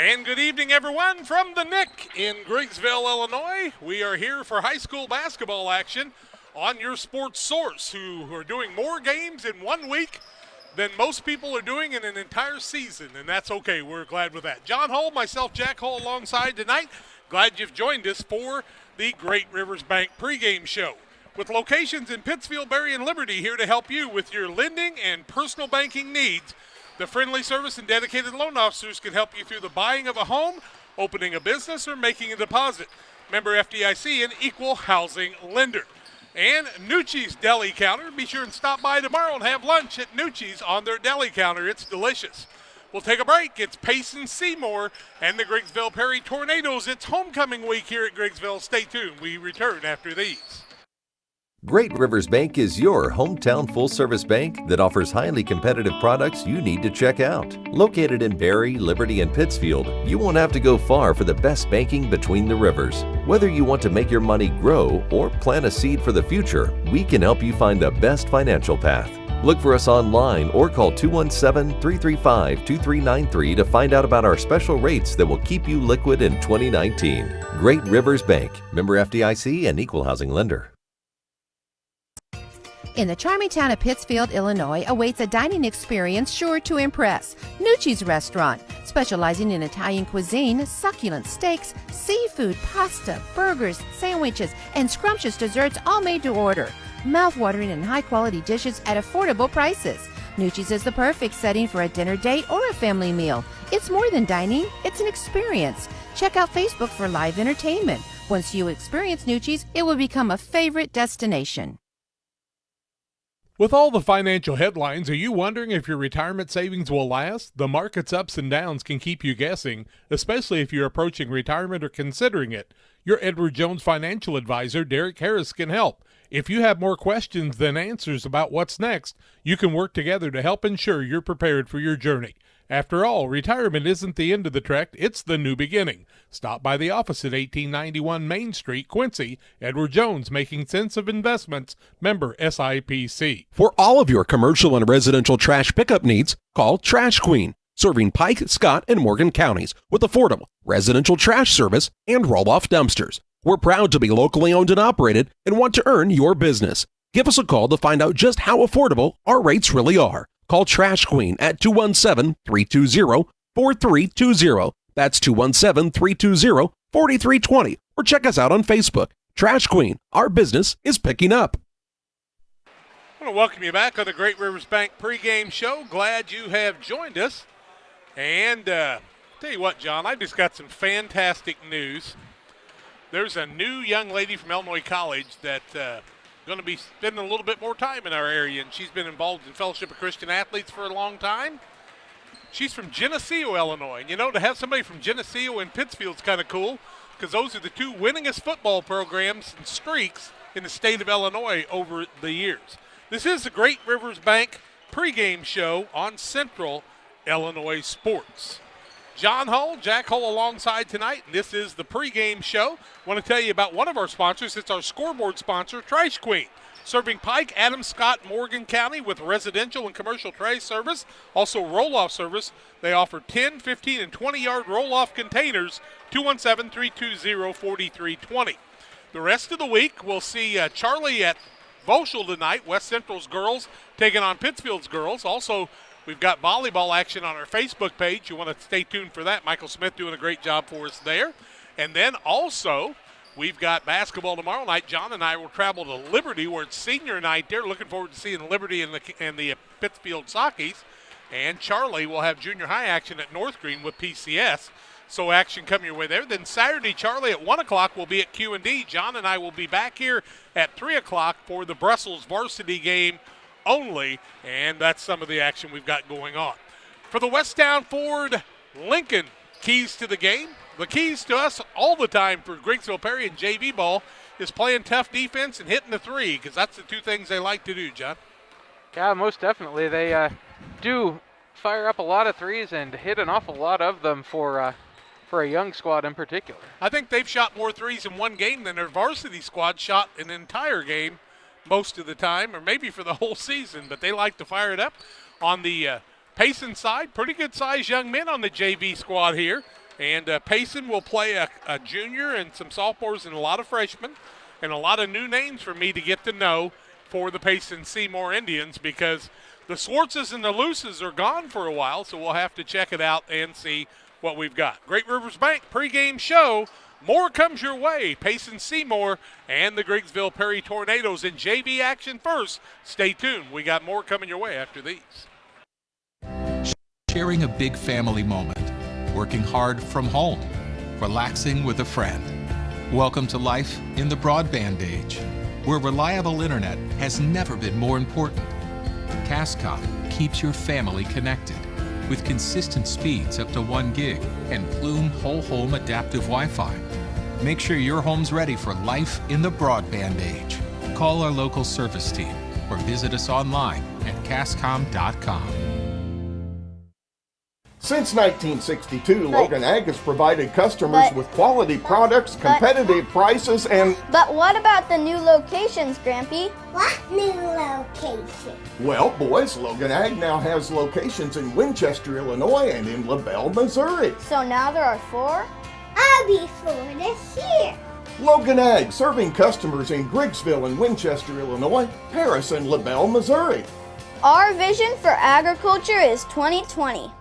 And good evening, everyone, from the Nick in Griggsville, Illinois. We are here for high school basketball action on your sports source, who are doing more games in 1 week than most people are doing in an entire season, and that's okay. We're glad with that. John Hull, myself, Jack Hull, alongside tonight. Glad you've joined us for the Great Rivers Bank pregame show. With locations in Pittsfield, Berry, and Liberty, here to help you with your lending and personal banking needs. The friendly service and dedicated loan officers can help you through the buying of a home, opening a business, or making a deposit. Member FDIC, an equal housing lender. And Nucci's Deli Counter. Be sure and stop by tomorrow and have lunch at Nucci's on their deli counter. It's delicious. We'll take a break. It's Payson, Seymour, and the Griggsville Perry Tornadoes. It's homecoming week here at Griggsville. Stay tuned. We return after these. Great Rivers Bank is your hometown full-service bank that offers highly competitive products you need to check out. Located in Berry, Liberty, and Pittsfield, you won't have to go far for the best banking between the rivers. Whether you want to make your money grow or plant a seed for the future, we can help you find the best financial path. Look for us online or call 217-335-2393 to find out about our special rates that will keep you liquid in 2019. Great Rivers Bank, member FDIC and equal housing lender. In the charming town of Pittsfield, Illinois, awaits a dining experience sure to impress. Nucci's Restaurant, specializing in Italian cuisine, succulent steaks, seafood, pasta, burgers, sandwiches, and scrumptious desserts, all made to order. Mouth-watering and high-quality dishes at affordable prices. Nucci's is the perfect setting for a dinner date or a family meal. It's more than dining, it's an experience. Check out Facebook for live entertainment. Once you experience Nucci's, it will become a favorite destination. With all the financial headlines, are you wondering if your retirement savings will last? The market's ups and downs can keep you guessing, especially if you're approaching retirement or considering it. Your Edward Jones financial advisor, Derek Harris, can help. If you have more questions than answers about what's next, you can work together to help ensure you're prepared for your journey. After all, retirement isn't the end of the trek, it's the new beginning. Stop by the office at 1891 Main Street, Quincy. Edward Jones, making sense of investments, member SIPC. For all of your commercial and residential trash pickup needs, call Trash Queen, serving Pike, Scott, and Morgan counties with affordable residential trash service and roll-off dumpsters. We're proud to be locally owned and operated and want to earn your business. Give us a call to find out just how affordable our rates really are. Call Trash Queen at 217-320-4320. That's 217-320-4320. Or check us out on Facebook. Trash Queen, our business is picking up. I want to welcome you back on the Great Rivers Bank pregame show. Glad you have joined us. And tell you what, John, I just got some fantastic news. There's a new young lady from Illinois College that's going to be spending a little bit more time in our area, and she's been involved in Fellowship of Christian Athletes for a long time. She's from Geneseo, Illinois. And, you know, to have somebody from Geneseo and Pittsfield is kind of cool because those are the two winningest football programs and streaks in the state of Illinois over the years. This is the Great Rivers Bank pregame show on Central Illinois Sports. John Hull, Jack Hull alongside tonight, and this is the pregame show. I want to tell you about one of our sponsors. It's our scoreboard sponsor, Trash Queen, serving Pike, Adams, Scott, Morgan County with residential and commercial trash service, also roll-off service. They offer 10, 15, and 20-yard roll-off containers, 217-320-4320. The rest of the week, we'll see Charlie at Voschel tonight, West Central's girls taking on Pittsfield's girls. Also, we've got volleyball action on our Facebook page. You want to stay tuned for that. Michael Smith doing a great job for us there. And then also, we've got basketball tomorrow night. John and I will travel to Liberty where it's senior night there. Looking forward to seeing Liberty and the Pittsfield Sockies. And Charlie will have junior high action at North Green with PCS. So action coming your way there. Then Saturday, Charlie, at 1 o'clock will be at Q&D. John and I will be back here at 3 o'clock for the Brussels varsity game only, and that's some of the action we've got going on. For the Westtown Ford Lincoln keys to the game, the keys to us all the time for Griggsville Perry and JV ball is playing tough defense and hitting the three, because that's the two things they like to do, John. Yeah, most definitely. They do fire up a lot of threes and hit an awful lot of them for a young squad in particular. I think they've shot more threes in one game than their varsity squad shot an entire game most of the time, or maybe for the whole season, but they like to fire it up. On the Payson side, pretty good-sized young men on the JV squad here. And Payson will play a junior and some sophomores and a lot of freshmen and a lot of new names for me to get to know for the Payson Seymour Indians, because the Swartzes and the Luces are gone for a while, so we'll have to check it out and see what we've got. Great Rivers Bank pregame show. More comes your way. Payson Seymour and the Griggsville Perry Tornadoes in JV action first. Stay tuned. We got more coming your way after these. Sharing a big family moment. Working hard from home. Relaxing with a friend. Welcome to life in the broadband age, where reliable internet has never been more important. Cascom keeps your family connected with consistent speeds up to 1 gig and Plume whole home adaptive Wi-Fi. Make sure your home's ready for life in the broadband age. Call our local service team or visit us online at cascom.com. Since 1962, Logan Ag has provided customers with quality products, competitive prices, and... But what about the new locations, Grampy? What new location? Well, boys, Logan Ag now has locations in Winchester, Illinois, and in LaBelle, Missouri. So now there are 4? I'll be 4 this year. Logan Ag, serving customers in Griggsville and Winchester, Illinois, Paris, and LaBelle, Missouri. Our vision for agriculture is 2020.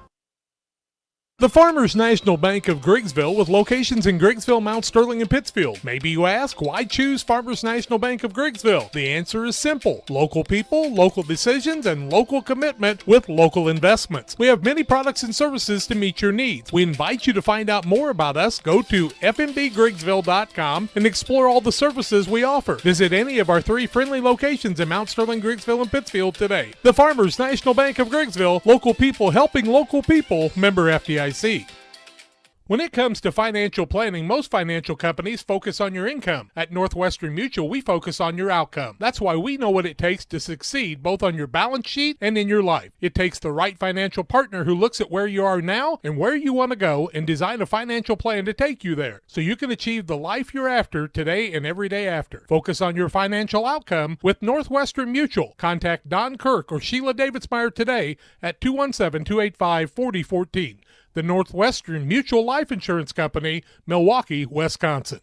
The Farmers National Bank of Griggsville, with locations in Griggsville, Mount Sterling, and Pittsfield. Maybe you ask, why choose Farmers National Bank of Griggsville? The answer is simple. Local people, local decisions, and local commitment with local investments. We have many products and services to meet your needs. We invite you to find out more about us. Go to fmbgriggsville.com and explore all the services we offer. Visit any of our 3 friendly locations in Mount Sterling, Griggsville, and Pittsfield today. The Farmers National Bank of Griggsville, local people helping local people, member FDIC. When it comes to financial planning, most financial companies focus on your income. At Northwestern Mutual, we focus on your outcome. That's why we know what it takes to succeed both on your balance sheet and in your life. It takes the right financial partner who looks at where you are now and where you want to go and design a financial plan to take you there so you can achieve the life you're after today and every day after. Focus on your financial outcome with Northwestern Mutual. Contact Don Kirk or Sheila Davidsmeyer today at 217-285-4014. The Northwestern Mutual Life Insurance Company, Milwaukee, Wisconsin.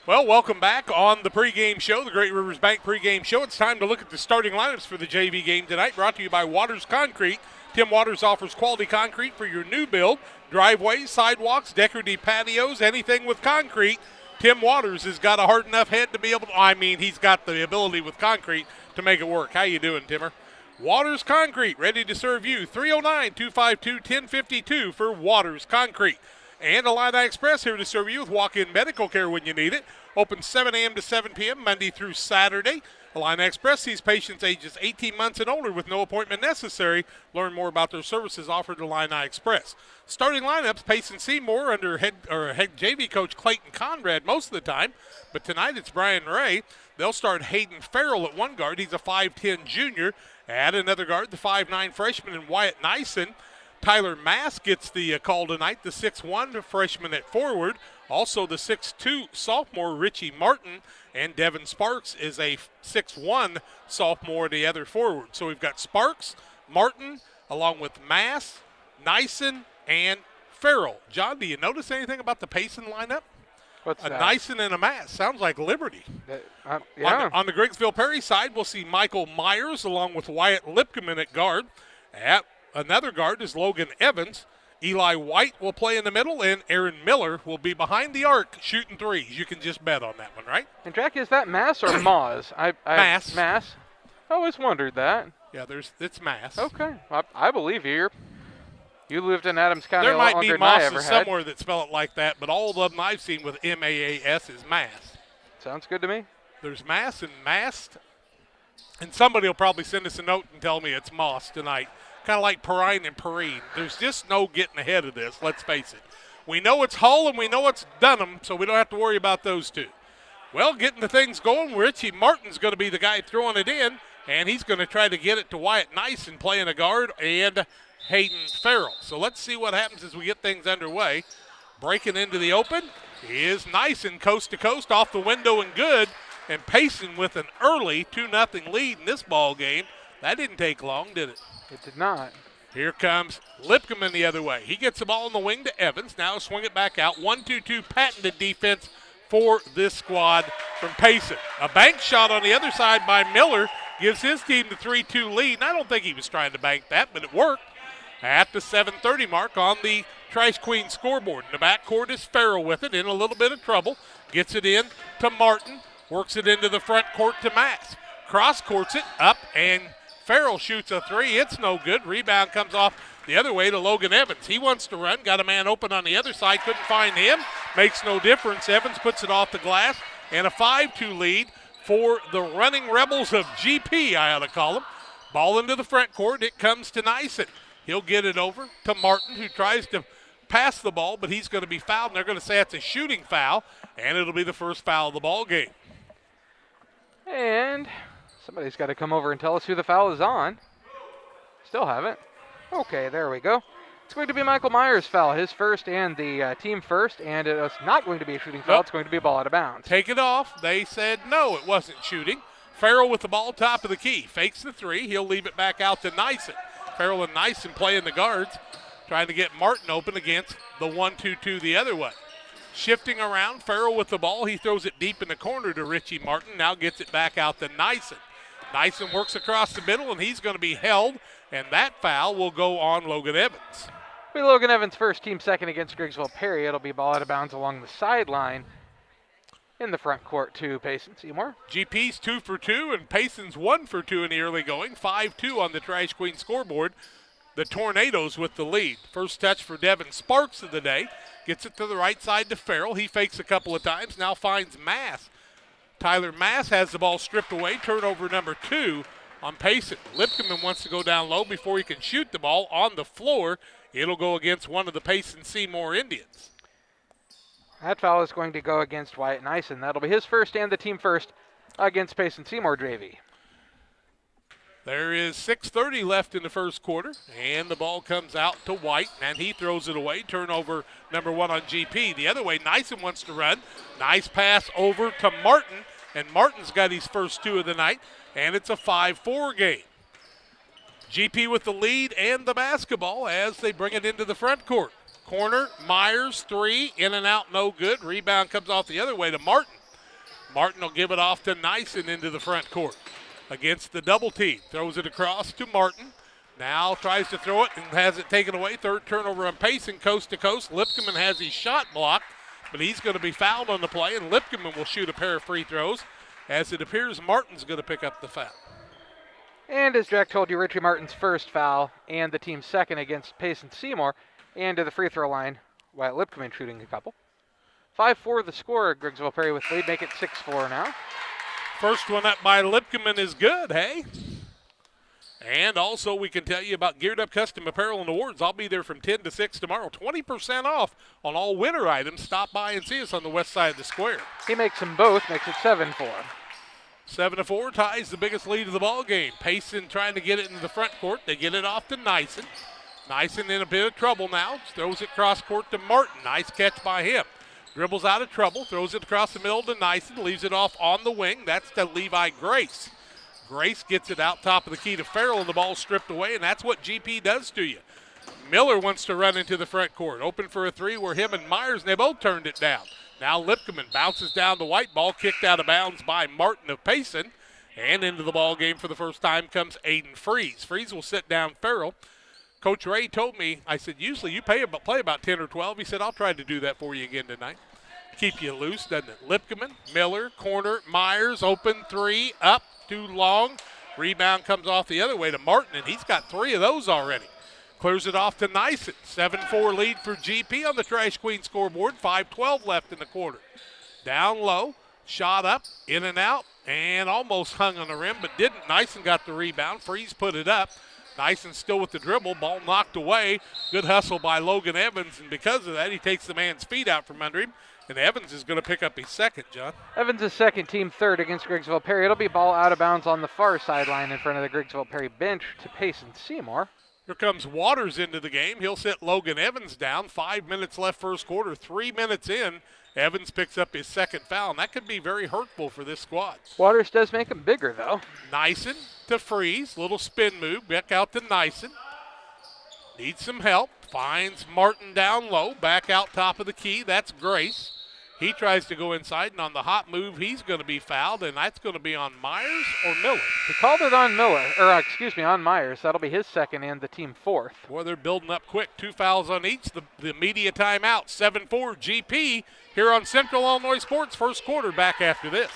Well, welcome back on the pregame show, the Great Rivers Bank pregame show. It's time to look at the starting lineups for the JV game tonight, brought to you by Waters Concrete. Tim Waters offers quality concrete for your new build, driveways, sidewalks, decorative patios, anything with concrete. Tim Waters has got a hard enough head to be able to, he's got the ability with concrete to make it work. How you doing, Timmer? Waters Concrete, ready to serve you. 309-252-1052 for Waters Concrete. And Illini Express here to serve you with walk-in medical care when you need it. Open 7 a.m. to 7 p.m. Monday through Saturday. Illini Express sees patients ages 18 months and older with no appointment necessary. Learn more about their services offered at Illini Express. Starting lineups, Payson Seymour under head JV coach Clayton Conrad most of the time. But tonight it's Brian Ray. They'll start Hayden Farrell at one guard. He's a 5'10 junior. At another guard, the 5'9 freshman and Wyatt Nyson. Tyler Mass gets the call tonight, the 6'1 freshman at forward. Also the 6'2 sophomore Richie Martin, and Devin Sparks is a 6'1 sophomore, the other forward. So we've got Sparks, Martin, along with Mass, Nyson, and Farrell. John, do you notice anything about the Payson lineup? What's that? A Nyson and a Mass. Sounds like Liberty. Yeah. On the Griggsville Perry side, we'll see Michael Myers along with Wyatt Lipkeman at guard. At another guard is Logan Evans. Eli White will play in the middle, and Aaron Miller will be behind the arc shooting threes. You can just bet on that one, right? And Jack, is that Mass or Moz? Mass. Mass. I always wondered that. Yeah, it's Mass. Okay. I believe you. You lived in Adams County there a lot might be longer than I ever Mosses had. somewhere that spell it like that, but all of them I've seen with M-A-A-S is Mass. Sounds good to me. There's Mass and Mast, and somebody will probably send us a note and tell me it's Moss tonight. Kind of like Perrine and Perrine. There's just no getting ahead of this, let's face it. We know it's Hull and we know it's Dunham, so we don't have to worry about those two. Well, getting the things going, Richie Martin's going to be the guy throwing it in, and he's going to try to get it to Wyatt Nyson playing a guard and Hayden Farrell. So let's see what happens as we get things underway. Breaking into the open is Nyson, coast to coast, off the window and good. And Payson with an early 2-0 lead in this ball game. That didn't take long, did it? It did not. Here comes Lipkeman the other way. He gets the ball in the wing to Evans. Now swing it back out. 1-2-2 patented defense for this squad from Payson. A bank shot on the other side by Miller gives his team the 3-2 lead. And I don't think he was trying to bank that, but it worked. At the 7:30 mark on the Trash Queen scoreboard. In the backcourt is Farrell with it, in a little bit of trouble. Gets it in to Martin. Works it into the front court to Max. Cross courts it up, and Farrell shoots a three. It's no good. Rebound comes off the other way to Logan Evans. He wants to run. Got a man open on the other side. Couldn't find him. Makes no difference. Evans puts it off the glass. And a 5-2 lead for the running Rebels of GP, I ought to call them. Ball into the front court. It comes to Nyson. He'll get it over to Martin, who tries to pass the ball, but he's going to be fouled. And they're going to say it's a shooting foul, and it'll be the first foul of the ball game. And somebody's got to come over and tell us who the foul is on. Still haven't. Okay, there we go. It's going to be Michael Myers' foul, his first and the team first, and it's not going to be a shooting foul. Nope. It's going to be a ball out of bounds. Take it off. They said no, it wasn't shooting. Farrell with the ball, top of the key. Fakes the three. He'll leave it back out to Nyson. Farrell and Nyson playing the guards, trying to get Martin open against the 1-2-2 the other way. Shifting around, Farrell with the ball. He throws it deep in the corner to Richie Martin. Now gets it back out to Nyson. Nyson works across the middle, and he's going to be held, and that foul will go on Logan Evans. Be Logan Evans first, team second against Griggsville Perry. It'll be ball out of bounds along the sideline in the front court to Payson Seymour. GP's 2 for 2, and Payson's 1 for 2 in the early going. 5-2 on the Trash Queen scoreboard. The Tornadoes with the lead. First touch for Devin Sparks of the day. Gets it to the right side to Farrell. He fakes a couple of times. Now finds Mass. Tyler Mass has the ball stripped away. Turnover number 2 on Payson. Lipkeman wants to go down low before he can shoot the ball on the floor. It'll go against one of the Payson Seymour Indians. That foul is going to go against Wyatt Nyson. That'll be his first and the team first against Payson Seymour JV. There is 6:30 left in the first quarter, and the ball comes out to White, and he throws it away. Turnover number 1 on GP. The other way, Nyson wants to run. Nice pass over to Martin, and Martin's got his first 2 of the night, and it's a 5-4 game. GP with the lead and the basketball as they bring it into the front court. Corner, Myers, 3, in and out, no good. Rebound comes off the other way to Martin. Martin will give it off to Nyson into the front court. Against the double team. Throws it across to Martin. Now tries to throw it and has it taken away. Third turnover on Payson, coast to coast. Lipkeman has his shot blocked, but he's going to be fouled on the play, and Lipkeman will shoot a pair of free throws as it appears Martin's going to pick up the foul. And as Jack told you, Richie Martin's first foul and the team's second against Payson Seymour. And to the free throw line, Wyatt Lipkeman shooting a couple. 5-4 the score. Griggsville Perry with lead, make it 6-4 now. First one up by Lipkeman is good, hey? And also we can tell you about Geared Up Custom Apparel and Awards. I'll be there from 10 to 6 tomorrow. 20% off on all winter items. Stop by and see us on the west side of the square. He makes them both, makes it 7-4. 7-4 ties the biggest lead of the ball game. Payson trying to get it into the front court. They get it off to Nyson. Nyson in a bit of trouble now. Throws it cross court to Martin. Nice catch by him. Dribbles out of trouble, throws it across the middle to Nyson, leaves it off on the wing. That's to Levi Grace. Grace gets it out top of the key to Farrell, and the ball stripped away, and that's what GP does to you. Miller wants to run into the front court. Open for a 3 where him and Myers, and they both turned it down. Now Lipkeman bounces down the white ball, kicked out of bounds by Martin of Payson, and into the ball game for the first time comes Aiden Freeze. Freeze will sit down Farrell. Coach Ray told me, I said, usually you play about 10 or 12. He said, I'll try to do that for you again tonight. Keep you loose, doesn't it? Lipkeman, Miller, corner, Myers, open 3, up, too long. Rebound comes off the other way to Martin, and he's got 3 of those already. Clears it off to Nyson. 7-4 lead for GP on the Trash Queen scoreboard. 5:12 left in the quarter. Down low, shot up, in and out, and almost hung on the rim, but didn't. Nyson got the rebound. Freeze put it up. Nyson still with the dribble. Ball knocked away. Good hustle by Logan Evans, and because of that, he takes the man's feet out from under him. And Evans is going to pick up his second, John. Evans is second, team third against Griggsville Perry. It'll be ball out of bounds on the far sideline in front of the Griggsville Perry bench to Payson Seymour. Here comes Waters into the game. He'll sit Logan Evans down. 5 minutes left first quarter. 3 minutes in, Evans picks up his second foul, and that could be very hurtful for this squad. Waters does make him bigger, though. Nyson to Freeze. Little spin move. Back out to Nyson. Needs some help. Finds Martin down low. Back out top of the key. That's Grace. He tries to go inside, and on the hot move, he's going to be fouled, and that's going to be on Myers or Miller. He called it on on Myers. That'll be his second and the team fourth. Boy, they're building up quick. 2 fouls on each. The media timeout. 7-4 GP here on Central Illinois Sports. First quarter back after this.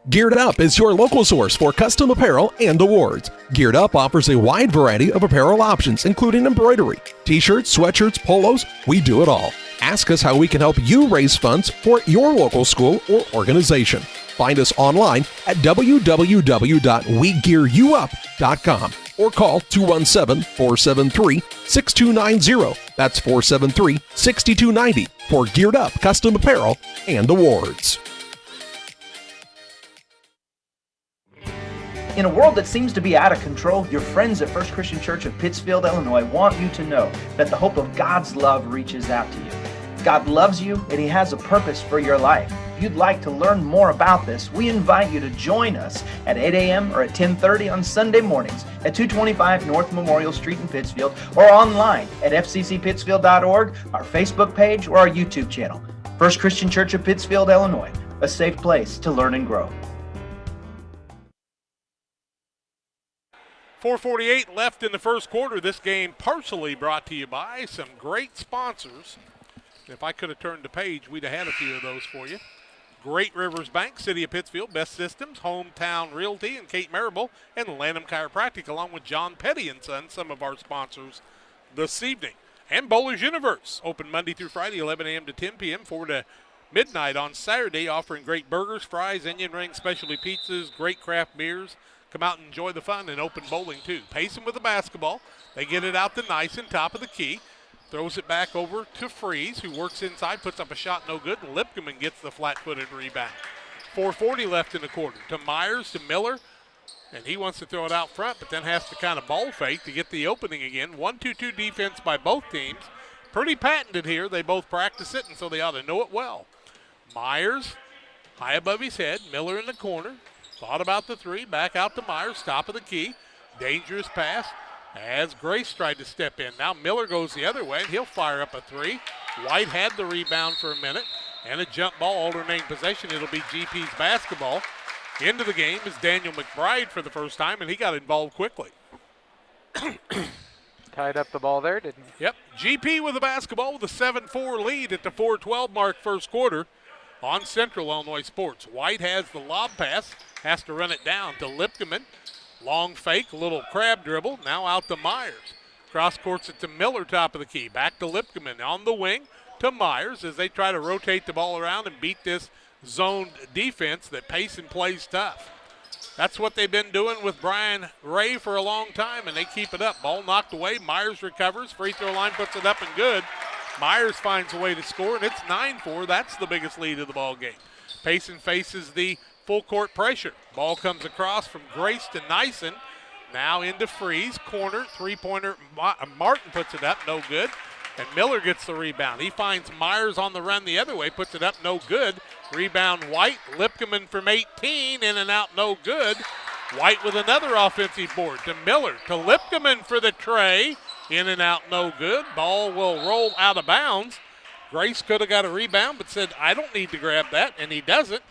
Geared Up is your local source for custom apparel and awards. Geared Up offers a wide variety of apparel options, including embroidery, t-shirts, sweatshirts, polos. We do it all. Ask us how we can help you raise funds for your local school or organization. Find us online at www.wegearyouup.com or call 217-473-6290. That's 473-6290 for Geared Up custom apparel and awards. In a world that seems to be out of control, your friends at First Christian Church of Pittsfield, Illinois want you to know that the hope of God's love reaches out to you. God loves you and He has a purpose for your life. If you'd like to learn more about this, we invite you to join us at 8 a.m. or at 10:30 on Sunday mornings at 225 North Memorial Street in Pittsfield, or online at fccpittsfield.org, our Facebook page, or our YouTube channel. First Christian Church of Pittsfield, Illinois, a safe place to learn and grow. 4:48 left in the first quarter. This game partially brought to you by some great sponsors. If I could have turned the page, we'd have had a few of those for you. Great Rivers Bank, City of Pittsfield, Best Systems, Hometown Realty, and Kate Marable, and Lanham Chiropractic, along with John Petty and Son, some of our sponsors this evening. And Bowler's Universe, open Monday through Friday, 11 a.m. to 10 p.m., 4 to midnight on Saturday, offering great burgers, fries, onion rings, specialty pizzas, great craft beers. Come out and enjoy the fun and open bowling, too. Payson with the basketball. They get it out to Nyson, top of the key. Throws it back over to Freeze, who works inside, puts up a shot, no good, and Lipkeman gets the flat-footed rebound. 4:40 left in the quarter. To Myers, to Miller, and he wants to throw it out front, but then has to kind of ball fake to get the opening again. 1-2-2 defense by both teams. Pretty patented here. They both practice it, and so they ought to know it well. Myers, high above his head. Miller in the corner. Thought about the three, back out to Myers, top of the key. Dangerous pass as Grace tried to step in. Now Miller goes the other way, and he'll fire up a three. White had the rebound for a minute, and a jump ball alternating possession. It'll be GP's basketball. Into the game is Daniel Mcbride for the first time, and he got involved quickly. Tied up the ball there, didn't he? Yep, GP with the basketball with a 7-4 lead at the 4:12 mark first quarter on Central Illinois Sports. White has the lob pass. Has to run it down to Lipkeman. Long fake, little crab dribble. Now out to Myers. Cross courts it to Miller, top of the key. Back to Lipkeman on the wing to Myers as they try to rotate the ball around and beat this zoned defense that Payson plays tough. That's what they've been doing with Brian Ray for a long time, and they keep it up. Ball knocked away. Myers recovers. Free throw line puts it up and good. Myers finds a way to score, and it's 9-4. That's the biggest lead of the ball game. Payson faces the full court pressure. Ball comes across from Grace to Nyson. Now into Freeze. Corner, three-pointer. Martin puts it up, no good. And Miller gets the rebound. He finds Myers on the run the other way, puts it up, no good. Rebound White. Lipkeman from 18, in and out, no good. White with another offensive board to Miller. To Lipkeman for the tray. In and out, no good. Ball will roll out of bounds. Grace could have got a rebound, but said, I don't need to grab that, and he doesn't.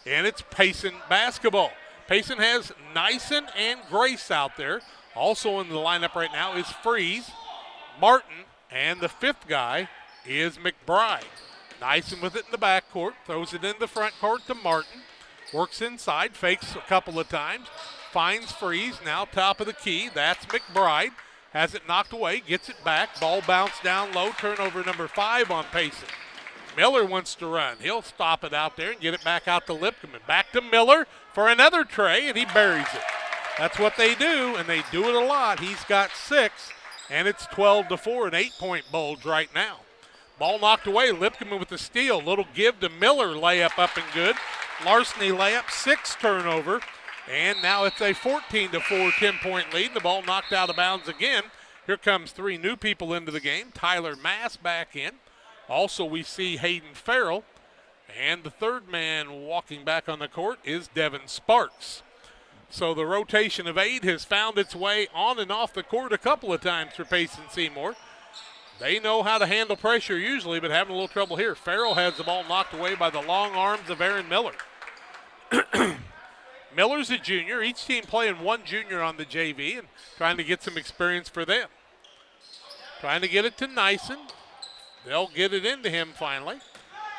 And it's Payson basketball. Payson has Nyson and Grace out there. Also in the lineup right now is Freeze, Martin, and the fifth guy is Mcbride. Nyson with it in the backcourt, throws it in the front court to Martin. Works inside, fakes a couple of times, finds Freeze, now top of the key. That's Mcbride. Has it knocked away, gets it back. Ball bounced down low, turnover number 5 on Payson. Miller wants to run. He'll stop it out there and get it back out to Lipkeman. Back to Miller for another tray, and he buries it. That's what they do, and they do it a lot. He's got 6, and it's 12-4, an 8-point bulge right now. Ball knocked away. Lipkeman with the steal. Little give to Miller. Layup up and good. Larceny layup, 6 turnover. And now it's a 14-4 10-point lead. The ball knocked out of bounds again. Here comes 3 new people into the game. Tyler Mass back in. Also, we see Hayden Farrell. And the third man walking back on the court is Devin Sparks. So the rotation of 8 has found its way on and off the court a couple of times for Payson Seymour. They know how to handle pressure usually, but having a little trouble here. Farrell has the ball knocked away by the long arms of Aaron Miller. Miller's a junior. Each team playing one junior on the JV and trying to get some experience for them. Trying to get it to Nyson. They'll get it into him finally.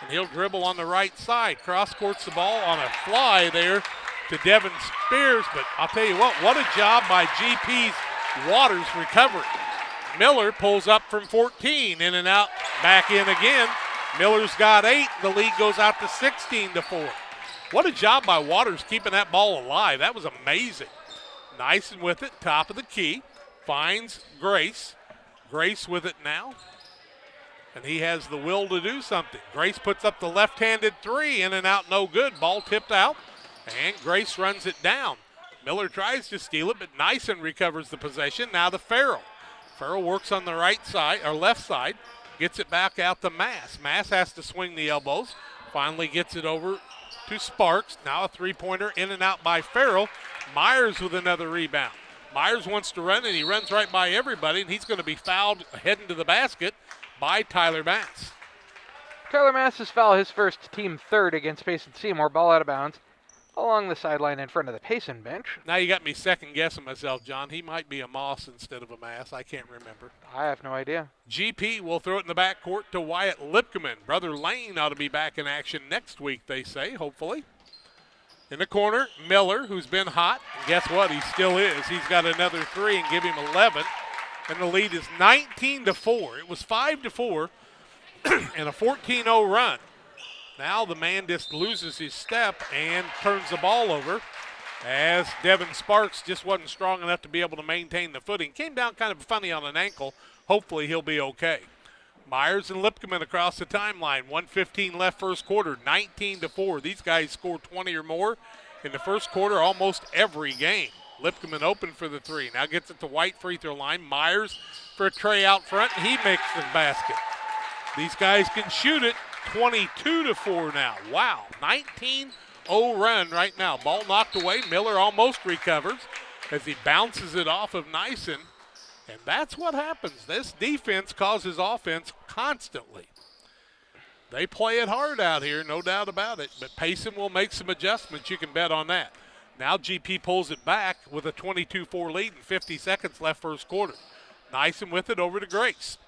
And he'll dribble on the right side. Cross-courts the ball on a fly there to Devin Spears. But I'll tell you what a job by GP's Waters recovering. Miller pulls up from 14, in and out, back in again. Miller's got 8. The lead goes out to 16-4. What a job by Waters keeping that ball alive. That was amazing. Nyson with it, top of the key. Finds Grace. Grace with it now. And he has the will to do something. Grace puts up the left-handed 3, in and out, no good. Ball tipped out, and Grace runs it down. Miller tries to steal it, but Nyson recovers the possession. Now to Farrell. Farrell works on the right side, or left side, gets it back out to Mass. Mass has to swing the elbows. Finally gets it over to Sparks. Now a three-pointer in and out by Farrell. Myers with another rebound. Myers wants to run, and he runs right by everybody, and he's going to be fouled heading to the basket by Tyler Mass. Tyler Mass's foul, his first, team third against Payson Seymour. Ball out of bounds along the sideline in front of the Payson bench. Now you got me second-guessing myself, John. He might be a Moss instead of a Mass. I can't remember. I have no idea. GP will throw it in the backcourt to Wyatt Lipkeman. Brother Lane ought to be back in action next week, they say, hopefully. In the corner, Miller, who's been hot. And guess what? He still is. He's got another 3 and give him 11. And the lead is 19-4. It was 5-4 and a 14-0 run. Now the man just loses his step and turns the ball over as Devin Sparks just wasn't strong enough to be able to maintain the footing. Came down kind of funny on an ankle. Hopefully he'll be okay. Myers and Lipkeman across the timeline. 1:15 left first quarter, 19-4. These guys scored 20 or more in the first quarter almost every game. Lipkeman open for the 3. Now gets it to White free throw line. Myers for a tray out front, and he makes the basket. These guys can shoot it. 22-4 now. Wow, 19-0 run right now. Ball knocked away. Miller almost recovers as he bounces it off of Nyson. And that's what happens. This defense causes offense constantly. They play it hard out here, no doubt about it. But Payson will make some adjustments. You can bet on that. Now GP pulls it back with a 22-4 lead and 50 seconds left first quarter. Nyson with it over to Grace.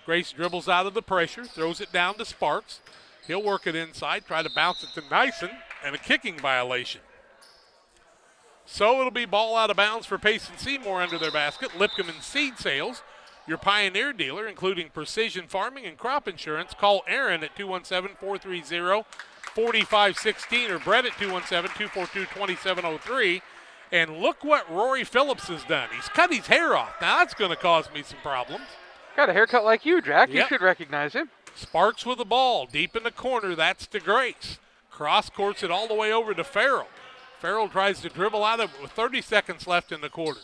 Grace dribbles out of the pressure, throws it down to Sparks. He'll work it inside, try to bounce it to Nyson, and a kicking violation. So it'll be ball out of bounds for Payson Seymour under their basket. Lipkeman Seed Sales, your Pioneer dealer, including precision farming and crop insurance. Call Aaron at 217-430-4516 or Brett at 217-242-2703. And look what Rory Phillips has done. He's cut his hair off. Now that's going to cause me some problems. Got a haircut like you, Jack. Yep. You should recognize him. Sparks with the ball, deep in the corner. That's to Grace. Cross courts it all the way over to Farrell. Farrell tries to dribble out of it with 30 seconds left in the quarter.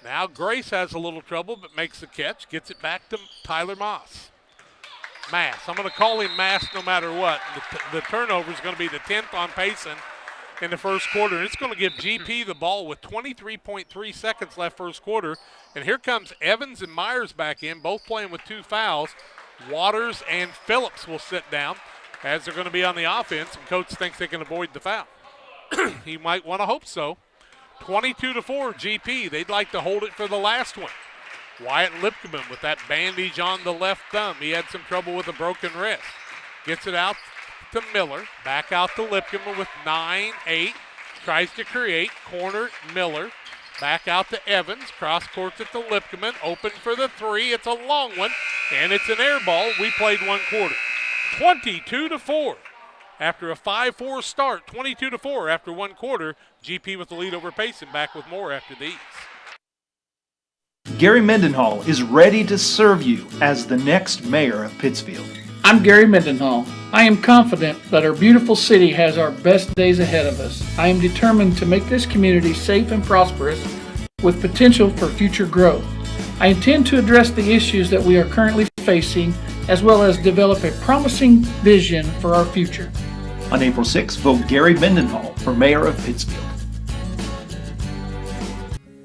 Now Grace has a little trouble but makes the catch. Gets it back to Tyler Mass. I'm going to call him Mass no matter what. The turnover is going to be the 10th on Payson in the first quarter. And it's going to give GP the ball with 23.3 seconds left first quarter. And here comes Evans and Myers back in, both playing with 2 fouls. Waters and Phillips will sit down as they're going to be on the offense, and coach thinks they can avoid the foul. He might want to hope so. 22-4 GP. They'd like to hold it for the last one. Wyatt Lipkeman with that bandage on the left thumb. He had some trouble with a broken wrist. Gets it out to Miller. Back out to Lipkeman with 9-8. Tries to create. Corner Miller. Back out to Evans. Cross courts it to Lipkeman. Open for the 3. It's a long one, and it's an air ball. We played one quarter. 22-4. After a 5-4 start, 22-4 after one quarter. GP with the lead over Payson. Back with more after these. Gary Mendenhall is ready to serve you as the next mayor of Pittsfield. I'm Gary Mendenhall. I am confident that our beautiful city has our best days ahead of us. I am determined to make this community safe and prosperous with potential for future growth. I intend to address the issues that we are currently facing as well as develop a promising vision for our future. On April 6th, vote Gary Mendenhall for mayor of Pittsfield.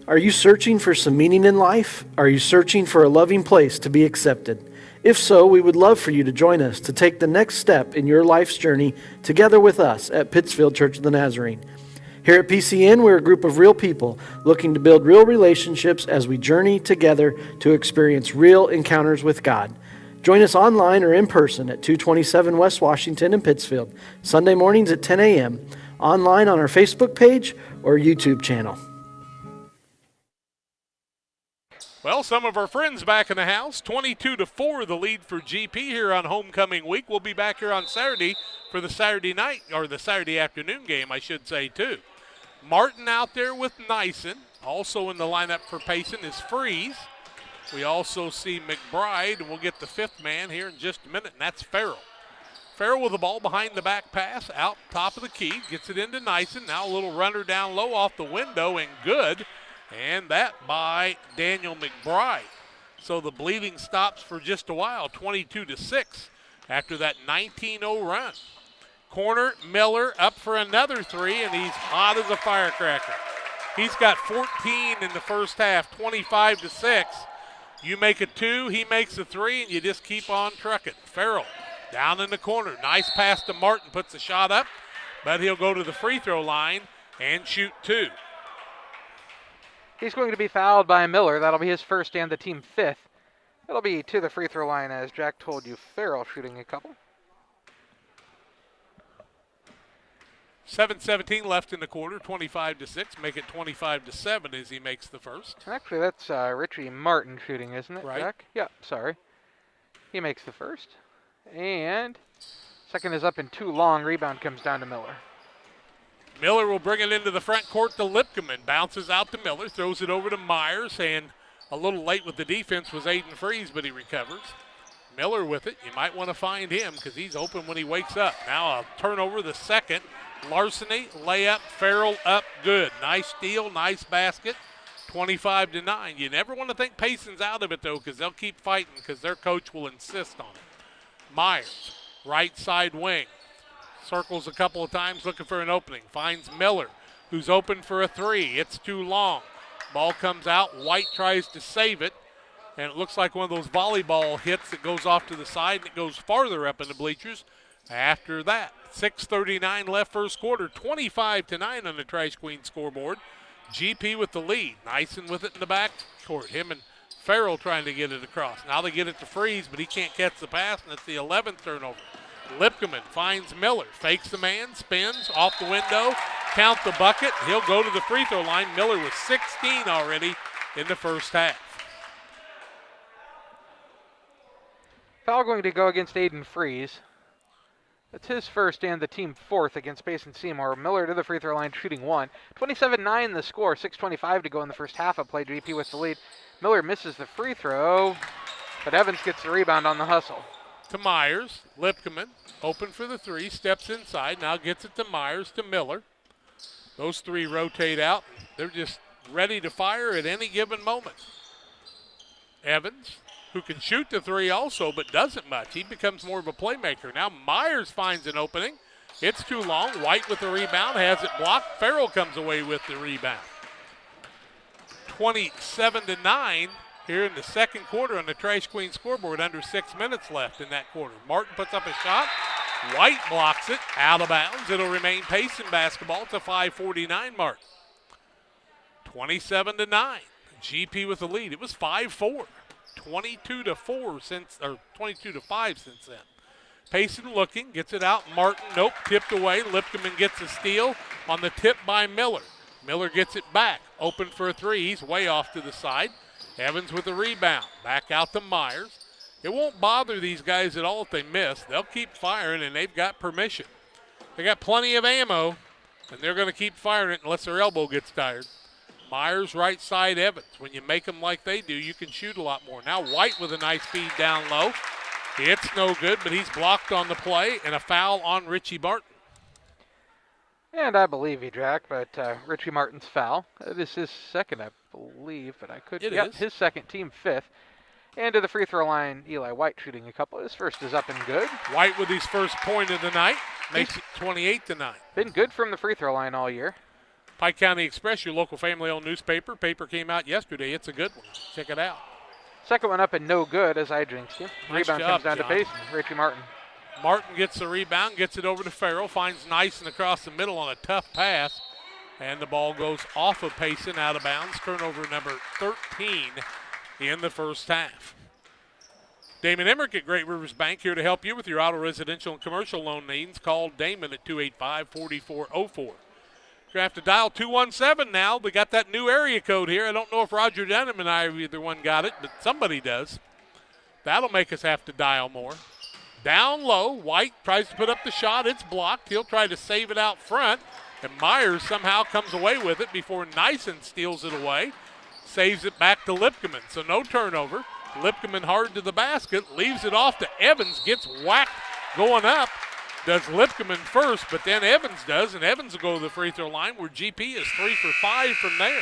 Are you searching for some meaning in life? Are you searching for a loving place to be accepted? If so, we would love for you to join us to take the next step in your life's journey together with us at Pittsfield Church of the Nazarene. Here at PCN, we're a group of real people looking to build real relationships as we journey together to experience real encounters with God. Join us online or in person at 227 West Washington in Pittsfield, Sunday mornings at 10 a.m., online on our Facebook page or YouTube channel. Well, some of our friends back in the house, 22-4 the lead for GP here on homecoming week. We'll be back here on Saturday for the Saturday night, or the Saturday afternoon game, I should say, too. Martin out there with Nyson. Also in the lineup for Payson is Freeze. We also see Mcbride, and we'll get the fifth man here in just a minute, and that's Farrell. Farrell with the ball behind the back pass, out top of the key, gets it into Nyson. Now a little runner down low off the window, and good. And that by Daniel Mcbride. So the bleeding stops for just a while, 22-6 after that 19-0 run. Corner, Miller up for another three, and he's hot as a firecracker. He's got 14 in the first half, 25-6. You make a two, he makes a three, and you just keep on trucking. Farrell down in the corner. Nice pass to Martin, puts a shot up, but he'll go to the free throw line and shoot two. He's going to be fouled by Miller. That'll be his first and the team fifth. It'll be to the free throw line, as Jack told you. Farrell shooting a couple. 7:17 left in the quarter, 25-6. Make it 25-7 as he makes the first. Actually, that's Richie Martin shooting, isn't it, right, Jack? Yeah, sorry. He makes the first. And second is up and too long. Rebound comes down to Miller. Miller will bring it into the front court to Lipkeman. Bounces out to Miller, throws it over to Myers, and a little late with the defense was Aiden Freeze, but he recovers. Miller with it. You might want to find him because he's open when he wakes up. Now a turnover, the second. Larceny, layup, Farrell up, good. Nice steal, nice basket, 25-9. You never want to think Payson's out of it, though, because they'll keep fighting because their coach will insist on it. Myers, right side wing. Circles a couple of times looking for an opening. Finds Miller, who's open for a three. It's too long. Ball comes out. White tries to save it. And it looks like one of those volleyball hits that goes off to the side and it goes farther up in the bleachers after that. 6:39 left first quarter. 25-9 on the Trash Queen scoreboard. GP with the lead. Nyson with it in the back court. Him and Farrell trying to get it across. Now they get it to Freeze, but he can't catch the pass, and it's the 11th turnover. Lipkeman finds Miller, fakes the man, spins off the window, count the bucket. He'll go to the free throw line. Miller was 16 already in the first half. Foul going to go against Aiden Freeze. That's his first and the team fourth against Payson Seymour. Miller to the free throw line shooting one. 27-9 the score, 6:25 to go in the first half of play. GP with the lead. Miller misses the free throw, but Evans gets the rebound on the hustle. To Myers, Lipkeman, open for the three, steps inside, now gets it to Myers, to Miller. Those three rotate out. They're just ready to fire at any given moment. Evans, who can shoot the three also, but doesn't much. He becomes more of a playmaker. Now Myers finds an opening. It's too long. White with the rebound, has it blocked. Farrell comes away with the rebound. 27-9 here in the second quarter on the Trash Queen scoreboard. Under 6 minutes left in that quarter. Martin puts up a shot. White blocks it, out of bounds. It'll remain Payson basketball to 5:49 mark. 27-9. GP with the lead. It was 5-4. 22-4 since, or 22-5 since then. Payson looking, gets it out. Martin, nope, tipped away. Lipkeman gets a steal on the tip by Miller. Miller gets it back, open for a three. He's way off to the side. Evans with the rebound. Back out to Myers. It won't bother these guys at all if they miss. They'll keep firing, and they've got permission. They got plenty of ammo, and they're going to keep firing it unless their elbow gets tired. Myers, right side, Evans. When you make them like they do, you can shoot a lot more. Now White with a nice feed down low. It's no good, but he's blocked on the play, and a foul on Richie Martin. And I believe you, Jack, but Richie Martin's foul. This is his second, I believe, but I could. It yep, is. His second, team fifth. And to the free throw line, Eli White shooting a couple. His first is up and good. White with his first point of the night. Makes it 28-9. Been good from the free throw line all year. Pike County Express, your local family-owned newspaper. Paper came out yesterday. It's a good one. Check it out. Second one up and no good, as I jinxed you. Nice Rebound job, comes down John. to Payson. Richie Martin. Martin gets the rebound, gets it over to Farrell, finds Nyson across the middle on a tough pass, and the ball goes off of Payson, out of bounds. Turnover number 13 in the first half. Damon Emmerich at Great Rivers Bank here to help you with your auto, residential, and commercial loan needs. Call Damon at 285-4404. You're going to have to dial 217 now. We got that new area code here. I don't know if Roger Dunham and I either one got it, but somebody does. That'll make us have to dial more. Down low, White tries to put up the shot. It's blocked. He'll try to save it out front, and Myers somehow comes away with it before Nyson steals it away. Saves it back to Lipkeman, so no turnover. Lipkeman hard to the basket, leaves it off to Evans, gets whacked going up. Does Lipkeman first, but then Evans does, and Evans will go to the free throw line where GP is 3 for 5 from there.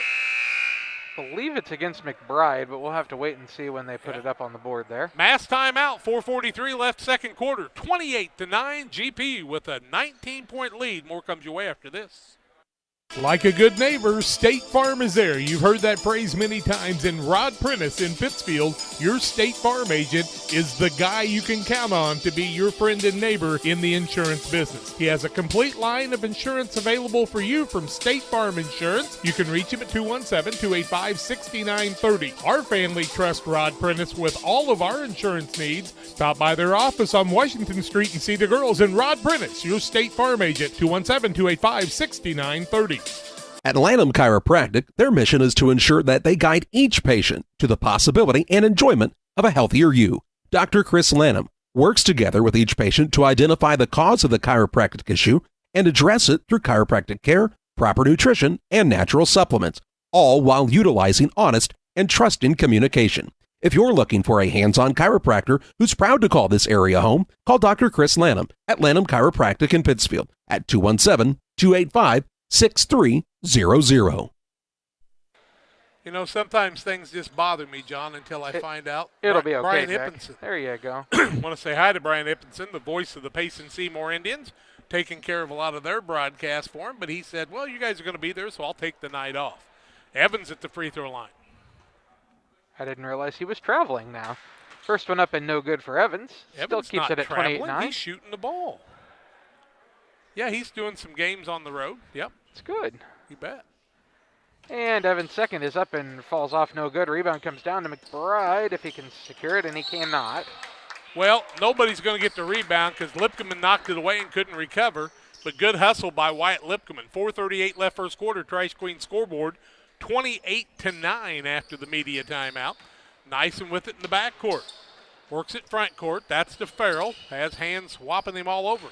I believe it's against McBride, but we'll have to wait and see when they put it up on the board there. Mass timeout, 4:43 left second quarter, 28-9, GP with a 19-point lead. More comes your way after this. Like a good neighbor, State Farm is there. You've heard that phrase many times. And Rod Prentice in Pittsfield, your State Farm agent, is the guy you can count on to be your friend and neighbor in the insurance business. He has a complete line of insurance available for you from State Farm Insurance. You can reach him at 217-285-6930. Our family trusts Rod Prentice with all of our insurance needs. Stop by their office on Washington Street and see the girls. And Rod Prentice, your State Farm agent, 217-285-6930. At Lanham Chiropractic, their mission is to ensure that they guide each patient to the possibility and enjoyment of a healthier you. Dr. Chris Lanham works together with each patient to identify the cause of the chiropractic issue and address it through chiropractic care, proper nutrition, and natural supplements, all while utilizing honest and trusting communication. If you're looking for a hands-on chiropractor who's proud to call this area home, call Dr. Chris Lanham at Lanham Chiropractic in Pittsfield at 217-285-6300. You know, sometimes things just bother me, John, until I find out. It'll be okay, Brian Jack. Ippenson. There you go. I want to say hi to Brian Ippenson, the voice of the Payson Seymour Indians, taking care of a lot of their broadcasts for him. But he said, well, you guys are going to be there, so I'll take the night off. Evans at the free throw line. I didn't realize he was traveling now. First one up and no good for Evans. Evans Still keeps not it at traveling. 28-9. He's shooting the ball. Yeah, he's doing some games on the road. Yep. It's good. You bet. And Evans' second is up and falls off no good. Rebound comes down to McBride if he can secure it, and he cannot. Well, nobody's going to get the rebound because Lipkeman knocked it away and couldn't recover. But good hustle by Wyatt Lipkeman. 4:38 left first quarter. Trash Queen scoreboard. 28-9 after the media timeout. Nyson with it in the backcourt. Works it front court. That's to Farrell. Has hands whopping him all over.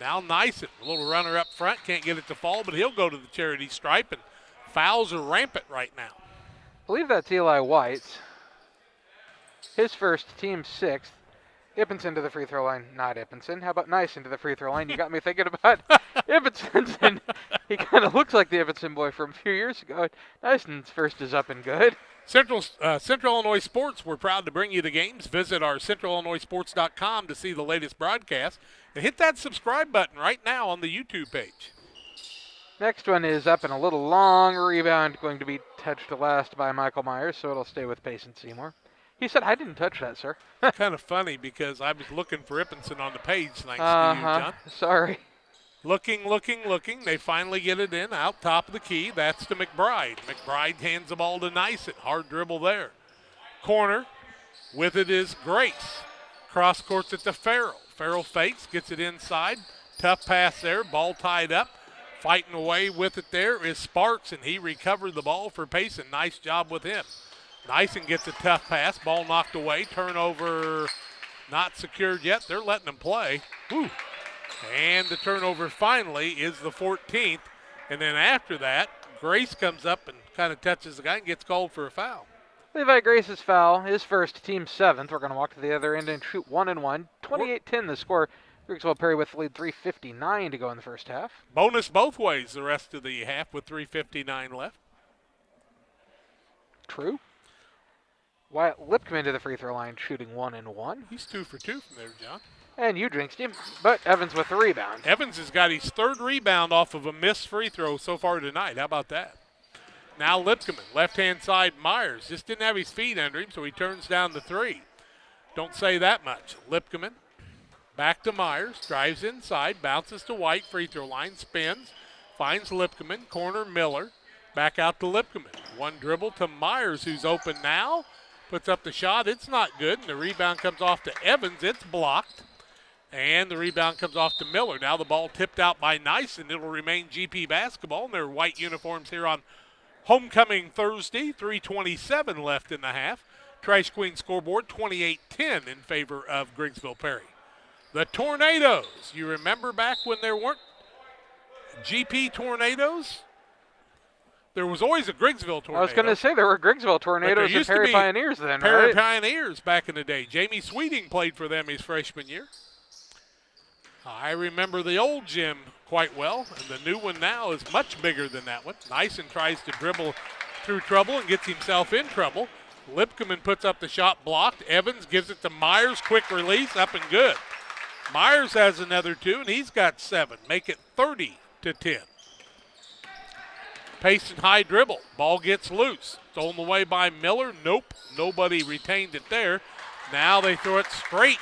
Now Nyson, a little runner up front. Can't get it to fall, but he'll go to the charity stripe, and fouls are rampant right now. I believe that's Eli White. His first, team sixth. Ippenson to the free throw line. Not Ippenson. How about Nyson to the free throw line? You got me thinking about Ippenson. He kind of looks like the Ippenson boy from a few years ago. Nyson's first is up and good. Central Illinois Sports, we're proud to bring you the games. Visit our centralillinoisports.com to see the latest broadcast. And hit that subscribe button right now on the YouTube page. Next one is up and a little long. Rebound going to be touched last by Michael Myers, so it'll stay with Payson Seymour. He said, I didn't touch that, sir. Kind of funny because I was looking for Ippenson on the page, thanks to you, John. Sorry. Looking. They finally get it in, out top of the key. That's to McBride. McBride hands the ball to Nyson. Hard dribble there. Corner. With it is Grace. Cross courts it to Farrell. Farrell fakes, gets it inside. Tough pass there. Ball tied up. Fighting away with it there is Sparks, and he recovered the ball for Payson. Nice job with him. Nyson gets a tough pass. Ball knocked away. Turnover not secured yet. They're letting them play. Woo. And the turnover finally is the 14th. And then after that, Grace comes up and kind of touches the guy and gets called for a foul. Levi Grace's foul, his first, team seventh. We're going to walk to the other end and shoot 1-1. 28-10 the score. Griggsville Perry with the lead, 3:59 to go in the first half. Bonus both ways the rest of the half with 3:59 left. True. Wyatt Lipkeman to the free throw line, shooting 1-1. He's 2 for 2 from there, John. And you jinxed him, but Evans with the rebound. Evans has got his third rebound off of a missed free throw so far tonight. How about that? Now Lipkeman, left-hand side, Myers. Just didn't have his feet under him, so he turns down the three. Don't say that much. Lipkeman, back to Myers, drives inside, bounces to White, free throw line, spins, finds Lipkeman, corner Miller, back out to Lipkeman. One dribble to Myers, who's open now, puts up the shot. It's not good, and the rebound comes off to Evans. It's blocked, and the rebound comes off to Miller. Now the ball tipped out by Nice, and it'll remain GP basketball in their white uniforms here on homecoming Thursday. 3:27 left in the half. Trash Queen scoreboard 28-10 in favor of Griggsville Perry. The Tornadoes. You remember back when there weren't GP Tornadoes? There was always a Griggsville Tornado. I was going to say there were Griggsville Tornadoes and Perry Pioneers then, Perry right? Pioneers back in the day. Jamie Sweeting played for them his freshman year. I remember the old gym quite well, and the new one now is much bigger than that one. Nyson tries to dribble through trouble and gets himself in trouble. Lipkeman puts up the shot blocked. Evans gives it to Myers. Quick release, up and good. Myers has another two, and he's got 7. Make it 30-10. Payson high dribble. Ball gets loose. Stolen away by Miller. Nope, nobody retained it there. Now they throw it straight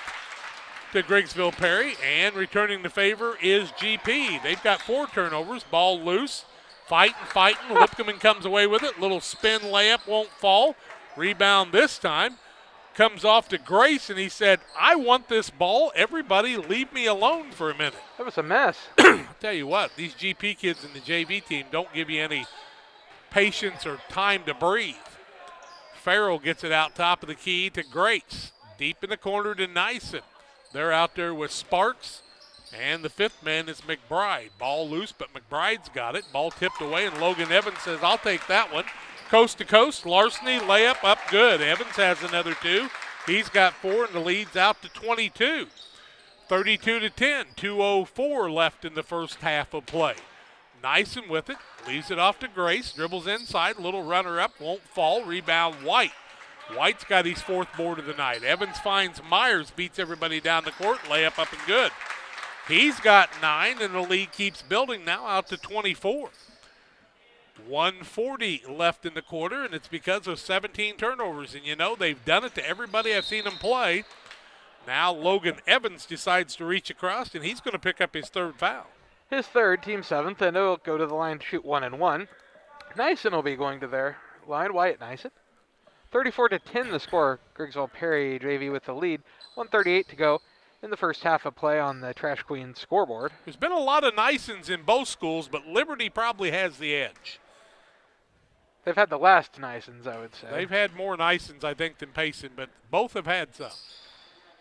to Griggsville Perry, and returning the favor is GP. They've got 4 turnovers. Ball loose. Fighting. Lipkeman comes away with it. Little spin layup, won't fall. Rebound this time. Comes off to Grace, and he said, I want this ball. Everybody leave me alone for a minute. That was a mess. I'll tell you what, these GP kids in the JV team don't give you any patience or time to breathe. Farrell gets it out top of the key to Grace. Deep in the corner to Nyson. They're out there with Sparks, and the 5th man is Mcbride. Ball loose, but McBride's got it. Ball tipped away, and Logan Evans says, I'll take that one. Coast to coast, larceny, layup, up good. Evans has another 2. He's got 4, and the lead's out to 22. 32-10, 2:04 left in the first half of play. Nyson with it, leaves it off to Grace, dribbles inside, little runner up, won't fall, rebound White. White's got his 4th board of the night. Evans finds Myers, beats everybody down the court, layup up and good. He's got 9, and the lead keeps building now out to 24. 1:40 left in the quarter, and it's because of 17 turnovers. And you know, they've done it to everybody I've seen them play. Now Logan Evans decides to reach across, and he's going to pick up his 3rd foul. His 3rd, team 7th, and he'll go to the line to shoot 1 and 1. Nyson will be going to their line. Wyatt Nyson. 34-10 the score. Griggsville Perry JV with the lead. 1:38 to go in the first half of play on the Trash Queen scoreboard. There's been a lot of Nysons in both schools, but Liberty probably has the edge. They've had the last Nysons, I would say. They've had more Nysons, I think, than Payson, but both have had some.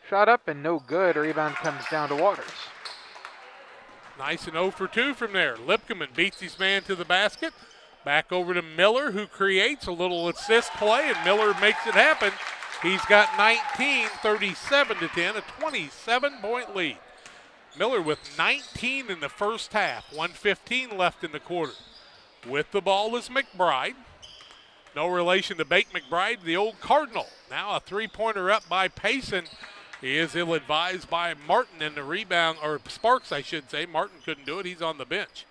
Shot up and no good. Rebound comes down to Waters. Nyson 0 for 2 from there. Lipkeman beats his man to the basket. Back over to Miller, who creates a little assist play, and Miller makes it happen. He's got 19, 37-10, a 27-point lead. Miller with 19 in the first half, 1:15 left in the quarter. With the ball is Mcbride. No relation to Bake McBride, the old Cardinal. Now a 3-pointer up by Payson. He is ill-advised by Martin, and the rebound, or Sparks, I should say. Martin couldn't do it. He's on the bench.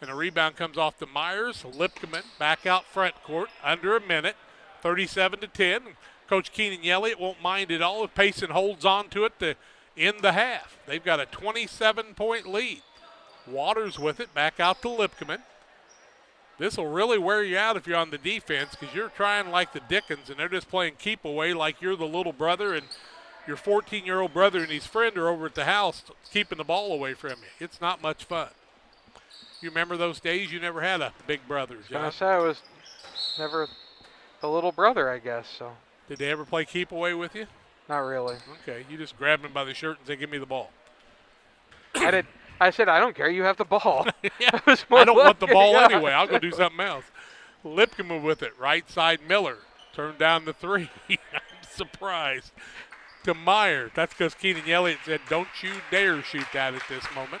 And the rebound comes off to Myers. Lipkeman back out front court, under a minute, 37-10. Coach Keenan Elliott won't mind at all if Payson holds on to it to end the half. They've got a 27-point lead. Waters with it, back out to Lipkeman. This will really wear you out if you're on the defense, because you're trying like the Dickens, and they're just playing keep away like you're the little brother, and your 14-year-old brother and his friend are over at the house keeping the ball away from you. It's not much fun. You remember those days? You never had a big brother, John. I say I was never the little brother, I guess. So. Did they ever play keep away with you? Not really. Okay, you just grabbed him by the shirt and said, give me the ball. I did. I said, I don't care. You have the ball. Yeah, I don't want the ball anyway. I'll go do something else. Lipkeman with it. Right side Miller. Turned down the 3. I'm surprised. To Myers. That's because Keenan Elliott said, don't you dare shoot that at this moment.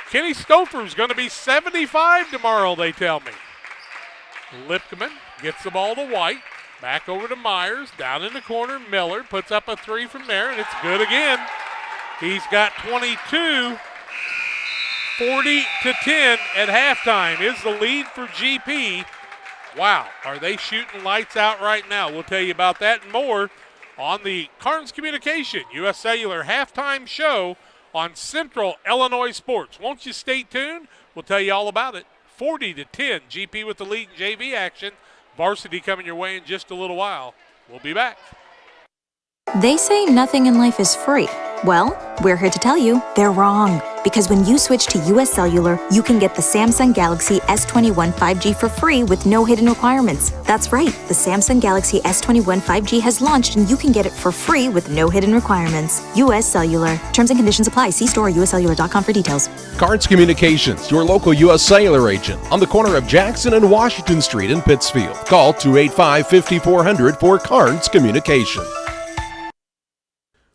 Kenny Stouffer's going to be 75 tomorrow, they tell me. Lipkeman gets the ball to White. Back over to Myers. Down in the corner, Miller puts up a 3 from there, and it's good again. He's got 22. 40-10 at halftime is the lead for GP. Wow, are they shooting lights out right now? We'll tell you about that and more on the Carnes Communication U.S. Cellular halftime show on Central Illinois Sports. Won't you stay tuned? We'll tell you all about it. 40-10, GP with the lead in JV action. Varsity coming your way in just a little while. We'll be back. They say nothing in life is free. Well, we're here to tell you they're wrong. Because when you switch to U.S. Cellular, you can get the Samsung Galaxy S21 5G for free with no hidden requirements. That's right, the Samsung Galaxy S21 5G has launched and you can get it for free with no hidden requirements. U.S. Cellular. Terms and conditions apply. See store or uscellular.com for details. Carnes Communications, your local U.S. Cellular agent on the corner of Jackson and Washington Street in Pittsfield. Call 285-5400 for Carnes Communication.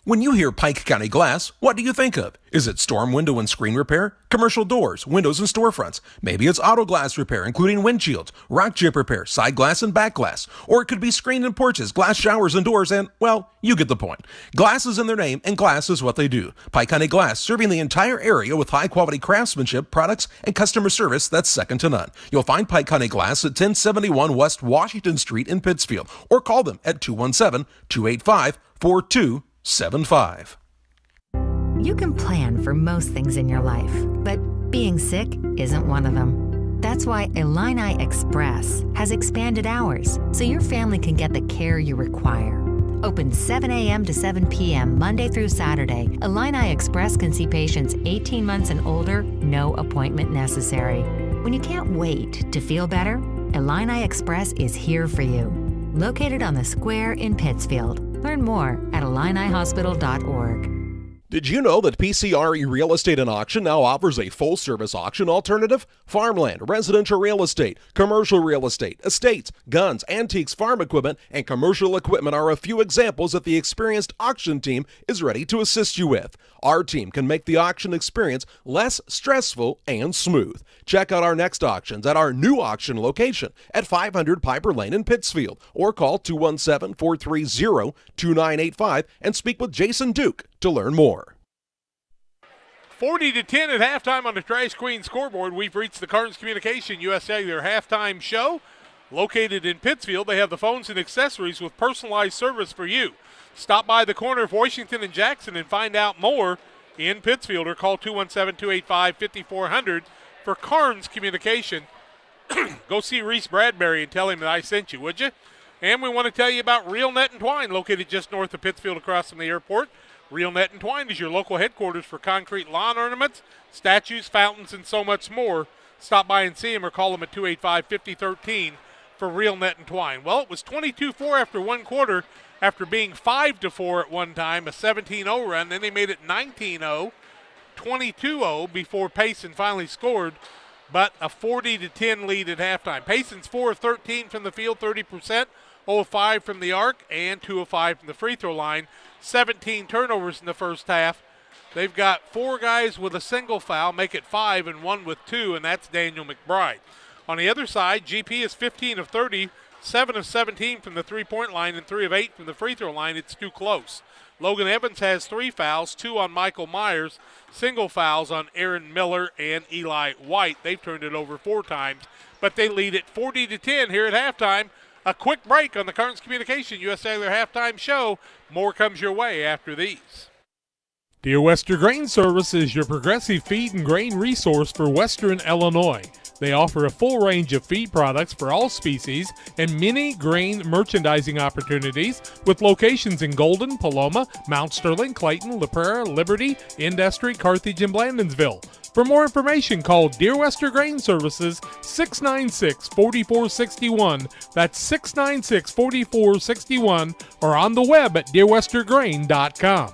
When you hear Pike County Glass, what do you think of? Is it storm window and screen repair, commercial doors, windows and storefronts? Maybe it's auto glass repair, including windshields, rock chip repair, side glass and back glass. Or it could be screen and porches, glass showers and doors, and, well, you get the point. Glass is in their name, and glass is what they do. Pike County Glass, serving the entire area with high-quality craftsmanship, products, and customer service that's second to none. You'll find Pike County Glass at 1071 West Washington Street in Pittsfield, or call them at 217-285-4275. You can plan for most things in your life, but being sick isn't one of them. That's why Illini Express has expanded hours so your family can get the care you require. Open 7 a.m. to 7 p.m. Monday through Saturday, Illini Express can see patients 18 months and older, no appointment necessary. When you can't wait to feel better, Illini Express is here for you. Located on the square in Pittsfield. Learn more at IlliniHospital.org. Did you know that PCRE Real Estate and Auction now offers a full-service auction alternative? Farmland, residential real estate, commercial real estate, estates, guns, antiques, farm equipment, and commercial equipment are a few examples that the experienced auction team is ready to assist you with. Our team can make the auction experience less stressful and smooth. Check out our next auctions at our new auction location at 500 Piper Lane in Pittsfield, or call 217-430-2985 and speak with Jason Duke to learn more. 40-10 at halftime on the Trash Queen scoreboard. We've reached the Carnes Communication U.S. Cellular halftime show. Located in Pittsfield, they have the phones and accessories with personalized service for you. Stop by the corner of Washington and Jackson and find out more in Pittsfield, or call 217-285-5400 for Carnes Communication. Go see Reese Bradbury and tell him that I sent you, would you? And we want to tell you about Real Net and Twine, located just north of Pittsfield across from the airport. Real Net and Twine is your local headquarters for concrete lawn ornaments, statues, fountains, and so much more. Stop by and see them or call them at 285-5013 for Real Net and Twine. Well, it was 22-4 after one quarter, after being 5-4 at one time, a 17-0 run. Then they made it 19-0, 22-0 before Payson finally scored, but a 40-10 lead at halftime. Payson's 4 of 13 from the field, 30%, 0 of 5 from the arc, and 2 of 5 from the free throw line. 17 turnovers in the first half. They've got 4 guys with a single foul, make it 5, and 1 with 2, and that's Daniel Mcbride. On the other side, GP is 15 of 30, 7 of 17 from the three-point line, and 3 of 8 from the free throw line. It's too close. Logan Evans has 3 fouls, 2 on Michael Myers, single fouls on Aaron Miller and Eli White. They've turned it over 4 times, but they lead it 40-10 here at halftime. A quick break on the Carnes Communication U.S. Cellular halftime show. More comes your way after these. Dear Western Grain Service is your progressive feed and grain resource for Western Illinois. They offer a full range of feed products for all species and many grain merchandising opportunities with locations in Golden, Paloma, Mount Sterling, Clayton, La Prairie, Liberty, Industry, Carthage, and Blandonsville. For more information, call Dear Western Grain Services 696-4461. That's 696-4461, or on the web at dearwestergrain.com.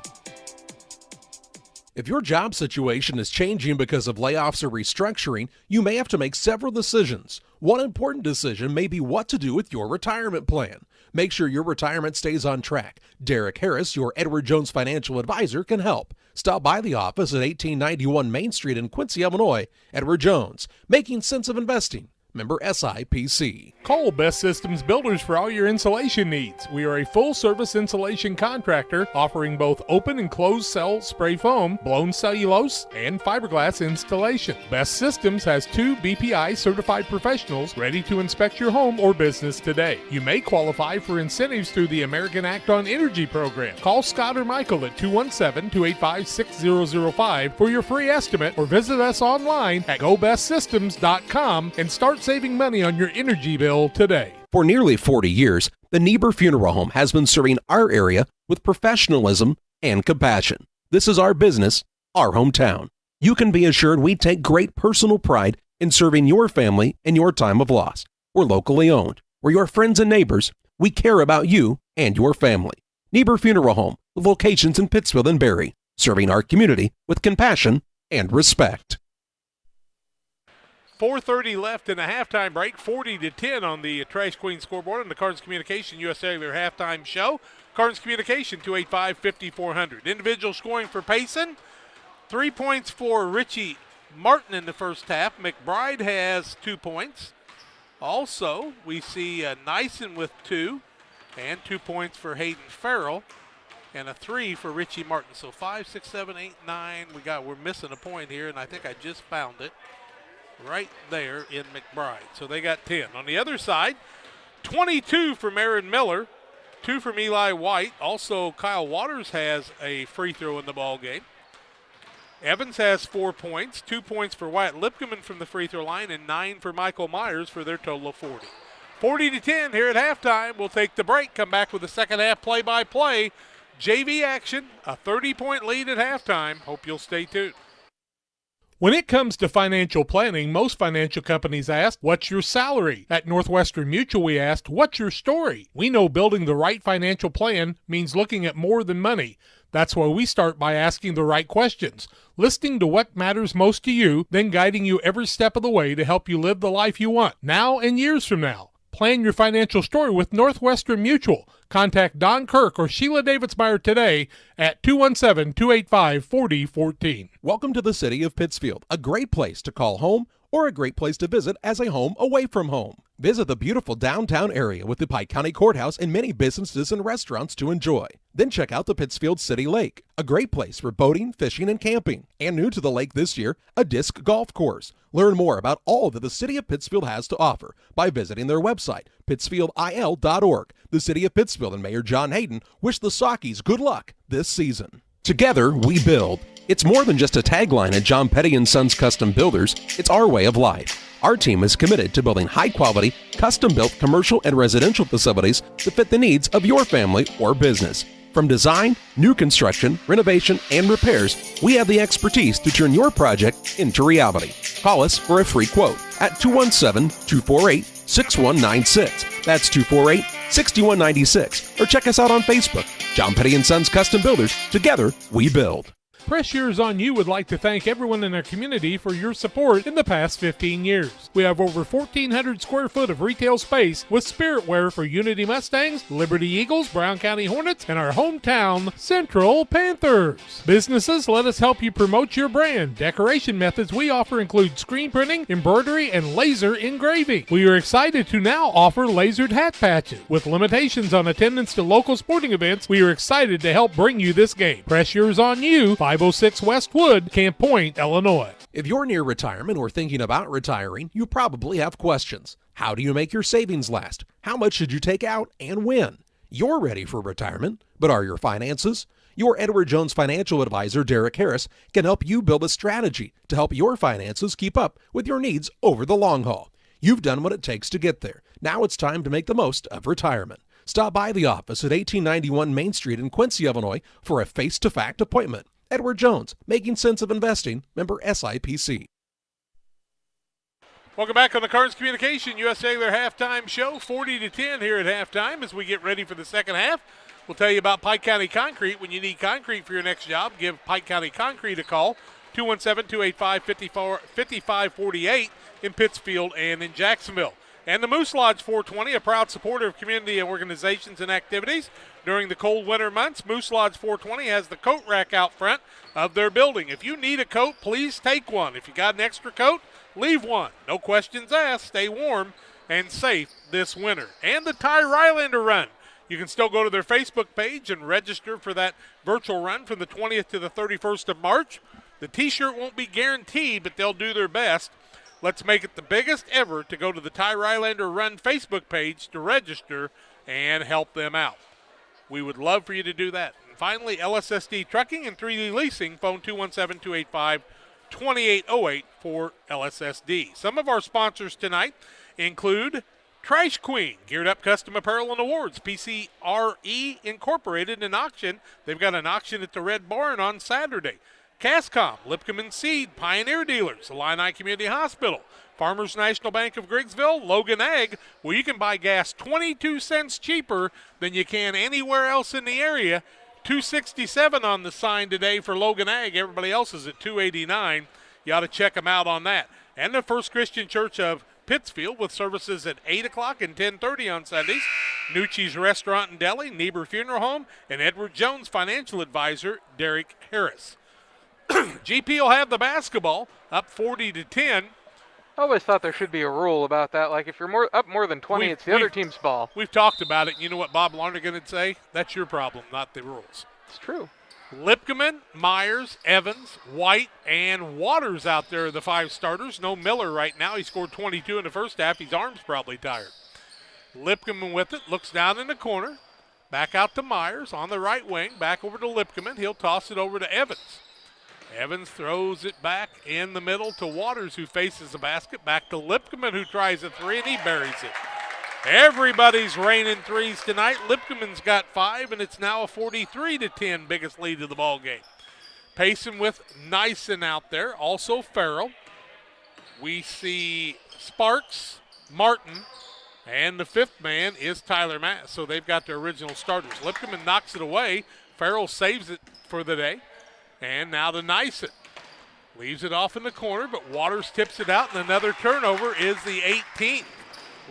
If your job situation is changing because of layoffs or restructuring, you may have to make several decisions. One important decision may be what to do with your retirement plan. Make sure your retirement stays on track. Derek Harris, your Edward Jones financial advisor, can help. Stop by the office at 1891 Main Street in Quincy, Illinois. Edward Jones, making sense of investing. Member SIPC. Call Best Systems Builders for all your insulation needs. We are a full-service insulation contractor offering both open and closed cell spray foam, blown cellulose, and fiberglass installation. Best Systems has 2 BPI certified professionals ready to inspect your home or business today. You may qualify for incentives through the American Act on Energy program. Call Scott or Michael at 217-285-6005 for your free estimate or visit us online at gobestsystems.com and start saving money on your energy bill today. For nearly 40 years, the Niebuhr Funeral Home has been serving our area with professionalism and compassion. This is our business, our hometown. You can be assured we take great personal pride in serving your family in your time of loss. We're locally owned. We're your friends and neighbors. We care about you and your family. Niebuhr Funeral Home, with locations in Pittsfield and Barry, serving our community with compassion and respect. 4:30 left in the halftime break, 40-10 on the Trash Queen scoreboard on the Cards Communication U.S. Cellular halftime show. Cards Communication 285-5400. Individual scoring for Payson. 3 points for Richie Martin in the first half. Mcbride has 2 points. Also, we see Nyson with 2 and 2 points for Hayden Farrell and a 3 for Richie Martin. So 5, 6, 7, 8, 9. We're missing a point here, and I think I just found it. Right there in Mcbride. So they got 10. On the other side, 22 from Aaron Miller, 2 from Eli White. Also, Kyle Waters has a free throw in the ball game. Evans has 4 points, 2 points for Wyatt Lipkeman from the free throw line, and 9 for Michael Myers for their total of 40. 40-10 here at halftime. We'll take the break, come back with the second half play-by-play. JV action, a 30-point lead at halftime. Hope you'll stay tuned. When it comes to financial planning, most financial companies ask, what's your salary? At Northwestern Mutual, we asked, what's your story? We know building the right financial plan means looking at more than money. That's why we start by asking the right questions, listening to what matters most to you, then guiding you every step of the way to help you live the life you want, now and years from now. Plan your financial story with Northwestern Mutual. Contact Don Kirk or Sheila Davidsmeyer today at 217-285-4014. Welcome to the city of Pittsfield, a great place to call home or a great place to visit as a home away from home. Visit the beautiful downtown area with the Pike County Courthouse and many businesses and restaurants to enjoy. Then check out the Pittsfield City Lake, a great place for boating, fishing, and camping. And new to the lake this year, a disc golf course. Learn more about all that the City of Pittsfield has to offer by visiting their website, pittsfieldil.org. The City of Pittsfield and Mayor John Hayden wish the Sockies good luck this season. Together, we build. It's more than just a tagline at John Petty & Sons Custom Builders. It's our way of life. Our team is committed to building high-quality, custom-built commercial and residential facilities to fit the needs of your family or business. From design, new construction, renovation, and repairs, we have the expertise to turn your project into reality. Call us for a free quote at 217-248-6196. That's 248-6196. Or check us out on Facebook. John Petty & Sons Custom Builders. Together, we build. Press Yours on You would like to thank everyone in our community for your support in the past 15 years. We have over 1,400 square foot of retail space with spirit wear for Unity Mustangs, Liberty Eagles, Brown County Hornets, and our hometown Central Panthers. Businesses, let us help you promote your brand. Decoration methods we offer include screen printing, embroidery, and laser engraving. We are excited to now offer lasered hat patches. With limitations on attendance to local sporting events, we are excited to help bring you this game. Press Yours on You, 506 West Wood, Camp Point, Illinois. If you're near retirement or thinking about retiring, you probably have questions. How do you make your savings last? How much should you take out and when? You're ready for retirement, but are your finances? Your Edward Jones financial advisor, Derek Harris, can help you build a strategy to help your finances keep up with your needs over the long haul. You've done what it takes to get there. Now it's time to make the most of retirement. Stop by the office at 1891 Main Street in Quincy, Illinois for a face-to-fact appointment. Edward Jones, Making Sense of Investing, member SIPC. Welcome back on the Cards Communication U.S. Cellular halftime show, 40-10 here at halftime as we get ready for the second half. We'll tell you about Pike County Concrete. When you need concrete for your next job, give Pike County Concrete a call, 217-285-5548 in Pittsfield and in Jacksonville. And the Moose Lodge 420, a proud supporter of community organizations and activities. During the cold winter months, Moose Lodge 420 has the coat rack out front of their building. If you need a coat, please take one. If you got an extra coat, leave one. No questions asked. Stay warm and safe this winter. And the Ty Rylander Run. You can still go to their Facebook page and register for that virtual run from the 20th to the 31st of March. The T-shirt won't be guaranteed, but they'll do their best. Let's make it the biggest ever to go to the Ty Rylander Run Facebook page to register and help them out. We would love for you to do that. And finally, LSSD Trucking and 3D Leasing, phone 217-285-2808 for LSSD. Some of our sponsors tonight include Trash Queen, Geared Up Custom Apparel and Awards, PCRE Incorporated in auction. They've got an auction at the Red Barn on Saturday. Cascom, Lipcomb and Seed, Pioneer Dealers, Illini Community Hospital, Farmers National Bank of Griggsville, Logan Ag, where you can buy gas 22 cents cheaper than you can anywhere else in the area. $2.67 on the sign today for Logan Ag. Everybody else is at $2.89. You ought to check them out on that. And the First Christian Church of Pittsfield with services at 8 o'clock and 10:30 on Sundays. Nucci's Restaurant and Deli, Niebuhr Funeral Home, and Edward Jones Financial Advisor Derek Harris. GP will have the basketball up 40-10. I always thought there should be a rule about that. Like if you're up more than 20, it's the other team's ball. We've talked about it. You know what Bob Larner going to say? That's your problem, not the rules. It's true. Lipkeman, Myers, Evans, White, and Waters out there are the 5 starters. No Miller right now. He scored 22 in the first half. His arm's probably tired. Lipkeman with it, looks down in the corner. Back out to Myers on the right wing. Back over to Lipkeman. He'll toss it over to Evans. Evans throws it back in the middle to Waters, who faces the basket. Back to Lipkeman, who tries a 3, and he buries it. Everybody's raining threes tonight. Lipkeman's got 5, and it's now a 43-10 biggest lead of the ball game. Payson with Nyson out there, also Farrell. We see Sparks, Martin, and the 5th man is Tyler Mass. So they've got their original starters. Lipkeman knocks it away. Farrell saves it for the day. And now to Nyson. Leaves it off in the corner, but Waters tips it out, and another turnover is the 18th.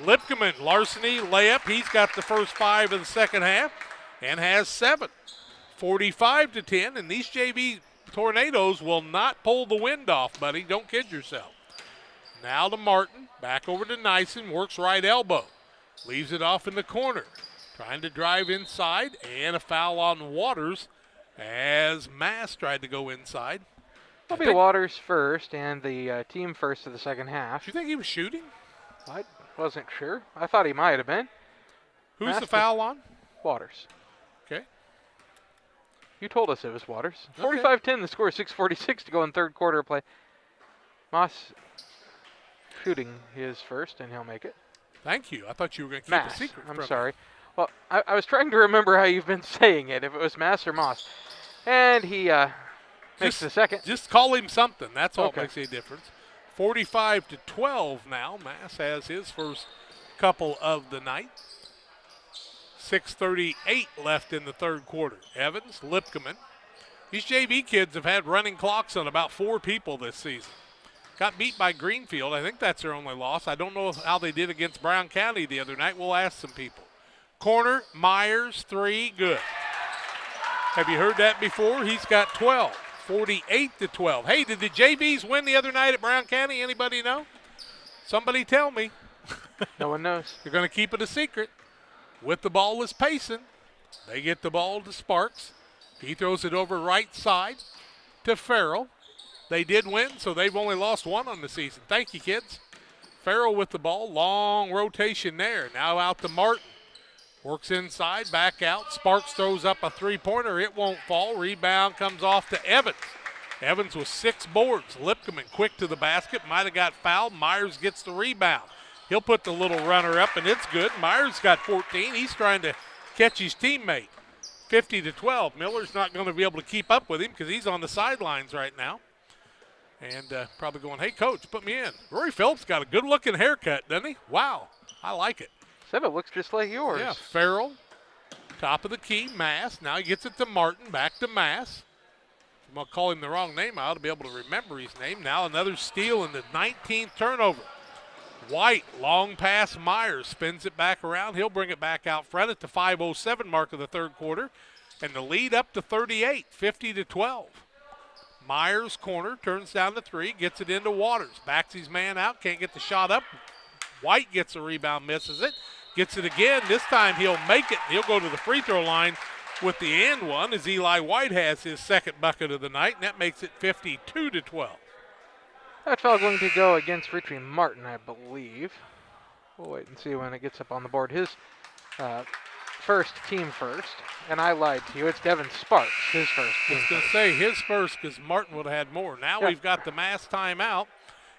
Lipkeman, larceny, layup. He's got the first 5 of the second half and has 7. 45-10, and these JV Tornadoes will not pull the wind off, buddy. Don't kid yourself. Now to Martin. Back over to Nyson. Works right elbow. Leaves it off in the corner. Trying to drive inside, and a foul on Waters as Mass tried to go inside. It'll be Waters first and the team first of the second half. Do you think he was shooting? I wasn't sure. I thought he might have been. Who's the foul on? Waters. Okay. You told us it was Waters. Okay. 45-10, the score, 6:46 to go in third quarter play. Moss shooting his first, and he'll make it. Thank you. I thought you were going to keep Mass. a secret I'm from sorry. Well, I was trying to remember how you've been saying it, if it was Mass or Moss. And he makes the second. Just call him something. That's all Okay. makes a difference. 45-12 now. Mass has his first couple of the night. 6:38 left in the third quarter. Evans, Lipkeman. These JV kids have had running clocks on about 4 people this season. Got beat by Greenfield. I think that's their only loss. I don't know how they did against Brown County the other night. We'll ask some people. Corner, Myers, 3, good. Have you heard that before? He's got 12, 48-12. Hey, did the JVs win the other night at Brown County? Anybody know? Somebody tell me. No one knows. They're going to keep it a secret. With the ball is Payson. They get the ball to Sparks. He throws it over right side to Farrell. They did win, so they've only lost 1 on the season. Thank you, kids. Farrell with the ball. Long rotation there. Now out to Martin. Works inside, back out. Sparks throws up a 3-pointer. It won't fall. Rebound comes off to Evans. Evans with 6 boards. Lipkeman quick to the basket. Might have got fouled. Myers gets the rebound. He'll put the little runner up, and it's good. Myers got 14. He's trying to catch his teammate. 50-12. Miller's not going to be able to keep up with him because he's on the sidelines right now. And probably going, hey, coach, put me in. Rory Phillips got a good-looking haircut, doesn't he? Wow, I like it. Said it looks just like yours. Yeah, Farrell, top of the key, Mass. Now he gets it to Martin, back to Mass. I'm going to call him the wrong name. I ought to be able to remember his name. Now another steal and the 19th turnover. White, long pass, Myers spins it back around. He'll bring it back out front at the 5:07 mark of the third quarter. And the lead up to 38, 50-12. Myers corner, turns down to 3, gets it into Waters. Backs his man out, can't get the shot up. White gets a rebound, misses it. Gets it again. This time he'll make it. He'll go to the free throw line with the and one as Eli White has his second bucket of the night, and that makes it 52-12. That foul going to go against Richie Martin, I believe. We'll wait and see when it gets up on the board. His first, team first. And I lied to you. It's Devin Sparks, his first. I was going to say his first because Martin would have had more. Now we've got the mass timeout,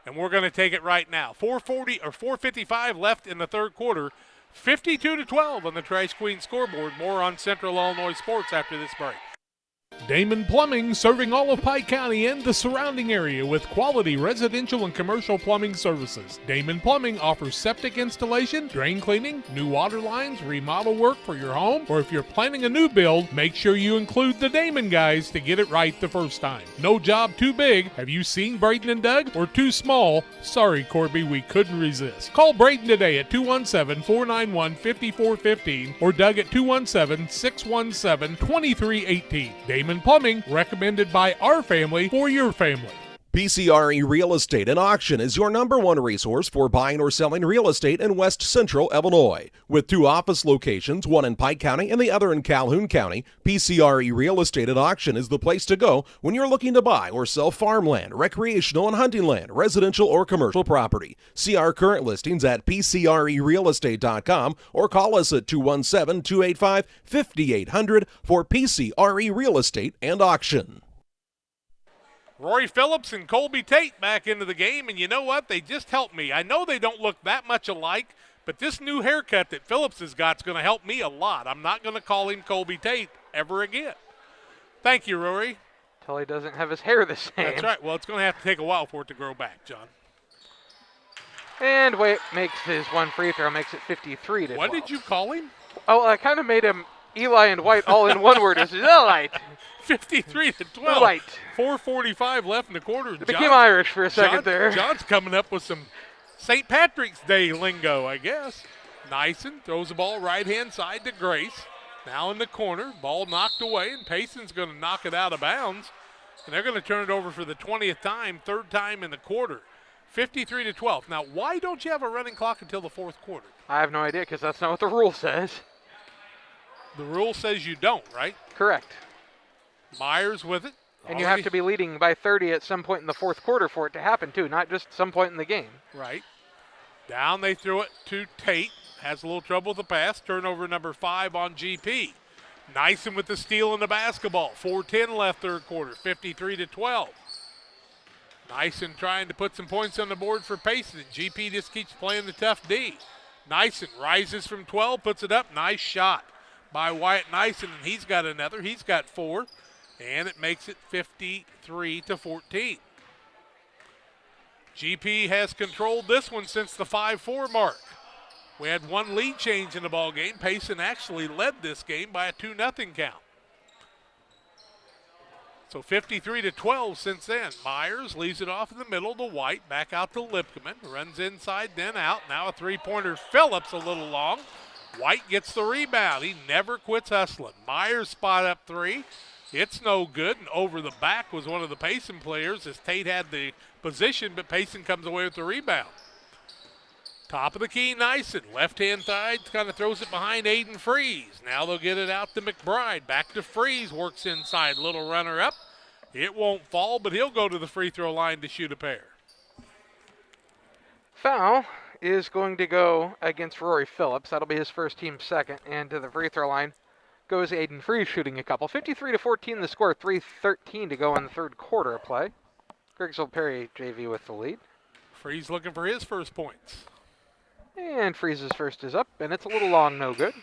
and we're going to take it right now. 4:55 left in the third quarter. 52-12 on the Trash Queen scoreboard. More on Central Illinois Sports after this break. Damon Plumbing, serving all of Pike County and the surrounding area with quality residential and commercial plumbing services. Damon Plumbing offers septic installation, drain cleaning, new water lines, remodel work for your home, or if you're planning a new build, make sure you include the Damon guys to get it right the first time. No job too big. Have you seen Braden and Doug? Or too small? Sorry, Corby, we couldn't resist. Call Braden today at 217-491-5415 or Doug at 217-617-2318. Damon Plumbing, recommended by our family for your family. PCRE Real Estate and Auction is your #1 resource for buying or selling real estate in West Central Illinois. With 2 office locations, one in Pike County and the other in Calhoun County, PCRE Real Estate and Auction is the place to go when you're looking to buy or sell farmland, recreational and hunting land, residential or commercial property. See our current listings at PCRERealestate.com or call us at 217-285-5800 for PCRE Real Estate and Auction. Rory Phillips and Colby Tate back into the game, and you know what? They just helped me. I know they don't look that much alike, but this new haircut that Phillips has got is going to help me a lot. I'm not going to call him Colby Tate ever again. Thank you, Rory. Until he doesn't have his hair the same. That's right. Well, it's going to have to take a while for it to grow back, John. And Wade makes his one free throw, makes it 53-12. What did you call him? Oh, I kind of made him Eli and White all in one word. It's Eli. 53-12. Light. 4:45 left in the quarter. It became Irish for a second there. John's coming up with some St. Patrick's Day lingo, I guess. Nyson throws the ball right-hand side to Grace. Now in the corner. Ball knocked away, and Payson's going to knock it out of bounds. And they're going to turn it over for the 20th time, third time in the quarter. 53-12. Now, why don't you have a running clock until the fourth quarter? I have no idea because that's not what the rule says. The rule says you don't, right? Correct. Myers with it. And you have to be leading by 30 at some point in the fourth quarter for it to happen, too, not just some point in the game. Right. Down they throw it to Tate. Has a little trouble with the pass. Turnover number 5 on GP. Nyson with the steal in the basketball. 4:10 left third quarter. 53-12. Nyson trying to put some points on the board for Payson. GP just keeps playing the tough D. Nyson rises from 12, puts it up. Nice shot by Wyatt Nyson, and he's got another. He's got 4. And it makes it 53-14. GP has controlled this one since the 5-4 mark. We had one lead change in the ball game. Payson actually led this game by a 2-0 count. So 53-12 since then. Myers leaves it off in the middle to White. Back out to Lipkeman. Runs inside, then out. Now a three-pointer. Phillips a little long. White gets the rebound. He never quits hustling. Myers spot up 3. It's no good, and over the back was one of the Payson players as Tate had the position, but Payson comes away with the rebound. Top of the key, Nyson. Left-hand side, kind of throws it behind Aiden Freeze. Now they'll get it out to Mcbride. Back to Freeze, works inside. Little runner up. It won't fall, but he'll go to the free throw line to shoot a pair. Foul is going to go against Rory Phillips. That'll be his first, team second, and to the free throw line goes Aiden Freeze shooting a couple. 53-14 the score, 3:13 to go in the third quarter of play. Griggsville Perry JV with the lead. Freeze looking for his first points. And Freeze's first is up, and it's a little long, no good.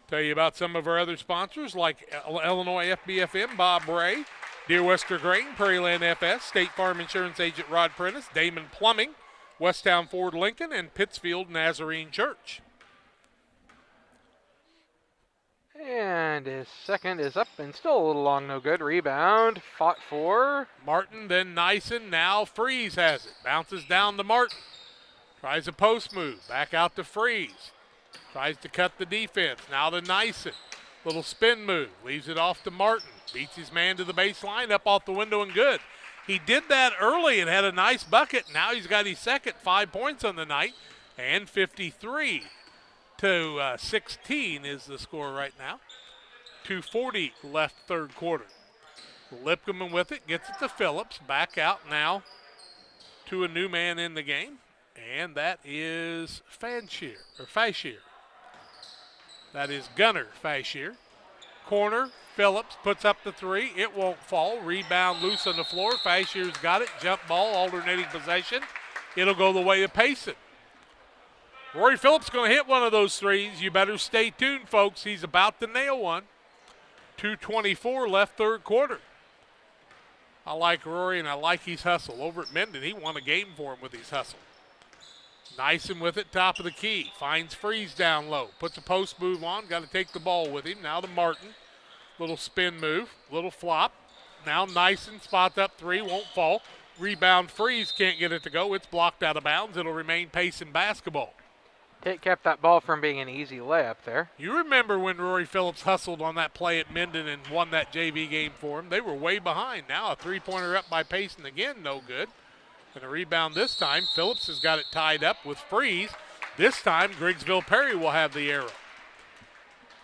Tell you about some of our other sponsors like Illinois FBFM, Bob Ray, Deer Wester Grain, Prairieland FS, State Farm Insurance Agent Rod Prentice, Damon Plumbing, Westtown Ford Lincoln, and Pittsfield Nazarene Church. And his second is up and still a little long, no good. Rebound, fought for Martin, then Nyson, now Freeze has it. Bounces down to Martin. Tries a post move, back out to Freeze. Tries to cut the defense, now to Nyson. Little spin move, leaves it off to Martin. Beats his man to the baseline, up off the window and good. He did that early and had a nice bucket. Now he's got his second, 5 points on the night, and 53 to 16 is the score right now. 2:40 left third quarter. Lipkeman with it, gets it to Phillips. Back out now to a new man in the game, and that is Fashier. That is Gunnar Fashier. Corner, Phillips puts up the three. It won't fall. Rebound loose on the floor. Fashier's got it. Jump ball, alternating possession. It'll go the way of Payson. Rory Phillips going to hit one of those threes. You better stay tuned, folks. He's about to nail one. 2:24 left third quarter. I like Rory, and I like his hustle. Over at Minden, he won a game for him with his hustle. Nyson with it, top of the key. Finds Freeze down low. Puts a post move on. Got to take the ball with him. Now to Martin. Little spin move. Little flop. Now Nyson spots up three. Won't fall. Rebound Freeze. Can't get it to go. It's blocked out of bounds. It'll remain Payson basketball. Tate kept that ball from being an easy layup there. You remember when Rory Phillips hustled on that play at Minden and won that JV game for him. They were way behind. Now a three-pointer up by Payson again. No good. And a rebound this time. Phillips has got it tied up with Freeze. This time, Griggsville Perry will have the arrow.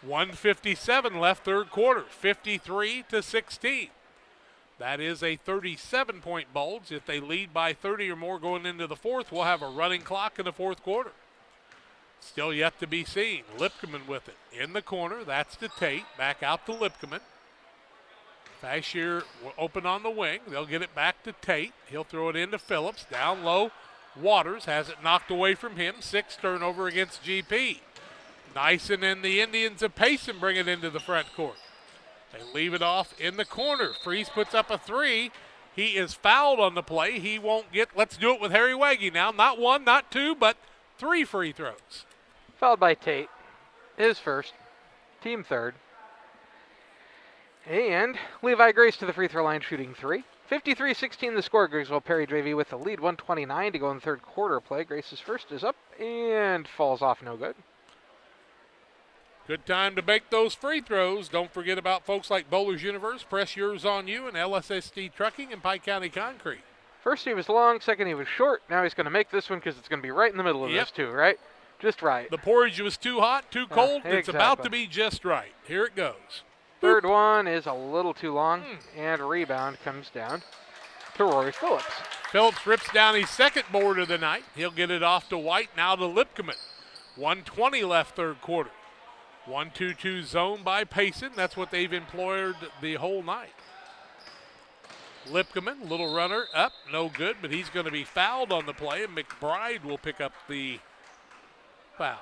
1:57 left third quarter, 53 to 16. That is a 37-point bulge. If they lead by 30 or more going into the fourth, we'll have a running clock in the fourth quarter. Still yet to be seen. Lipkeman with it in the corner. That's to Tate. Back out to Lipkeman. Fashier open on the wing. They'll get it back to Tate. He'll throw it into Phillips. Down low, Waters has it knocked away from him. 6 turnover against GP. Nyson and the Indians of Payson bring it into the front court. They leave it off in the corner. Freeze puts up a three. He is fouled on the play. He won't get, let's do it with Harry Waggy now. Not one, not two, but 3 free throws. Fouled by Tate. His first. Team third. And Levi Grace to the free throw line shooting 3. 53-16 the score. Griggsville Perry JV with the lead. 1:29 to go in the third quarter play. Grace's first is up and falls off no good. Good time to make those free throws. Don't forget about folks like Bowlers Universe, Press Yours on You, and LSSD Trucking and Pike County Concrete. First he was long, second he was short. Now he's going to make this one because it's going to be right in the middle of this too, right? Just right. The porridge was too hot, too cold. Exactly. It's about to be just right. Here it goes. Third one is a little too long, and a rebound comes down to Rory Phillips. Phillips rips down his second board of the night. He'll get it off to White, now to Lipkeman. 1:20 left third quarter. 1-2-2 zone by Payson. That's what they've employed the whole night. Lipkeman, little runner up, no good, but he's going to be fouled on the play, and Mcbride will pick up the foul.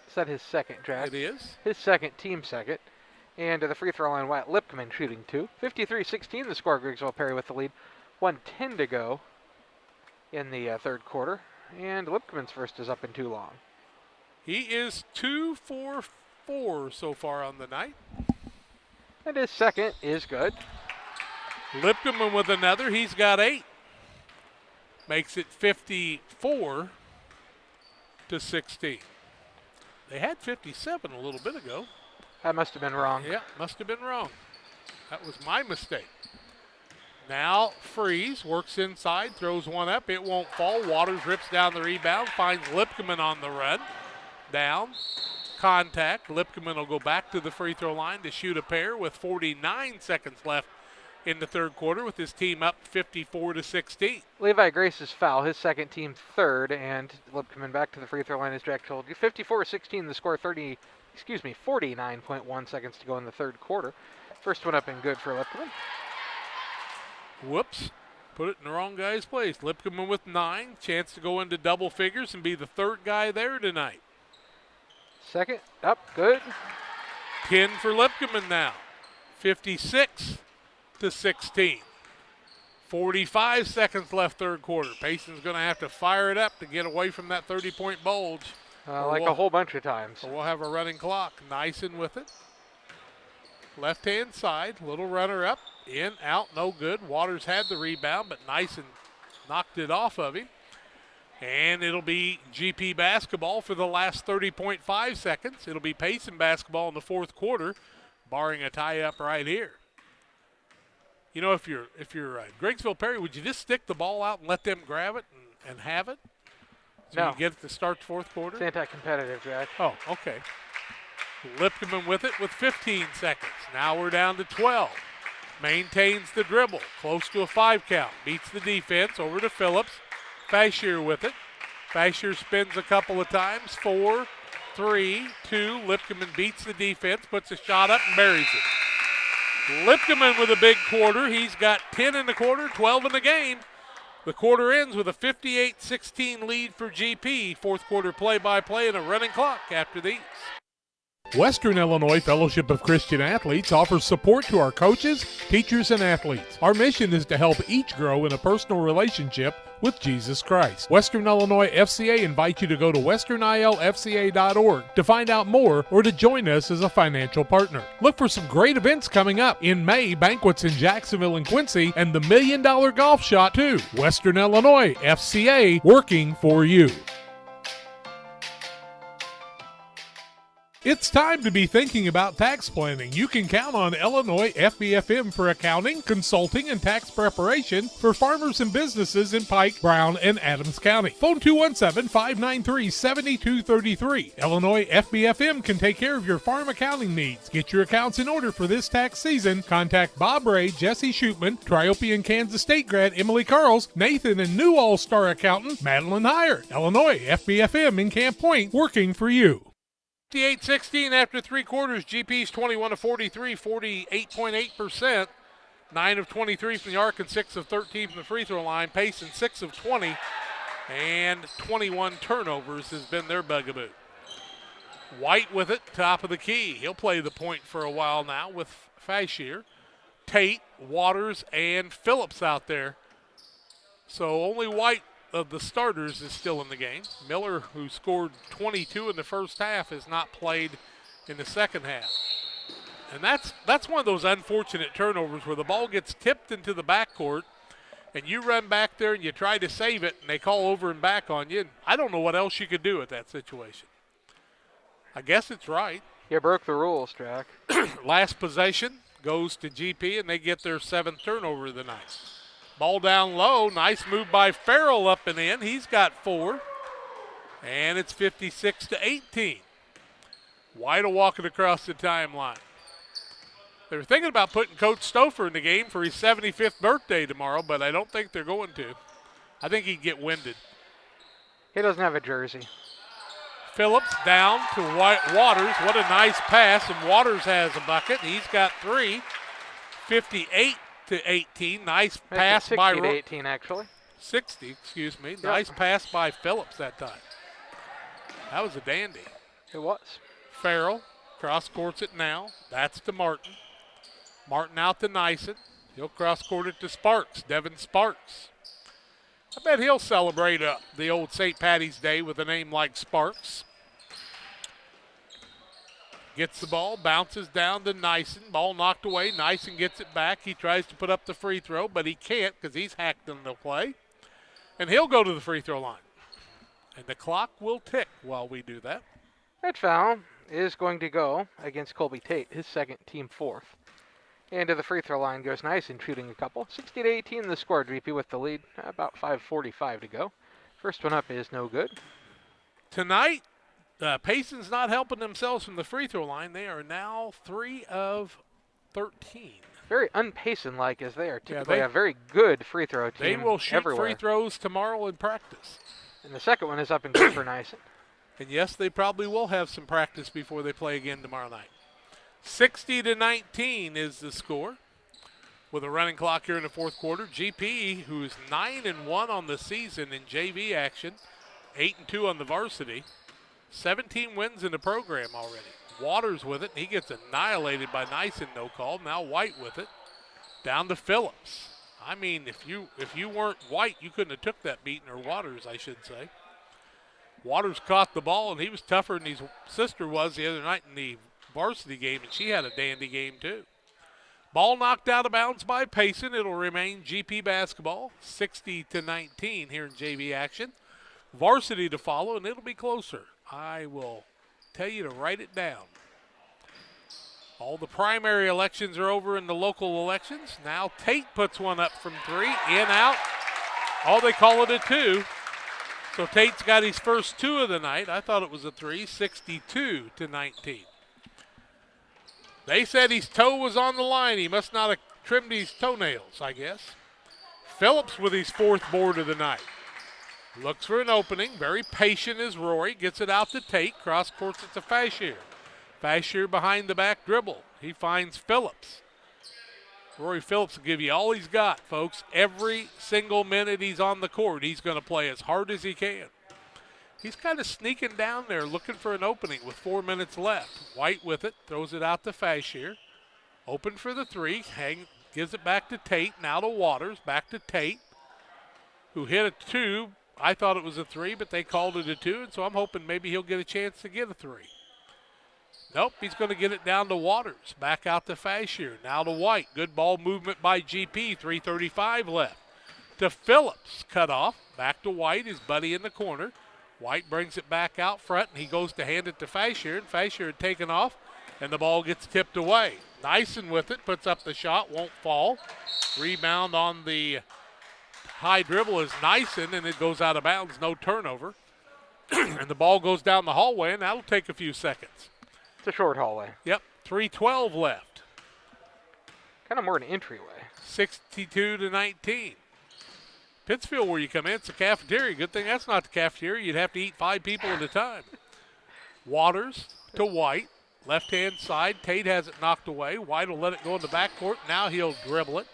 Is that his second, Jack? It is. His second, team second. And to the free throw line, Wyatt Lipkeman shooting 2. 53-16 the score. Griggsville Perry with the lead. 1:10 to go in the third quarter. And Lipkeman's first is up and too long. He is 2 for 4 so far on the night. And his second is good. Lipkeman with another. He's got 8. Makes it 54 to 16. They had 57 a little bit ago. That must have been wrong. Yeah, must have been wrong. That was my mistake. Now Freeze works inside, throws one up. It won't fall. Waters rips down the rebound, finds Lipkeman on the run. Down, contact. Lipkeman will go back to the free throw line to shoot a pair with 49 seconds left in the third quarter with his team up 54 to 16. Levi Grace's foul, his second, team third, and Lipkeman back to the free throw line as Jack told you. 54-16 the score. 49.1 seconds to go in the third quarter. First one up and good for Lipkeman. Whoops. Put it in the wrong guy's place. Lipkeman with 9. Chance to go into double figures and be the third guy there tonight. Second up, good. 10 for Lipkeman now. 56 to 16. 45 seconds left third quarter. Payson's going to have to fire it up to get away from that 30-point bulge. Like a whole bunch of times. We'll have a running clock. Nyson with it. Left-hand side, little runner up, in, out, no good. Waters had the rebound, but Nyson knocked it off of him. And it'll be GP basketball for the last 30.5 seconds. It'll be Payson basketball in the fourth quarter, barring a tie-up right here. You know, if you're Griggsville Perry, would you just stick the ball out and let them grab it and have it? So No. you get it to start the fourth quarter? It's anti-competitive, Jack. Oh, okay. Lipkeman with it with 15 seconds. Now we're down to 12. Maintains the dribble, close to a 5 count. Beats the defense, over to Phillips. Fashier with it. Fashier spins a couple of times. 4, 3, 2. Lipkeman beats the defense, puts a shot up and buries it. Lipkeman with a big quarter. He's got 10 in the quarter, 12 in the game. The quarter ends with a 58-16 lead for GP. Fourth quarter play-by-play and a running clock after these. Western Illinois Fellowship of Christian Athletes offers support to our coaches, teachers, and athletes. Our mission is to help each grow in a personal relationship with Jesus Christ. Western Illinois FCA invites you to go to westernilfca.org to find out more or to join us as a financial partner. Look for some great events coming up. In May, banquets in Jacksonville and Quincy, and the $1 Million Golf Shot too. Western Illinois FCA, working for you. It's time to be thinking about tax planning. You can count on Illinois FBFM for accounting, consulting, and tax preparation for farmers and businesses in Pike, Brown, and Adams County. Phone 217-593-7233. Illinois FBFM can take care of your farm accounting needs. Get your accounts in order for this tax season. Contact Bob Ray, Jesse Shootman, Triopian Kansas State grad Emily Carls, Nathan, and new All-Star accountant Madeline Heyer. Illinois FBFM in Camp Point, working for you. 58-16 after three quarters. GP's 21 of 43, 48.8%. 9 of 23 from the arc and 6 of 13 from the free throw line. Payson 6 of 20 and 21 turnovers has been their bugaboo. White with it, top of the key. He'll play the point for a while now with Fashier, Tate, Waters, and Phillips out there. So only White of the starters is still in the game. Miller, who scored 22 in the first half, has not played in the second half. And that's one of those unfortunate turnovers where the ball gets tipped into the backcourt and you run back there and you try to save it and they call over and back on you. And I don't know what else you could do with that situation. I guess it's right. You broke the rules, Jack. Last possession goes to GP and they get their 7th turnover of the night. Ball down low. Nice move by Farrell up and in. He's got 4. And it's 56-18. White walking across the timeline. They were thinking about putting Coach Stouffer in the game for his 75th birthday tomorrow, but I don't think they're going to. I think he'd get winded. He doesn't have a jersey. Phillips down to Waters. What a nice pass, and Waters has a bucket. He's got 3. 58-18. Nice pass by 60-18 actually. 60, excuse me. Yep. Nice pass by Phillips that time. That was a dandy. It was. Farrell cross courts it now. That's to Martin. Martin out to Nyson. He'll cross court it to Sparks. Devin Sparks. I bet he'll celebrate the old St. Patty's Day with a name like Sparks. Gets the ball, bounces down to Nyson. Ball knocked away. Nyson gets it back. He tries to put up the free throw, but he can't because he's hacked in the play. And he'll go to the free throw line. And the clock will tick while we do that. That foul is going to go against Colby Tate, his second, team 4th. And to the free throw line goes Nyson, shooting a couple. 60-18 the score, GP with the lead. About 5:45 to go. First one up is no good. Tonight, Payson's not helping themselves from the free throw line. They are now 3 of 13. Very un-Payson-like, as they are typically a very good free throw team. They will shoot everywhere. Free throws tomorrow in practice. And the second one is up and good for Nyson. And yes, they probably will have some practice before they play again tomorrow night. 60-19 is the score. With a running clock here in the fourth quarter, GP, who's 9-1 on the season in JV action, 8-2 on the varsity, 17 wins in the program already. Waters with it, and he gets annihilated by Nyson, no call. Now White with it, down to Phillips. I mean, if you weren't White, you couldn't have took that beating, or Waters, I should say. Waters caught the ball, and he was tougher than his sister was the other night in the varsity game, and she had a dandy game too. Ball knocked out of bounds by Payson. It'll remain GP basketball, 60-19 here in JV action. Varsity to follow, and it'll be closer. I will tell you to write it down. All the primary elections are over in the local elections. Now Tate puts one up from 3, in, out. Oh, they call it a 2. So Tate's got his first 2 of the night. I thought it was a 3, 62-19. They said his toe was on the line. He must not have trimmed his toenails, I guess. Phillips with his 4th board of the night. Looks for an opening. Very patient is Rory. Gets it out to Tate. Cross courts it to Fashier. Fashier behind the back dribble. He finds Phillips. Rory Phillips will give you all he's got, folks. Every single minute he's on the court, he's going to play as hard as he can. He's kind of sneaking down there looking for an opening with 4 minutes left. White with it, throws it out to Fashier. Open for the 3, gives it back to Tate, now to Waters, back to Tate, who hit a 2. I thought it was a 3, but they called it a 2, and so I'm hoping maybe he'll get a chance to get a 3. Nope, he's going to get it down to Waters. Back out to Fashier. Now to White. Good ball movement by GP. 3:35 left. To Phillips. Cut off. Back to White. His buddy in the corner. White brings it back out front, and he goes to hand it to Fashier. And Fashier had taken off, and the ball gets tipped away. Nyson with it. Puts up the shot. Won't fall. Rebound on the high dribble is Nyson, and it goes out of bounds. No turnover. And the ball goes down the hallway, and that'll take a few seconds. It's a short hallway. Yep, 3:12 left. Kind of more an entryway. 62-19. Pittsfield, where you come in, it's a cafeteria. Good thing that's not the cafeteria. You'd have to eat 5 people at a time. Waters to White. Left-hand side. Tate has it knocked away. White will let it go in the backcourt. Now he'll dribble it.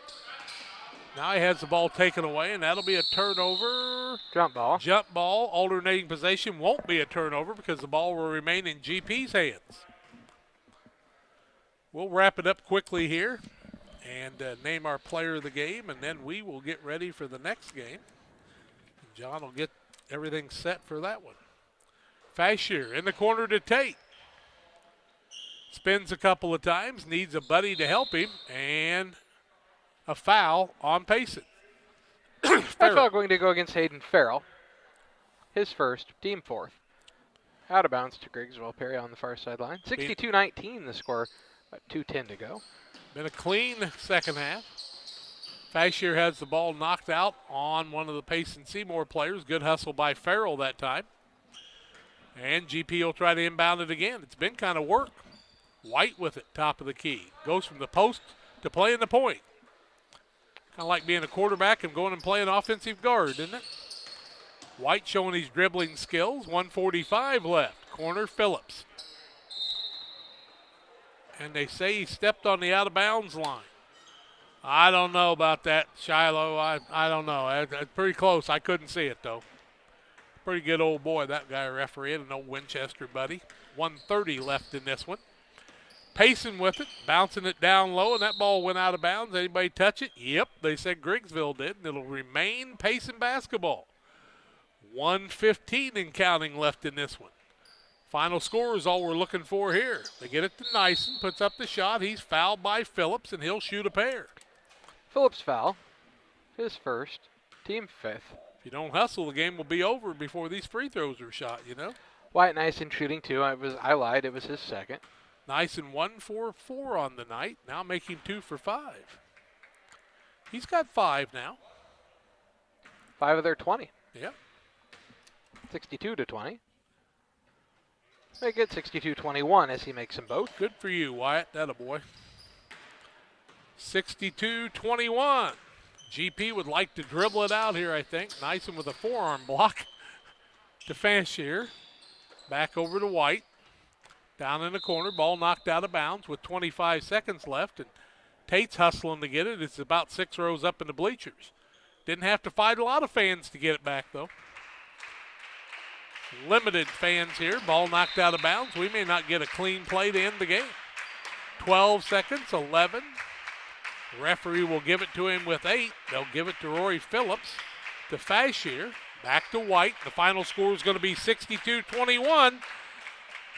Now he has the ball taken away, and that'll be a turnover. Jump ball. Jump ball. Alternating possession won't be a turnover because the ball will remain in GP's hands. We'll wrap it up quickly here and name our player of the game, and then we will get ready for the next game. John will get everything set for that one. Fashier in the corner to Tate. Spins a couple of times, needs a buddy to help him, and a foul on Payson. That foul going to go against Hayden Farrell. His first, team 4th. Out of bounds to Griggsville Perry on the far sideline. 62-19 the score, 2:10 to go. Been a clean second half. Fashier has the ball knocked out on one of the Payson Seymour players. Good hustle by Farrell that time. And GP will try to inbound it again. It's been kind of work. White with it, top of the key. Goes from the post to playing the point. Kind of like being a quarterback and going and playing offensive guard, isn't it? White showing his dribbling skills. 1:45 left. Corner Phillips. And they say he stepped on the out-of-bounds line. I don't know about that, Shiloh. I don't know. It's pretty close. I couldn't see it, though. Pretty good old boy, that guy refereeing, an old Winchester buddy. 1:30 left in this one. Payson with it, bouncing it down low, and that ball went out of bounds. Anybody touch it? Yep, they said Griggsville did, and it'll remain Payson basketball. 1:15 and counting left in this one. Final score is all we're looking for here. They get it to Nyson, puts up the shot. He's fouled by Phillips, and he'll shoot a pair. Phillips foul, his first, team 5th. If you don't hustle, the game will be over before these free throws are shot, you know. Wyatt Nyson shooting 2. I lied, it was his second. Nyson 1 for 4 on the night, now making 2 for 5. He's got 5 now. 5 of their 20. Yep. 62-20. Make it 62-21 as he makes them both. Good for you, Wyatt. That a boy. 62-21. GP would like to dribble it out here, I think. Nyson with a forearm block to Fashier. Back over to White. Down in the corner, ball knocked out of bounds with 25 seconds left, and Tate's hustling to get it. It's about 6 rows up in the bleachers. Didn't have to fight a lot of fans to get it back, though. Limited fans here. Ball knocked out of bounds. We may not get a clean play to end the game. 12 seconds, 11. The referee will give it to him with 8. They'll give it to Rory Phillips, to Fashier, back to White. The final score is going to be 62-21.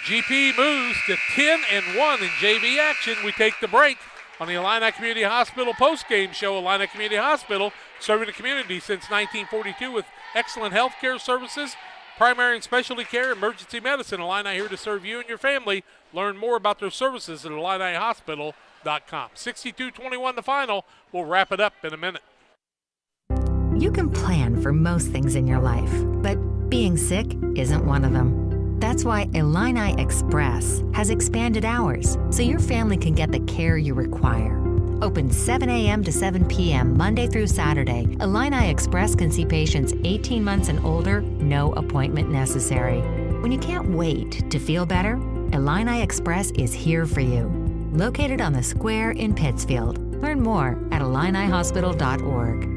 GP moves to 10-1 in JV action. We take the break on the Illini Community Hospital postgame show. Illini Community Hospital serving the community since 1942 with excellent health care services primary and specialty care, emergency medicine. Illini here to serve you and your family. Learn more about their services at IlliniHospital.com. 62-21 the final. We'll wrap it up in a minute. You can plan for most things in your life, but being sick isn't one of them. That's why Illini Express has expanded hours so your family can get the care you require. Open 7 a.m. to 7 p.m. Monday through Saturday, Illini Express can see patients 18 months and older, no appointment necessary. When you can't wait to feel better, Illini Express is here for you. Located on the square in Pittsfield. Learn more at IlliniHospital.org.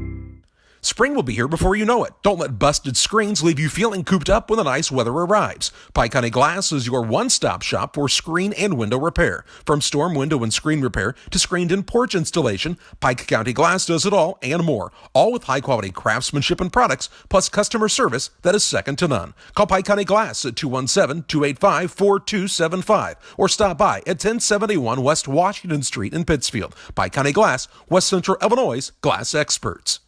Spring will be here before you know it. Don't let busted screens leave you feeling cooped up when the nice weather arrives. Pike County Glass is your one-stop shop for screen and window repair. From storm window and screen repair to screened-in porch installation, Pike County Glass does it all and more. All with high-quality craftsmanship and products, plus customer service that is second to none. Call Pike County Glass at 217-285-4275 or stop by at 1071 West Washington Street in Pittsfield. Pike County Glass, West Central Illinois' glass experts.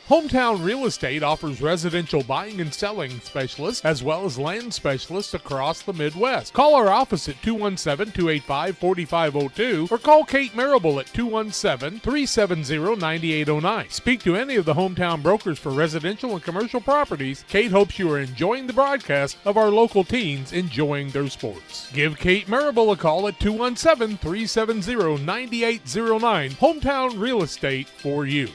Hometown Real Estate offers residential buying and selling specialists as well as land specialists across the Midwest. Call our office at 217-285-4502 or call Kate Marable at 217-370-9809. Speak to any of the hometown brokers for residential and commercial properties. Kate hopes you are enjoying the broadcast of our local teens enjoying their sports. Give Kate Marable a call at 217-370-9809. Hometown Real Estate for you.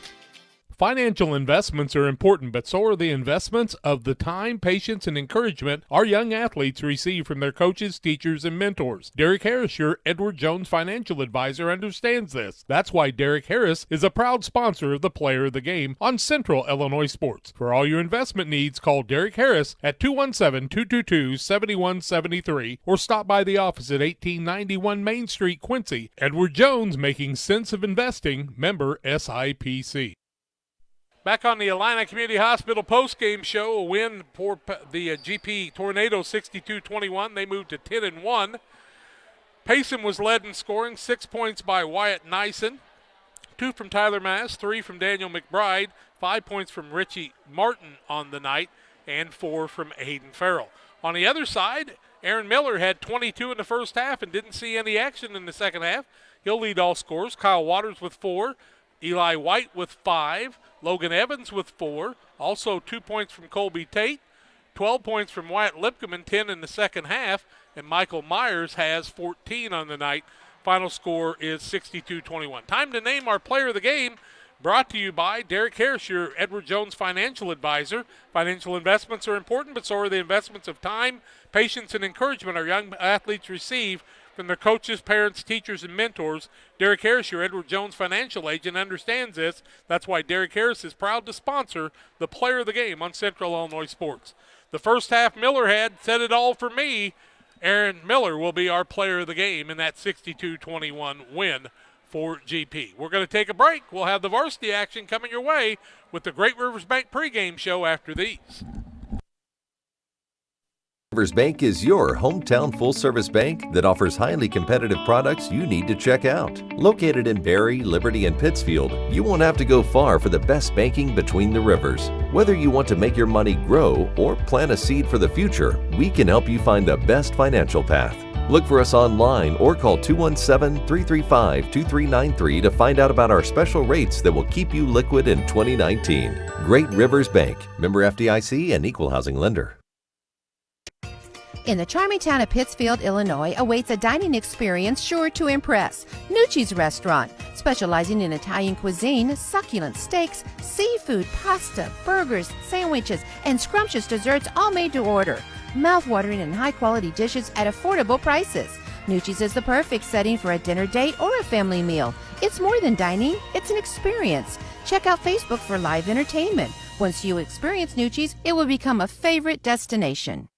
Financial investments are important, but so are the investments of the time, patience, and encouragement our young athletes receive from their coaches, teachers, and mentors. Derek Harris, your Edward Jones financial advisor, understands this. That's why Derek Harris is a proud sponsor of the Player of the Game on Central Illinois Sports. For all your investment needs, call Derek Harris at 217-222-7173 or stop by the office at 1891 Main Street, Quincy. Edward Jones, making sense of investing, member SIPC. Back on the Illini Community Hospital postgame show, a win for the GP Tornadoes 62-21. They moved to 10-1. Payson was led in scoring, 6 points by Wyatt Nyson, 2 from Tyler Mass, 3 from Daniel McBride, 5 points from Richie Martin on the night, and 4 from Hayden Farrell. On the other side, Aaron Miller had 22 in the first half and didn't see any action in the second half. He'll lead all scorers. Kyle Waters with 4. Eli White with 5, Logan Evans with 4, also 2 points from Colby Tate, 12 points from Wyatt Lipcomb and 10 in the second half, and Michael Myers has 14 on the night. Final score is 62-21. Time to name our player of the game, brought to you by Derek Harris, your Edward Jones financial advisor. Financial investments are important, but so are the investments of time, patience, and encouragement our young athletes receive from their coaches, parents, teachers, and mentors. Derek Harris, your Edward Jones financial agent, understands this. That's why Derek Harris is proud to sponsor the Player of the Game on Central Illinois Sports. The first half Miller had said it all for me. Aaron Miller will be our Player of the Game in that 62-21 win for GP. We're going to take a break. We'll have the varsity action coming your way with the Great Rivers Bank pregame show after these. Rivers Bank is your hometown full-service bank that offers highly competitive products you need to check out. Located in Barry, Liberty, and Pittsfield, you won't have to go far for the best banking between the rivers. Whether you want to make your money grow or plant a seed for the future, we can help you find the best financial path. Look for us online or call 217-335-2393 to find out about our special rates that will keep you liquid in 2019. Great Rivers Bank, member FDIC and equal housing lender. In the charming town of Pittsfield, Illinois, awaits a dining experience sure to impress. Nucci's Restaurant, specializing in Italian cuisine, succulent steaks, seafood, pasta, burgers, sandwiches, and scrumptious desserts, all made to order. Mouth-watering and high-quality dishes at affordable prices. Nucci's is the perfect setting for a dinner date or a family meal. It's more than dining, it's an experience. Check out Facebook for live entertainment. Once you experience Nucci's, it will become a favorite destination.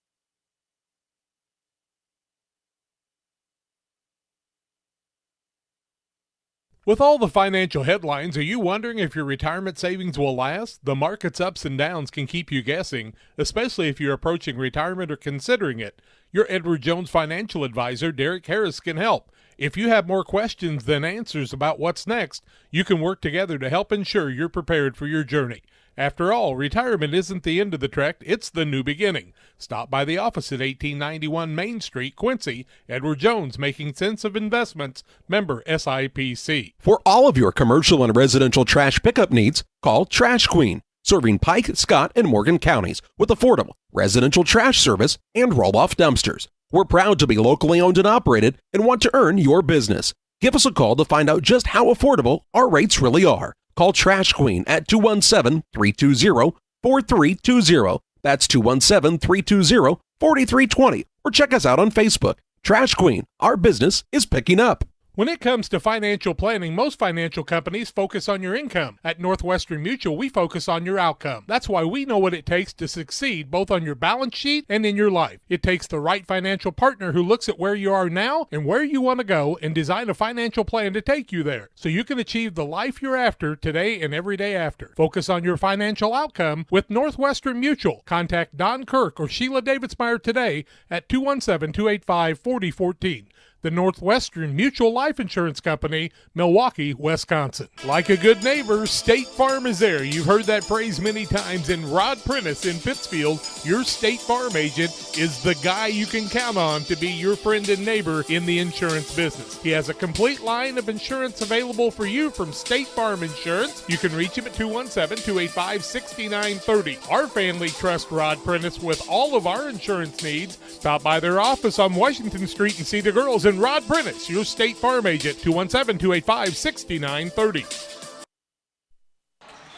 With all the financial headlines, are you wondering if your retirement savings will last? The market's ups and downs can keep you guessing, especially if you're approaching retirement or considering it. Your Edward Jones financial advisor, Derek Harris, can help. If you have more questions than answers about what's next, you can work together to help ensure you're prepared for your journey. After all, retirement isn't the end of the trek, it's the new beginning. Stop by the office at 1891 Main Street, Quincy. Edward Jones, Making Sense of Investments, member SIPC. For all of your commercial and residential trash pickup needs, call Trash Queen, serving Pike, Scott, and Morgan counties with affordable residential trash service and roll-off dumpsters. We're proud to be locally owned and operated and want to earn your business. Give us a call to find out just how affordable our rates really are. Call Trash Queen at 217-320-4320. That's 217-320-4320. Or check us out on Facebook. Trash Queen, our business is picking up. When it comes to financial planning, most financial companies focus on your income. At Northwestern Mutual, we focus on your outcome. That's why we know what it takes to succeed both on your balance sheet and in your life. It takes the right financial partner who looks at where you are now and where you want to go and design a financial plan to take you there so you can achieve the life you're after today and every day after. Focus on your financial outcome with Northwestern Mutual. Contact Don Kirk or Sheila Davidsmeyer today at 217-285-4014. The Northwestern Mutual Life Insurance Company, Milwaukee, Wisconsin. Like a good neighbor, State Farm is there. You've heard that phrase many times, and Rod Prentice in Pittsfield, your State Farm agent, is the guy you can count on to be your friend and neighbor in the insurance business. He has a complete line of insurance available for you from State Farm Insurance. You can reach him at 217-285-6930. Our family trusts Rod Prentice with all of our insurance needs. Stop by their office on Washington Street and see the girls in Rod Prentice, your State Farm agent, 217-285-6930.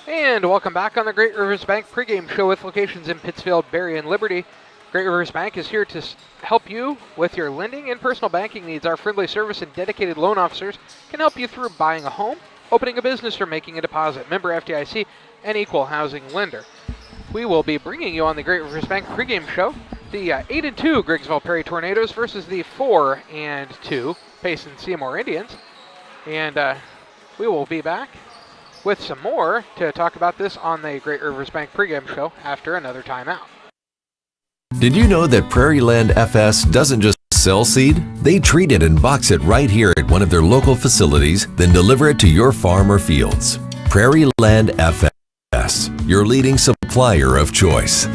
And welcome back on the Great Rivers Bank pregame show with locations in Pittsfield, Barry, and Liberty. Great Rivers Bank is here to help you with your lending and personal banking needs. Our friendly service and dedicated loan officers can help you through buying a home, opening a business, or making a deposit. Member FDIC and equal housing lender. We will be bringing you on the Great Rivers Bank pregame show the 8-2 Griggsville Prairie Tornadoes versus the 4-2 Payson Seymour Indians. And we will be back with some more to talk about this on the Great Rivers Bank pregame show after another timeout. Did you know that Prairie Land FS doesn't just sell seed? They treat it and box it right here at one of their local facilities, then deliver it to your farm or fields. Prairie Land FS, your leading supplier of choice.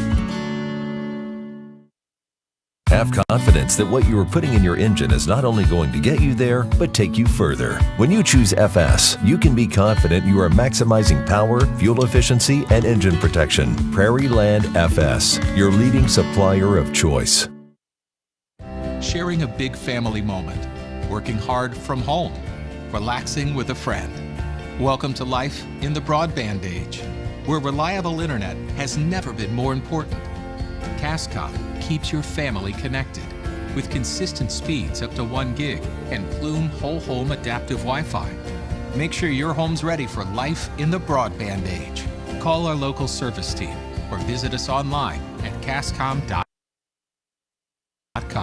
Have confidence that what you are putting in your engine is not only going to get you there, but take you further. When you choose FS, you can be confident you are maximizing power, fuel efficiency, and engine protection. Prairie Land FS, your leading supplier of choice. Sharing a big family moment, working hard from home, relaxing with a friend. Welcome to life in the broadband age, where reliable internet has never been more important. Cascom keeps your family connected with consistent speeds up to 1 gig and Plume whole home adaptive Wi-Fi. Make sure your home's ready for life in the broadband age. Call our local service team or visit us online at cascom.com.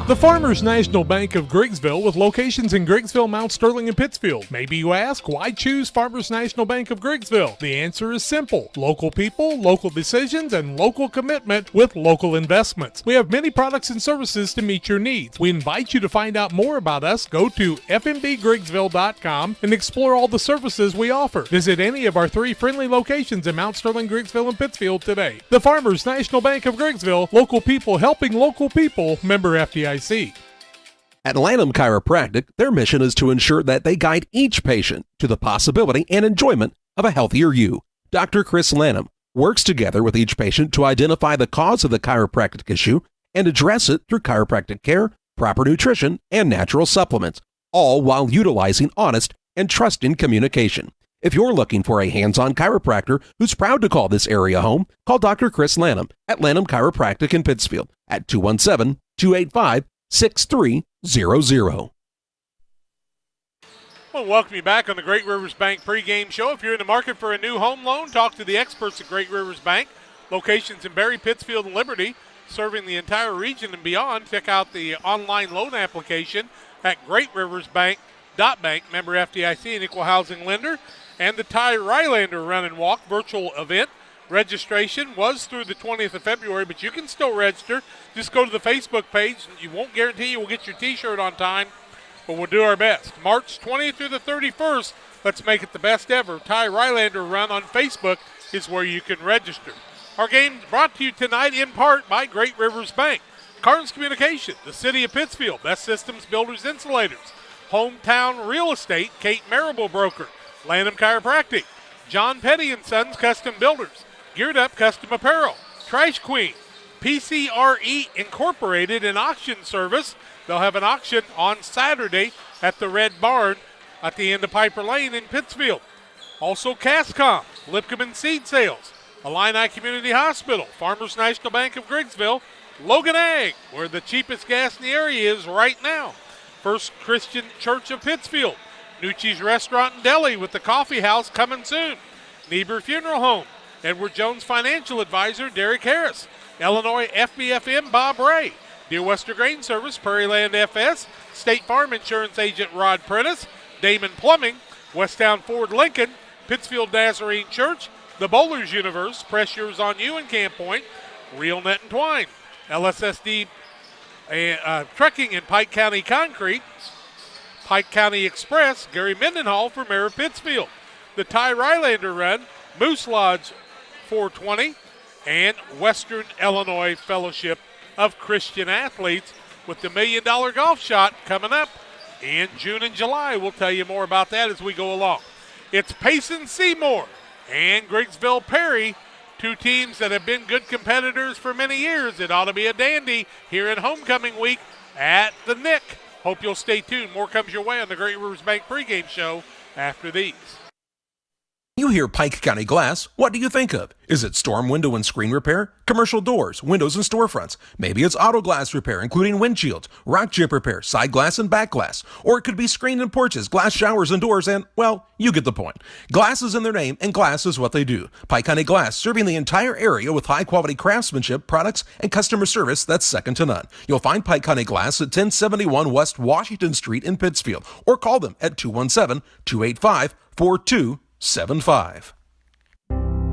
The Farmers National Bank of Griggsville with locations in Griggsville, Mount Sterling, and Pittsfield. Maybe you ask, why choose Farmers National Bank of Griggsville? The answer is simple. Local people, local decisions, and local commitment with local investments. We have many products and services to meet your needs. We invite you to find out more about us. Go to fmbgriggsville.com and explore all the services we offer. Visit any of our 3 friendly locations in Mount Sterling, Griggsville, and Pittsfield today. The Farmers National Bank of Griggsville, local people helping local people, member FDIC. At Lanham Chiropractic, their mission is to ensure that they guide each patient to the possibility and enjoyment of a healthier you. Dr. Chris Lanham works together with each patient to identify the cause of the chiropractic issue and address it through chiropractic care, proper nutrition, and natural supplements, all while utilizing honest and trusting communication. If you're looking for a hands-on chiropractor who's proud to call this area home, call Dr. Chris Lanham at Lanham Chiropractic in Pittsfield at 217-285-6300. Well, welcome you back on the Great Rivers Bank pregame show. If you're in the market for a new home loan, talk to the experts at Great Rivers Bank. Locations in Barry, Pittsfield, and Liberty, serving the entire region and beyond. Check out the online loan application at greatriversbank.bank, member FDIC and equal housing lender. And the Ty Rylander Run and Walk virtual event. Registration was through the 20th of February, but you can still register. Just go to the Facebook page. You won't guarantee you will get your T-shirt on time, but we'll do our best. March 20th through the 31st, let's make it the best ever. Ty Rylander Run on Facebook is where you can register. Our game brought to you tonight in part by Great Rivers Bank, Carnes Communication, the City of Pittsfield, Best Systems Builders Insulators, Hometown Real Estate, Kate Marable Broker, Lanham Chiropractic, John Petty & Sons Custom Builders, Geared Up Custom Apparel, Trash Queen, PCRE Incorporated, and Auction Service. They'll have an auction on Saturday at the Red Barn at the end of Piper Lane in Pittsfield. Also Cascom, Lipcomb Seed Sales, Illini Community Hospital, Farmers National Bank of Griggsville, Logan Ag, where the cheapest gas in the area is right now, First Christian Church of Pittsfield, Nucci's Restaurant and Deli with the Coffee House coming soon, Niebuhr Funeral Home, Edward Jones Financial Advisor Derek Harris, Illinois FBFM Bob Ray, Dear Western Grain Service, Prairieland FS, State Farm Insurance Agent Rod Prentice, Damon Plumbing, Westtown Ford Lincoln, Pittsfield Nazarene Church, The Bowlers Universe, Press Yours on You in Camp Point, Real Net and Twine, LSSD Trucking in Pike County Concrete, Pike County Express, Gary Mendenhall for Mayor of Pittsfield, the Ty Rylander Run, Moose Lodge 420, and Western Illinois Fellowship of Christian Athletes with the $1 Million Golf Shot coming up in June and July. We'll tell you more about that as we go along. It's Payson Seymour and Griggsville Perry, two teams that have been good competitors for many years. It ought to be a dandy here in homecoming week at the Nick. Hope you'll stay tuned. More comes your way on the Great Rivers Bank pregame show after these. You hear Pike County Glass, what do you think of? Is it storm window and screen repair, commercial doors, windows and storefronts? Maybe it's auto glass repair, including windshields, rock chip repair, side glass and back glass. Or it could be screen and porches, glass showers and doors, and, well, you get the point. Glass is in their name, and glass is what they do. Pike County Glass, serving the entire area with high-quality craftsmanship, products, and customer service that's second to none. You'll find Pike County Glass at 1071 West Washington Street in Pittsfield, or call them at 217-285-4275.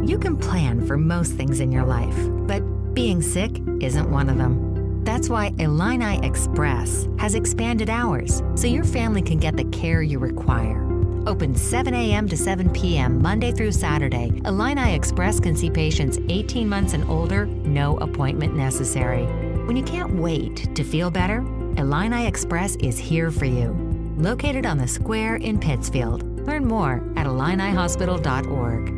You can plan for most things in your life, but being sick isn't one of them. That's why Illini Express has expanded hours so your family can get the care you require. Open 7 a.m. to 7 p.m. Monday through Saturday, Illini Express can see patients 18 months and older, no appointment necessary. When you can't wait to feel better, Illini Express is here for you. Located on the square in Pittsfield. Learn more at IlliniHospital.org.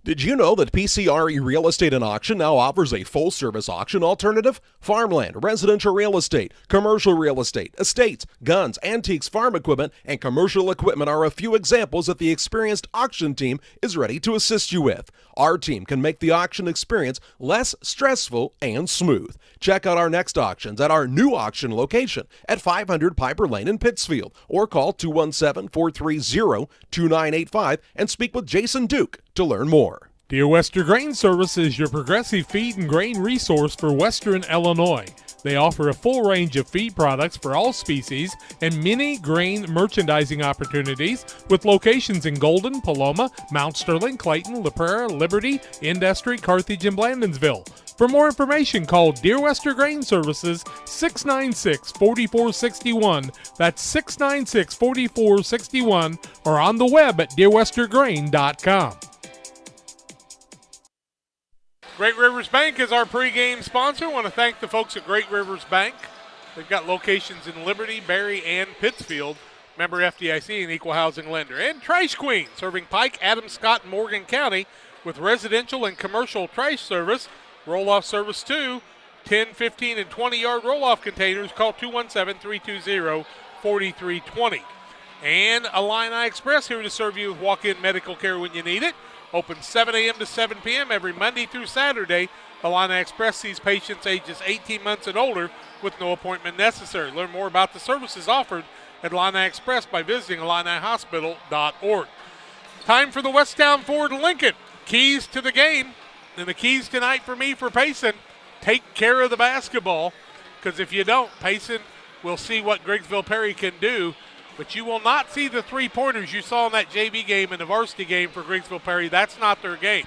Did you know that PCRE Real Estate and Auction now offers a full-service auction alternative? Farmland, residential real estate, commercial real estate, estates, guns, antiques, farm equipment, and commercial equipment are a few examples that the experienced auction team is ready to assist you with. Our team can make the auction experience less stressful and smooth. Check out our next auctions at our new auction location at 500 Piper Lane in Pittsfield, or call 217-430-2985 and speak with Jason Duke to learn more. Dear Western Grain Service is your progressive feed and grain resource for Western Illinois. They offer a full range of feed products for all species and many grain merchandising opportunities with locations in Golden, Paloma, Mount Sterling, Clayton, La Prairie, Liberty, Industry, Carthage, and Blandonsville. For more information, call Dear Western Grain Services 696-4461. That's 696-4461, or on the web at dearwesterngrain.com. Great Rivers Bank is our pregame sponsor. I want to thank the folks at Great Rivers Bank. They've got locations in Liberty, Barry, and Pittsfield. Member FDIC and equal housing lender. And Trash Queen, serving Pike, Adams, Scott, and Morgan County with residential and commercial trash service. Roll-off service too. 10, 15, and 20-yard roll-off containers. Call 217-320-4320. And Illini Express here to serve you with walk-in medical care when you need it. Open 7 a.m. to 7 p.m. every Monday through Saturday. Illini Express sees patients ages 18 months and older with no appointment necessary. Learn more about the services offered at Illini Express by visiting IlliniHospital.org. Time for the Westtown Ford Lincoln. Keys to the game. And the keys tonight for me for Payson, take care of the basketball, because if you don't, Payson will see what Griggsville Perry can do. But you will not see the three-pointers you saw in that JV game and the varsity game for Griggsville Perry. That's not their game.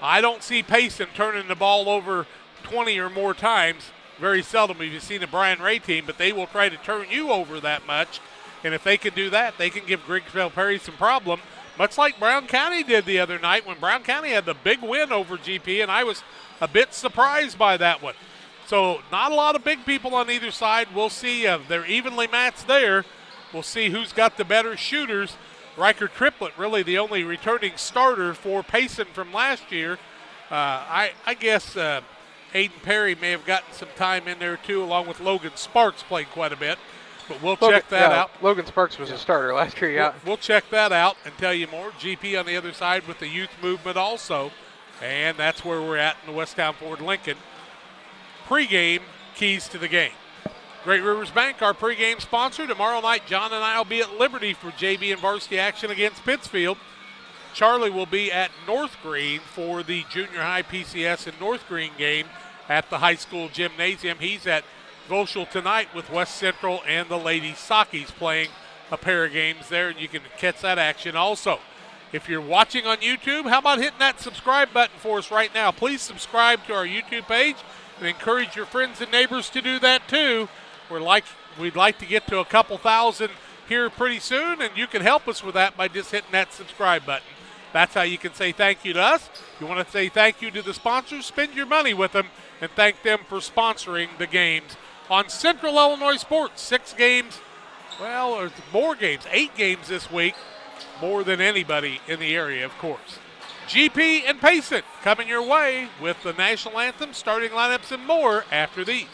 I don't see Payson turning the ball over 20 or more times. Very seldom have you seen a Brian Ray team, but they will try to turn you over that much. And if they can do that, they can give Griggsville Perry some problem. much like Brown County did the other night when Brown County had the big win over GP, and I was a bit surprised by that one. So not a lot of big people on either side. We'll see. They're evenly matched there. We'll see who's got the better shooters. Riker Triplett, really the only returning starter for Payson from last year. I guess Aiden Perry may have gotten some time in there too, along with Logan Sparks played quite a bit. But we'll check that out. Logan Sparks was a starter last year, yeah. We'll check that out and tell you more. GP on the other side with the youth movement also. And that's where we're at in the Westtown Ford Lincoln. Pregame, keys to the game. Great Rivers Bank, our pregame sponsor. Tomorrow night, John and I will be at Liberty for JV and varsity action against Pittsfield. Charlie will be at North Green for the junior high PCS and North Green game at the high school gymnasium. He's at Volschel tonight with West Central and the Lady Sockies playing a pair of games there, and you can catch that action also. If you're watching on YouTube, how about hitting that subscribe button for us right now? Please subscribe to our YouTube page and encourage your friends and neighbors to do that too. We'd like to get to a couple thousand here pretty soon, and you can help us with that by just hitting that subscribe button. That's how you can say thank you to us. If you want to say thank you to the sponsors, spend your money with them and thank them for sponsoring the games on Central Illinois Sports. 6 games, well, or more games, 8 games this week, more than anybody in the area, of course. GP and Payson coming your way with the national anthem, starting lineups, and more after these.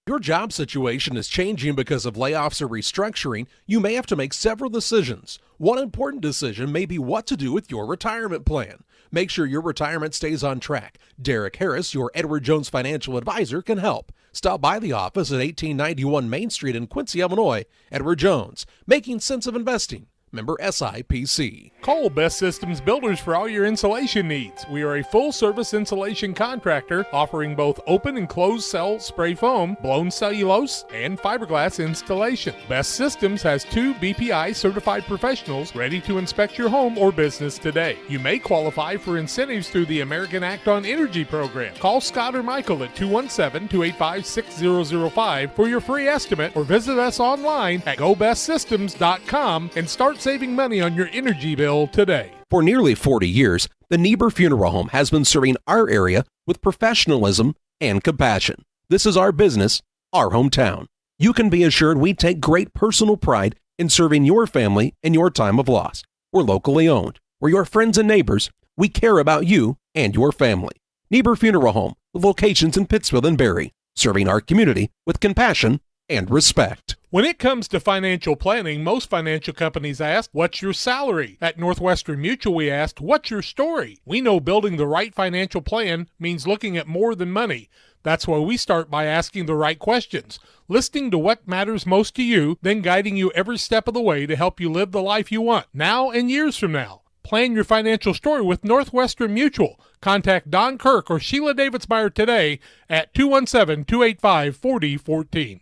Your job situation is changing because of layoffs or restructuring. You may have to make several decisions. One important decision may be what to do with your retirement plan. Make sure your retirement stays on track. Derek Harris, your Edward Jones financial advisor, can help. Stop by the office at 1891 Main Street in Quincy, Illinois. Edward Jones, making sense of investing. Member SIPC. Call Best Systems Builders for all your insulation needs. We are a full-service insulation contractor offering both open and closed cell spray foam, blown cellulose, and fiberglass installation. Best Systems has 2 BPI certified professionals ready to inspect your home or business today. You may qualify for incentives through the American Act on Energy program. Call Scott or Michael at 217-285-6005 for your free estimate, or visit us online at gobestsystems.com and start saving money on your energy bill today. For nearly 40 years, the Niebuhr Funeral Home has been serving our area with professionalism and compassion. This is our business, our hometown. You can be assured we take great personal pride in serving your family in your time of loss. We're locally owned. We're your friends and neighbors. We care about you and your family. Niebuhr Funeral Home, with locations in Pittsfield and Barry, serving our community with compassion and respect. When it comes to financial planning, most financial companies ask, what's your salary? At Northwestern Mutual, we asked, what's your story? We know building the right financial plan means looking at more than money. That's why we start by asking the right questions, listening to what matters most to you, then guiding you every step of the way to help you live the life you want, now and years from now. Plan your financial story with Northwestern Mutual. Contact Don Kirk or Sheila Davidsmeyer today at 217-285-4014.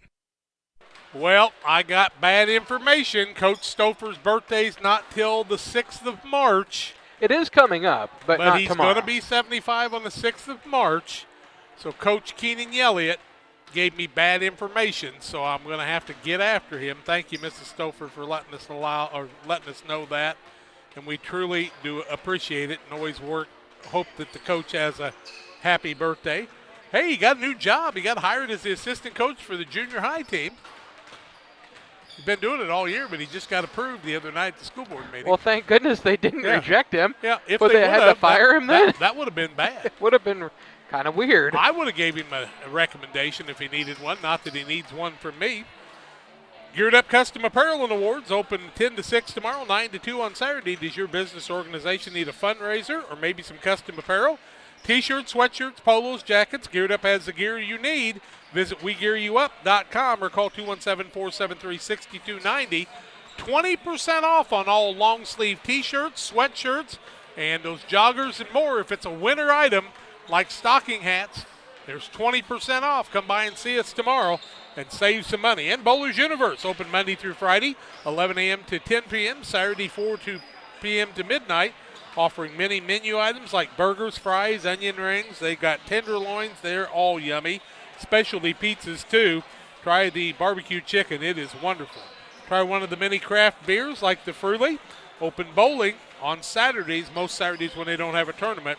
Well, I got bad information. Coach Stouffer's birthday's not till the 6th of March. It is coming up, but not he's tomorrow. going to be 75 on the 6th of March. So Coach Keenan Elliott gave me bad information, so I'm going to have to get after him. Thank you, Mrs. Stouffer, for letting us know that, and we truly do appreciate it and always hope that the coach has a happy birthday. Hey, he got a new job. He got hired as the assistant coach for the junior high team. He's been doing it all year, but he just got approved the other night at the school board meeting. Well, thank goodness they didn't reject him. Yeah, if but they had to fire him then? That would have been bad. It would have been kind of weird. I would have gave him a recommendation if he needed one, not that he needs one from me. Geared Up Custom Apparel and Awards open 10 to 6 tomorrow, 9 to 2 on Saturday. Does your business or organization need a fundraiser or maybe some custom apparel? T-shirts, sweatshirts, polos, jackets. Geared Up has the gear you need. Visit WeGearYouUp.com or call 217-473-6290. 20% off on all long-sleeve T-shirts, sweatshirts, and those joggers and more. If it's a winter item like stocking hats, there's 20% off. Come by and see us tomorrow and save some money. And Bowler's Universe, open Monday through Friday, 11 a.m. to 10 p.m., Saturday 4 p.m. to midnight, offering many menu items like burgers, fries, onion rings. They got tenderloins. They're all yummy. Specialty pizzas, too. Try the barbecue chicken. It is wonderful. Try one of the many craft beers like the Fruley. open bowling on Saturdays, most Saturdays when they don't have a tournament.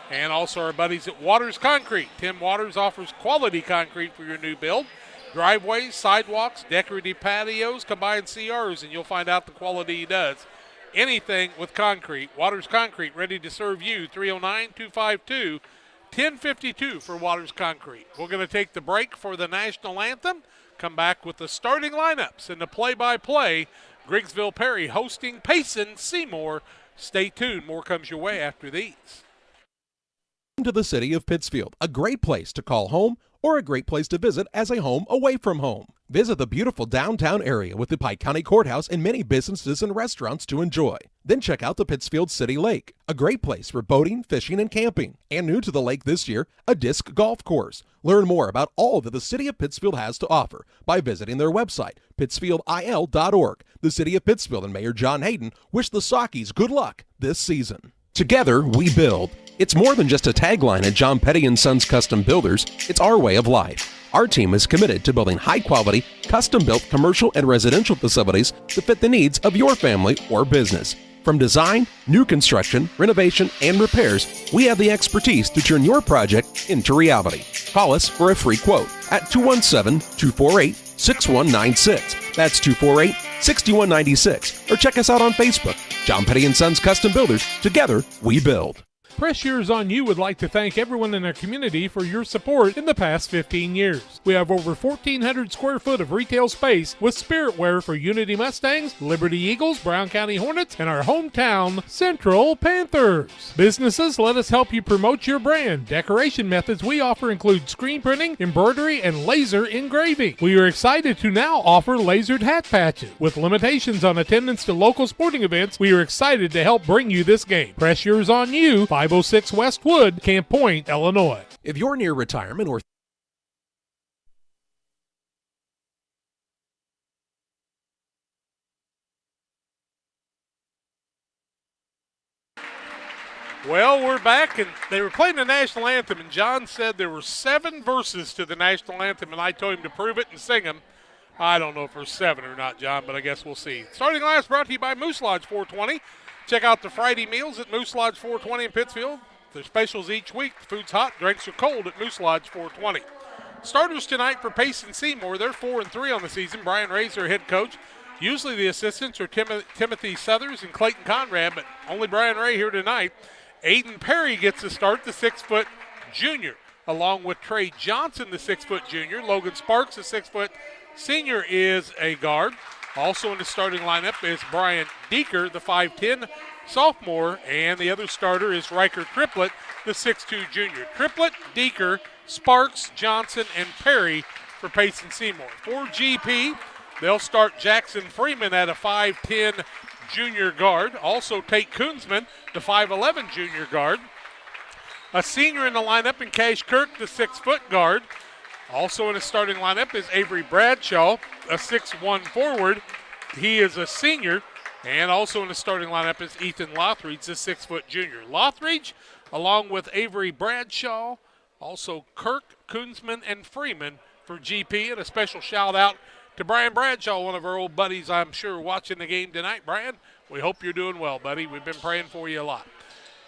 And also our buddies at Waters Concrete. Tim Waters offers quality concrete for your new build. Driveways, sidewalks, decorative patios, combined CRs, and you'll find out the quality he does. Anything with concrete. Waters Concrete, ready to serve you. 309-252-1052 for Waters Concrete. We're going to take the break for the national anthem. Come back with the starting lineups and the play-by-play. Griggsville Perry hosting Payson Seymour. Stay tuned. More comes your way after these. To the city of Pittsfield, a great place to call home or a great place to visit as a home away from home. Visit the beautiful downtown area with the Pike County Courthouse and many businesses and restaurants to enjoy. Then check out the Pittsfield City Lake, a great place for boating, fishing, and camping. And new to the lake this year, a disc golf course. Learn more about all that the city of Pittsfield has to offer by visiting their website, pittsfieldil.org. The city of Pittsfield and Mayor John Hayden wish the Sockies good luck this season. Together, we build. It's more than just a tagline at John Petty & Sons Custom Builders. It's our way of life. Our team is committed to building high-quality, custom-built commercial and residential facilities to fit the needs of your family or business. From design, new construction, renovation, and repairs, we have the expertise to turn your project into reality. Call us for a free quote at 217-248-6196. That's 248-6196. Or check us out on Facebook. John Petty & Sons Custom Builders. Together, we build. Press Yours on You would like to thank everyone in our community for your support in the past 15 years. We have over 1,400 square foot of retail space with spirit wear for Unity Mustangs, Liberty Eagles, Brown County Hornets, and our hometown Central Panthers. Businesses, let us help you promote your brand. Decoration methods we offer include screen printing, embroidery, and laser engraving. We are excited to now offer lasered hat patches. With limitations on attendance to local sporting events, we are excited to help bring you this game. Press Yours on You, 506 Westwood, Camp Point, Illinois. If you're near retirement or Well, we're back, and they were playing the national anthem, and John said there were 7 verses to the national anthem, and I told him to prove it and sing them. I don't know if there's 7 or not, John, but I guess we'll see. Starting last brought to you by Moose Lodge 420. Check out the Friday meals at Moose Lodge 420 in Pittsfield. Their specials each week. The food's hot, drinks are cold at Moose Lodge 420. Starters tonight for Payson Seymour. They're 4-3 on the season. Brian Ray's their head coach. Usually the assistants are Timothy Southers and Clayton Conrad, but only Brian Ray here tonight. Aiden Perry gets the start, the 6-foot junior, along with Trey Johnson, the 6-foot junior. Logan Sparks, the 6-foot senior, is a guard. Also in the starting lineup is Brian Deeker, the 5'10 sophomore, and the other starter is Riker Triplett, the 6'2 junior. Triplett, Deeker, Sparks, Johnson, and Perry for Payson Seymour. For GP, they'll start Jackson Freeman at a 5'10 junior guard. Also Tate Koonsman, the 5'11 junior guard. A senior in the lineup in Cash Kirk, the 6-foot guard. Also in the starting lineup is Avery Bradshaw, a 6'1 forward. He is a senior. And also in the starting lineup is Ethan Lothridge, the 6-foot junior. Lothridge, along with Avery Bradshaw, also Kirk, Koonsman, and Freeman for GP. And a special shout out to Brian Bradshaw, one of our old buddies, I'm sure, watching the game tonight. Brian, we hope you're doing well, buddy. We've been praying for you a lot.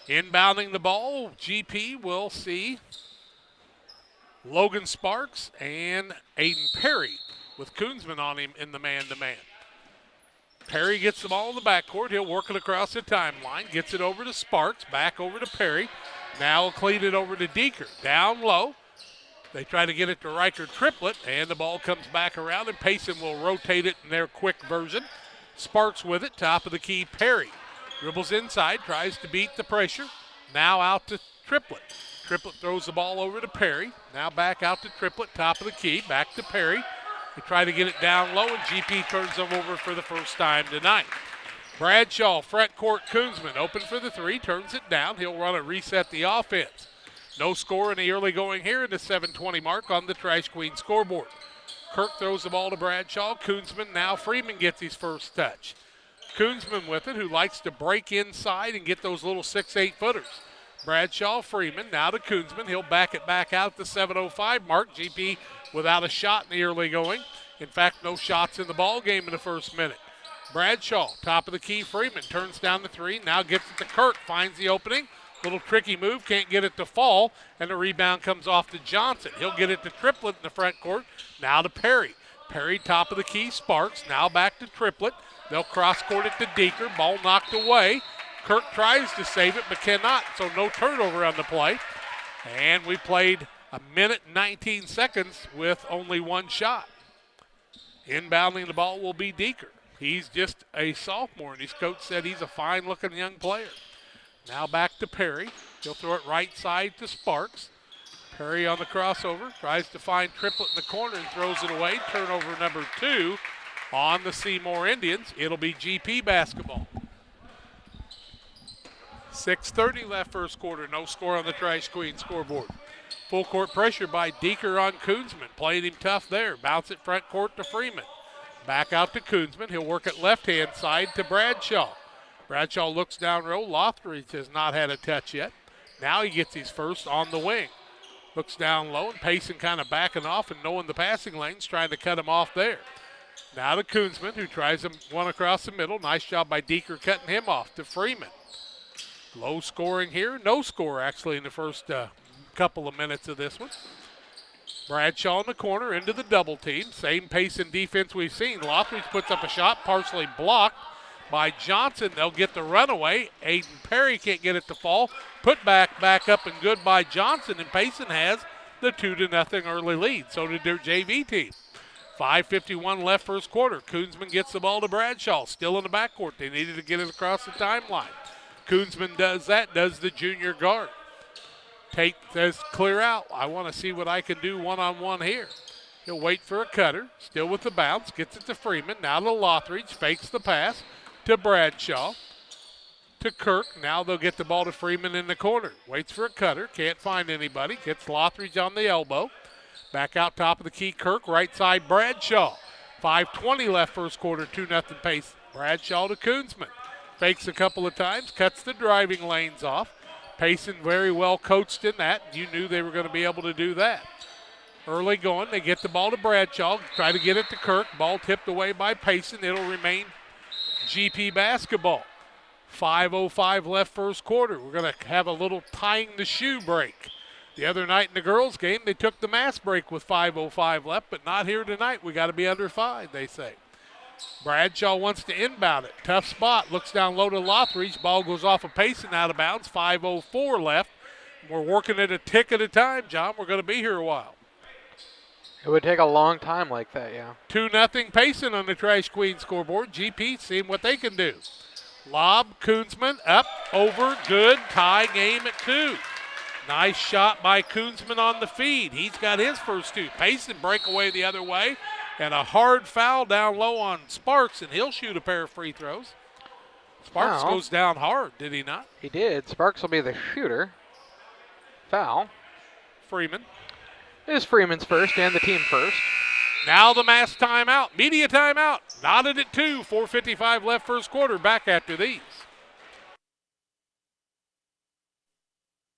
Inbounding the ball, GP will see Logan Sparks and Aiden Perry with Koonsman on him in the man-to-man. Perry gets the ball in the backcourt. He'll work it across the timeline, gets it over to Sparks, back over to Perry. Now he'll clean it over to Deeker. Down low. They try to get it to Riker Triplett, and the ball comes back around, and Payson will rotate it in their quick version. Sparks with it, top of the key, Perry. Dribbles inside, tries to beat the pressure. Now out to Triplett. Triplett throws the ball over to Perry. Now back out to Triplett, top of the key, back to Perry. They try to get it down low, and GP turns them over for the first time tonight. Bradshaw, front court, Koonsman, open for the 3, turns it down. He'll run a reset the offense. No score in the early going here in the 7:20 mark on the Trash Queen scoreboard. Kirk throws the ball to Bradshaw. Koonsman, now Freeman gets his first touch. Koonsman with it, who likes to break inside and get those little 6'8 footers. Bradshaw, Freeman, now to Koonsman. He'll back it back out the 7:05 mark. GP without a shot in the early going. In fact, no shots in the ball game in the first minute. Bradshaw, top of the key. Freeman turns down the three. Now gets it to Kirk. Finds the opening. Little tricky move. Can't get it to fall. And the rebound comes off to Johnson. He'll get it to Triplett in the front court. Now to Perry. Perry, top of the key. Sparks. Now back to Triplett. They'll cross-court it to Deeker. Ball knocked away. Kirk tries to save it but cannot. So no turnover on the play. And we played a minute and 19 seconds with only one shot. Inbounding the ball will be Deeker. He's just a sophomore, and his coach said he's a fine-looking young player. Now back to Perry. He'll throw it right side to Sparks. Perry on the crossover. Tries to find Triplett in the corner and throws it away. Turnover number 2 on the Seymour Indians. It'll be GP basketball. 6:30 left first quarter. No score on the Trash Queen scoreboard. Full court pressure by Deeker on Koonsman. Playing him tough there. Bounce it front court to Freeman. Back out to Koonsman. He'll work it left-hand side to Bradshaw. Bradshaw looks down low. Lothridge has not had a touch yet. Now he gets his first on the wing. Looks down low, and Payson kind of backing off and knowing the passing lanes, trying to cut him off there. Now to Koonsman, who tries him one across the middle. Nice job by Deeker cutting him off to Freeman. Low scoring here. No score, actually, in the first couple of minutes of this one. Bradshaw in the corner into the double team. Same Payson defense we've seen. Lothridge puts up a shot, partially blocked by Johnson. They'll get the runaway. Aiden Perry can't get it to fall. Put back up and good by Johnson, and Payson has the 2-0 early lead. So did their JV team. 5:51 left first quarter. Koonsman gets the ball to Bradshaw. Still in the backcourt. They needed to get it across the timeline. Koonsman does that, does the junior guard. Tate says, clear out. I want to see what I can do one-on-one here. He'll wait for a cutter. Still with the bounce. Gets it to Freeman. Now to Lothridge. Fakes the pass to Bradshaw. To Kirk. Now they'll get the ball to Freeman in the corner. Waits for a cutter. Can't find anybody. Gets Lothridge on the elbow. Back out top of the key. Kirk. Right side Bradshaw. 5:20 left first quarter. 2-0 pace. Bradshaw to Koonsman. Fakes a couple of times. Cuts the driving lanes off. Payson very well coached in that. You knew they were going to be able to do that. Early going, they get the ball to Bradshaw. Try to get it to Kirk. Ball tipped away by Payson. It'll remain GP basketball. 5:05 left first quarter. We're going to have a little tying the shoe break. The other night in the girls' game, they took the mass break with 5:05 left, but not here tonight. We got to be under 5, they say. Bradshaw wants to inbound it. Tough spot. Looks down low to Lothridge. Ball goes off of Payson out of bounds. 5:04 left. We're working it a tick at a time, John. We're going to be here a while. It would take a long time like that, yeah. 2-0 Payson on the Trash Queen scoreboard. GP seeing what they can do. Lob, Koonsman, up, over, good. Tie game at 2. Nice shot by Koonsman on the feed. He's got his first 2. Payson breakaway the other way. And a hard foul down low on Sparks, and he'll shoot a pair of free throws. Sparks goes down hard, did he not? He did. Sparks will be the shooter. Foul. Freeman. It is Freeman's first and the team first. Now the mass timeout. Media timeout. Knotted at 2. 4:55 left first quarter. Back after these.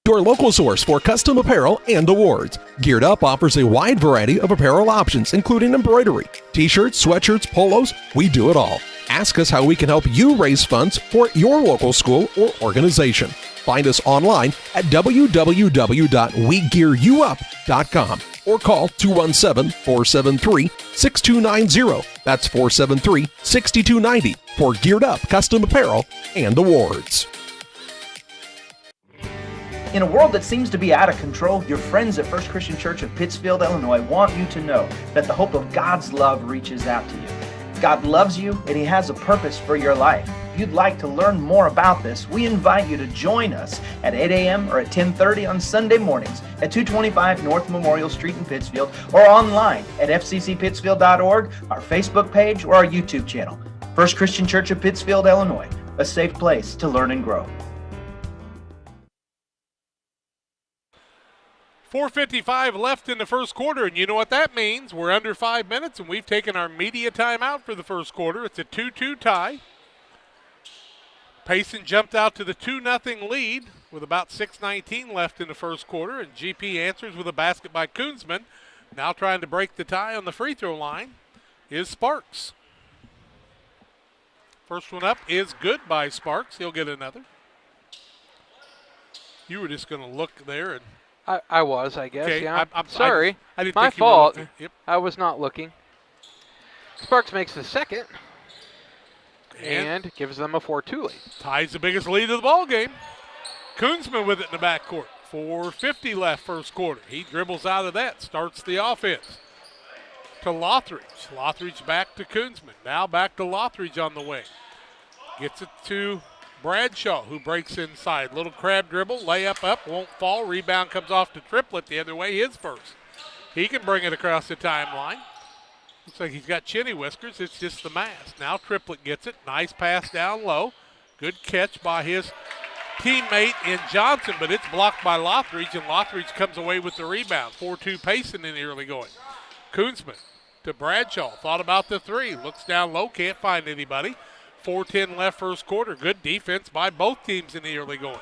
Your local source for custom apparel and awards. Geared Up offers a wide variety of apparel options, including embroidery, t-shirts, sweatshirts, polos. We do it all. Ask us how we can help you raise funds for your local school or organization. Find us online at www.wegearyouup.com or call 217-473-6290. That's 473-6290 for Geared Up custom apparel and awards. In a world that seems to be out of control, your friends at First Christian Church of Pittsfield, Illinois want you to know that the hope of God's love reaches out to you. God loves you and He has a purpose for your life. If you'd like to learn more about this, we invite you to join us at 8 a.m. or at 10:30 on Sunday mornings at 225 North Memorial Street in Pittsfield, or online at fccpittsfield.org, our Facebook page, or our YouTube channel. First Christian Church of Pittsfield, Illinois, a safe place to learn and grow. 4:55 left in the first quarter, and you know what that means. We're under 5 minutes, and we've taken our media timeout for the first quarter. It's a 2-2 tie. Payson jumped out to the 2-0 lead with about 6:19 left in the first quarter, and GP answers with a basket by Koonsman. Now trying to break the tie on the free throw line is Sparks. First one up is good by Sparks. He'll get another. You were just going to look there. And I was, I guess. Okay, Yeah. I'm sorry. I didn't My think you were fault. looking. Yep. I was not looking. Sparks makes the second and gives them a 4-2 lead. Ties the biggest lead of the ball game. Koonsman with it in the backcourt. 4:50 left first quarter. He dribbles out of that, starts the offense to Lothridge. Lothridge back to Koonsman. Now back to Lothridge on the wing. Gets it to Bradshaw, who breaks inside. Little crab dribble, layup up, won't fall. Rebound comes off to Triplett the other way, his first. He can bring it across the timeline. Looks like he's got chinny whiskers. It's just the mask. Now Triplett gets it. Nice pass down low. Good catch by his teammate in Johnson, but it's blocked by Lothridge, and Lothridge comes away with the rebound. 4-2 Payson in the early going. Koonsman to Bradshaw. Thought about the three. Looks down low. Can't find anybody. 4:10 left first quarter. Good defense by both teams in the early going.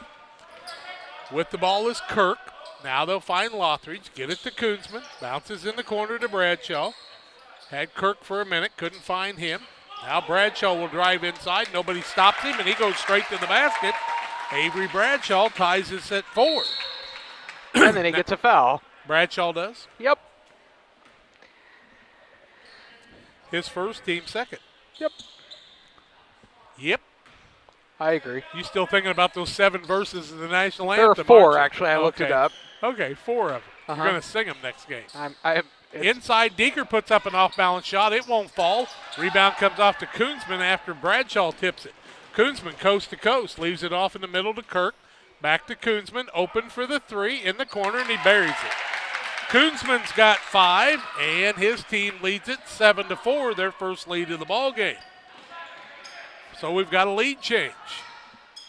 With the ball is Kirk. Now they'll find Lothridge. Get it to Koonsman. Bounces in the corner to Bradshaw. Had Kirk for a minute. Couldn't find him. Now Bradshaw will drive inside. Nobody stops him, and he goes straight to the basket. Avery Bradshaw ties us at 4. And then he gets a foul. Bradshaw does? Yep. His first, team second. Yep. Yep. I agree. You still thinking about those 7 verses of the national There anthem? are 4, aren't you? actually. I looked it up. Okay, 4 of them. You're going to sing them next game. Inside, Deeker puts up an off-balance shot. It won't fall. Rebound comes off to Koonsman after Bradshaw tips it. Koonsman coast to coast, leaves it off in the middle to Kirk. Back to Koonsman, open for the 3 in the corner, and he buries it. Koonsman's got 5, and his team leads it 7-4, their first lead of the ball game. So we've got a lead change.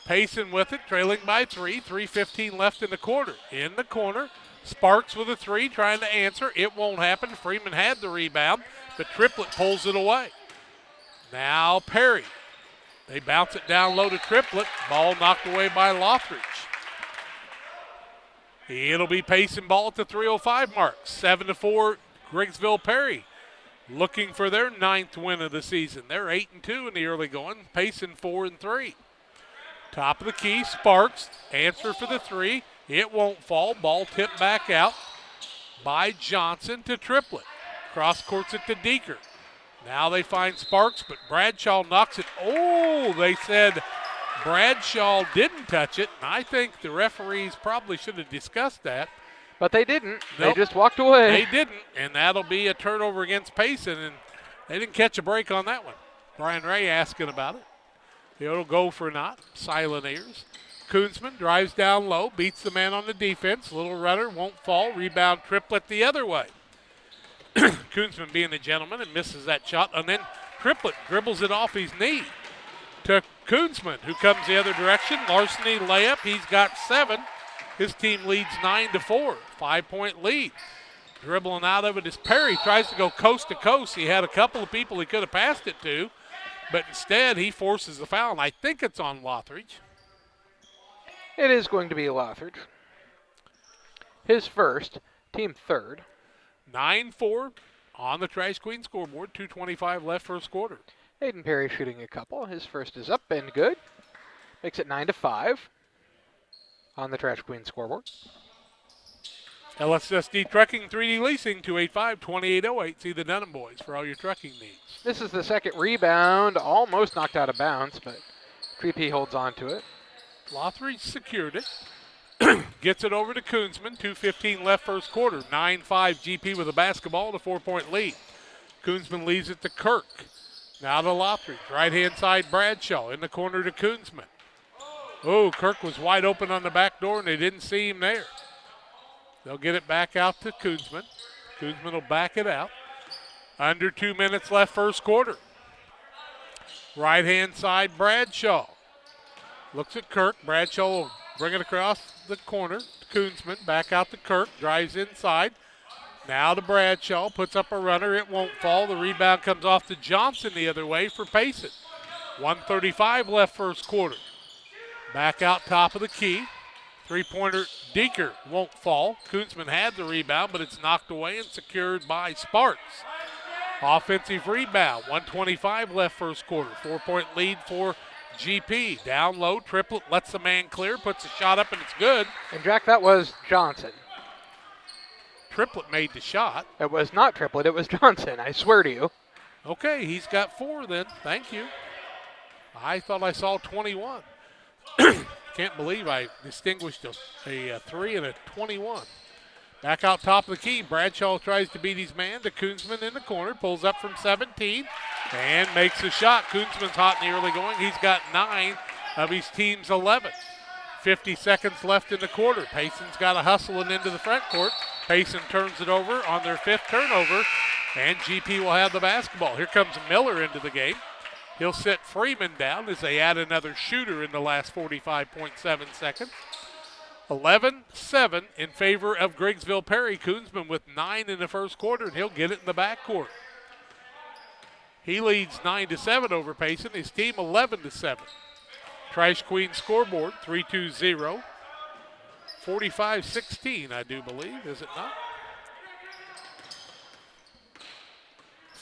Payson with it, trailing by 3. 3:15 left in the quarter. In the corner, Sparks with a 3, trying to answer. It won't happen. Freeman had the rebound, but Triplett pulls it away. Now Perry. They bounce it down low to Triplett. Ball knocked away by Lothridge. It'll be Payson ball at the 3:05 mark. 7-4, Griggsville Perry looking for their 9th win of the season. They're 8-2 in the early going. Payson 4-3. Top of the key, Sparks. Answer for the 3. It won't fall. Ball tipped back out by Johnson to Triplett. Cross courts it to Deeker. Now they find Sparks, but Bradshaw knocks it. Oh, they said Bradshaw didn't touch it. And I think the referees probably should have discussed that. But they didn't. Nope. They just walked away. They didn't, and that'll be a turnover against Payson, and they didn't catch a break on that one. Brian Ray asking about it. It'll go for naught. Silent ears. Koonsman drives down low, beats the man on the defense. Little runner, won't fall. Rebound Triplett the other way. Koonsman being a gentleman and misses that shot, and then Triplett dribbles it off his knee to Koonsman, who comes the other direction. Larceny layup. He's got 7. His team leads 9-4. 5-point lead. Dribbling out of it is Perry. Tries to go coast to coast. He had a couple of people he could have passed it to, but instead he forces the foul, and I think it's on Lothridge. It is going to be Lothridge. His first, team third. 9-4 on the Trash Queen scoreboard. 2:25 left first quarter. Aiden Perry shooting a couple. His first is up and good. Makes it 9-5 on the Trash Queen scoreboard. LSSD Trucking, 3D Leasing, 285-2808. See the Dunham boys for all your trucking needs. This is the second rebound. Almost knocked out of bounds, but Creepy holds on to it. Lothridge secured it. Gets it over to Koonsman. 2:15 left first quarter. 9-5 GP with a basketball and a 4-point lead. Koonsman leaves it to Kirk. Now to Lothridge. Right-hand side Bradshaw. In the corner to Koonsman. Oh, Kirk was wide open on the back door, and they didn't see him there. They'll get it back out to Koonsman. Koonsman will back it out. Under 2 minutes left first quarter. Right-hand side Bradshaw. Looks at Kirk. Bradshaw will bring it across the corner. Koonsman back out to Kirk. Drives inside. Now to Bradshaw. Puts up a runner. It won't fall. The rebound comes off to Johnson the other way for Payson. 1:35 left first quarter. Back out top of the key. Three-pointer Deeker won't fall. Koonsman had the rebound, but it's knocked away and secured by Sparks. Offensive rebound, 1:25 left first quarter. 4-point lead for GP. Down low, Triplett lets the man clear, puts a shot up, and it's good. And Jack, that was Johnson. Triplett made the shot. It was not Triplett, it was Johnson, I swear to you. Okay, he's got 4 then. Thank you. I thought I saw 21. Can't believe I distinguished a 3 and a 21. Back out top of the key, Bradshaw tries to beat his man to Koonsman in the corner, pulls up from 17 and makes a shot. Koonsman's hot in the early going. He's got 9 of his team's 11. 50 seconds left in the quarter. Payson's got a hustle and into the front court. Payson turns it over on their 5th turnover, and GP will have the basketball. Here comes Miller into the game. He'll sit Freeman down as they add another shooter in the last 45.7 seconds. 11-7 in favor of Griggsville Perry. Koonsman with 9 in the first quarter, and he'll get it in the backcourt. He leads 9-7 over Payson. His team 11-7. Trash Queen scoreboard 3-2-0. 45-16, I do believe, is it not?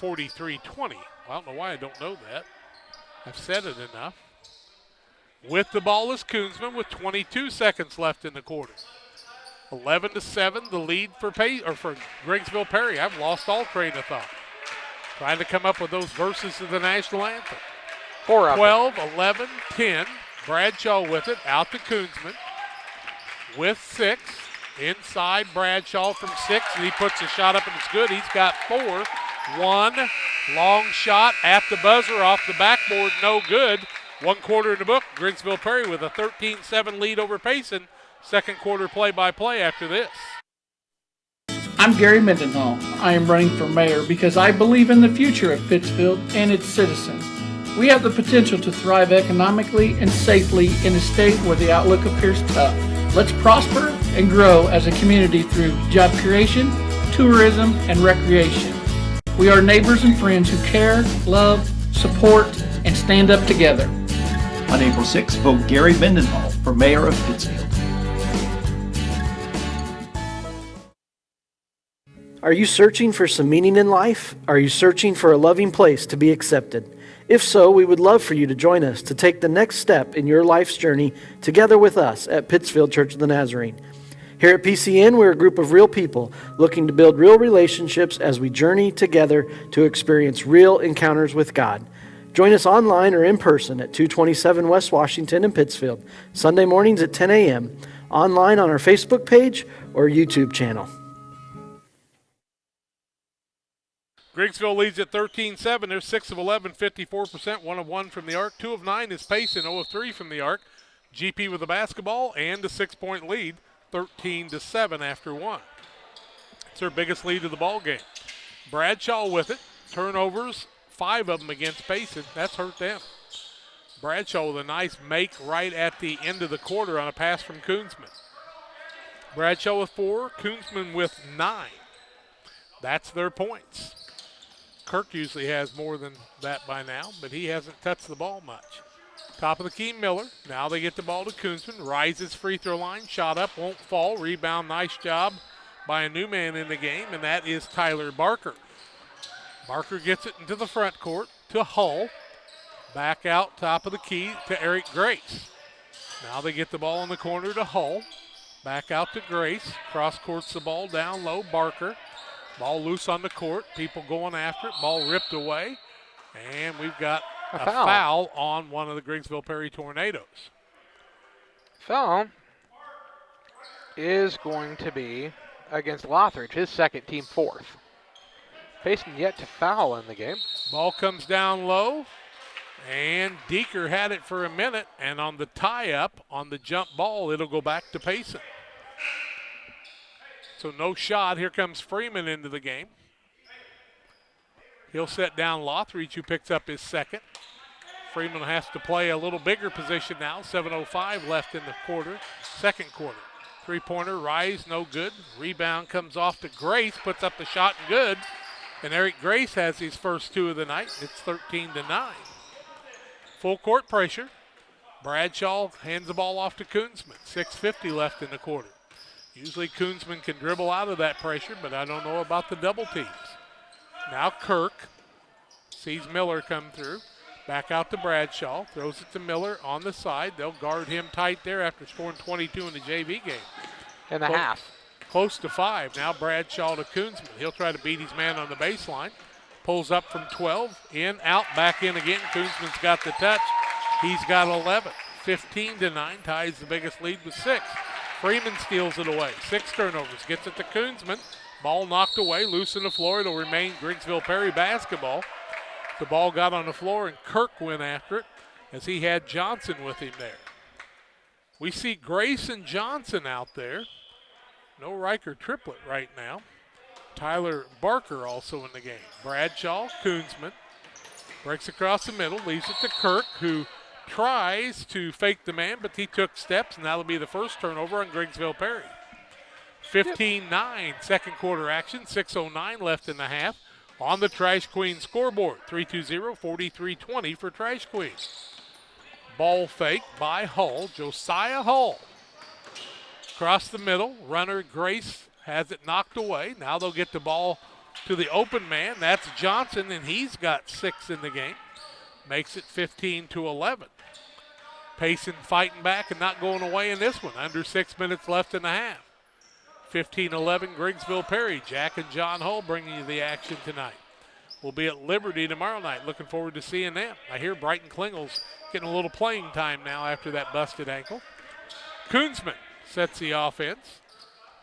43-20. I don't know why I don't know that. I've said it enough. With the ball is Koonsman with 22 seconds left in the quarter. 11-7, the lead for Griggsville Perry. I've lost all train of thought. Trying to come up with those verses of the national anthem. 12, 11, 10. Bradshaw with it, out to Koonsman. With 6. Inside Bradshaw from 6, and he puts a shot up and it's good. He's got 4. 1 long shot at the buzzer off the backboard, no good. 1 quarter in the book. Griggsville Perry with a 13-7 lead over Payson. Second quarter play-by-play after this. I'm Gary Mendenhall. I am running for mayor because I believe in the future of Pittsfield and its citizens. We have the potential to thrive economically and safely in a state where the outlook appears tough. Let's prosper and grow as a community through job creation, tourism, and recreation. We are neighbors and friends who care, love, support, and stand up together. On April 6th, vote Gary Mendenhall for mayor of Pittsfield. Are you searching for some meaning in life? Are you searching for a loving place to be accepted? If so, we would love for you to join us to take the next step in your life's journey together with us at Pittsfield Church of the Nazarene. Here at PCN, we're a group of real people looking to build real relationships as we journey together to experience real encounters with God. Join us online or in person at 227 West Washington in Pittsfield, Sunday mornings at 10 a.m., online on our Facebook page or YouTube channel. Griggsville leads at 13-7. They're 6 of 11, 54%, 1 of 1 from the arc. 2 of 9 is Payson, 0 of 3 from the arc. GP with the basketball and a 6-point lead, 13-7 after 1. It's their biggest lead of the ball game. Bradshaw with it. Turnovers, 5 of them against Payson. That's hurt them. Bradshaw with a nice make right at the end of the quarter on a pass from Koonsman. Bradshaw with 4, Koonsman with 9. That's their points. Kirk usually has more than that by now, but he hasn't touched the ball much. Top of the key, Miller. Now they get the ball to Koonsman. Rises free throw line. Shot up, won't fall. Rebound, nice job by a new man in the game, and that is Tyler Barker. Barker gets it into the front court to Hull. Back out top of the key to Eric Grace. Now they get the ball in the corner to Hull. Back out to Grace. Cross courts the ball down low. Barker. Ball loose on the court. People going after it. Ball ripped away. And we've got a foul on one of the Griggsville Perry Tornadoes. Foul is going to be against Lothridge, his second, team 4th. Payson yet to foul in the game. Ball comes down low. And Deeker had it for a minute. And on the tie-up, on the jump ball, it'll go back to Payson. So no shot. Here comes Freeman into the game. He'll set down Lothridge, who picks up his second. Freeman has to play a little bigger position now. 7:05 left in the quarter, second quarter. Three-pointer, rise, no good. Rebound comes off to Grace, puts up the shot and good. And Eric Grace has his first 2 of the night. It's 13-9. Full court pressure. Bradshaw hands the ball off to Koonsman. 6:50 left in the quarter. Usually Koonsman can dribble out of that pressure, but I don't know about the double teams. Now Kirk sees Miller come through. Back out to Bradshaw. Throws it to Miller on the side. They'll guard him tight there after scoring 22 in the JV game. In the half. Close to 5. Now Bradshaw to Koonsman. He'll try to beat his man on the baseline. Pulls up from 12. In, out, back in again. Koonsman's got the touch. He's got 11. 15-9. Ties the biggest lead with 6. Freeman steals it away. 6 turnovers. Gets it to Koonsman. Ball knocked away. Loose on the floor. It'll remain Griggsville Perry basketball. The ball got on the floor, and Kirk went after it as he had Johnson with him there. We see Grace and Johnson out there. No Riker triplet right now. Tyler Barker also in the game. Bradshaw, Koonsman. Breaks across the middle, leaves it to Kirk, who tries to fake the man, but he took steps, and that'll be the first turnover on Griggsville Perry. 15-9, second quarter action, 6:09 left in the half. On the Trash Queen scoreboard, 320-4320 for Trash Queen. Ball fake by Hull, Josiah Hull. Across the middle, runner Grace has it knocked away. Now they'll get the ball to the open man. That's Johnson, and he's got 6 in the game. Makes it 15-11. Payson fighting back and not going away in this one. Under 6 minutes left in the half. 15-11 Griggsville Perry. Jack and John Hull bringing you the action tonight. We'll be at Liberty tomorrow night. Looking forward to seeing them. I hear Brighton Klingle's getting a little playing time now after that busted ankle. Koonsman sets the offense.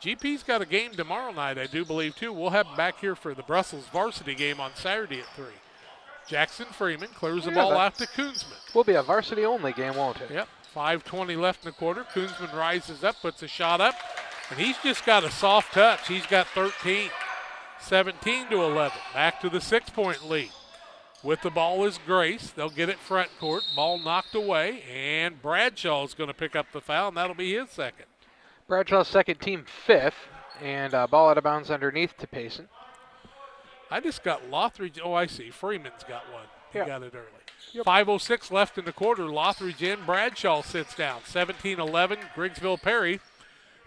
GP's got a game tomorrow night, I do believe, too. We'll have him back here for the Brussels varsity game on Saturday at 3. Jackson Freeman clears the ball out to Koonsman. Will be a varsity-only game, won't it? Yep. 5:20 left in the quarter. Koonsman rises up, puts a shot up. And he's just got a soft touch. He's got 13. 17-11. Back to the 6-point lead. With the ball is Grace. They'll get it front court. Ball knocked away. And Bradshaw's going to pick up the foul, and that'll be his second. Bradshaw's second, team 5th. And ball out of bounds underneath to Payson. I just got Lothridge. Oh, I see. Freeman's got one. He Yeah. got it early. Yep. 5:06 left in the quarter. Lothridge in. Bradshaw sits down. 17-11. Griggsville Perry.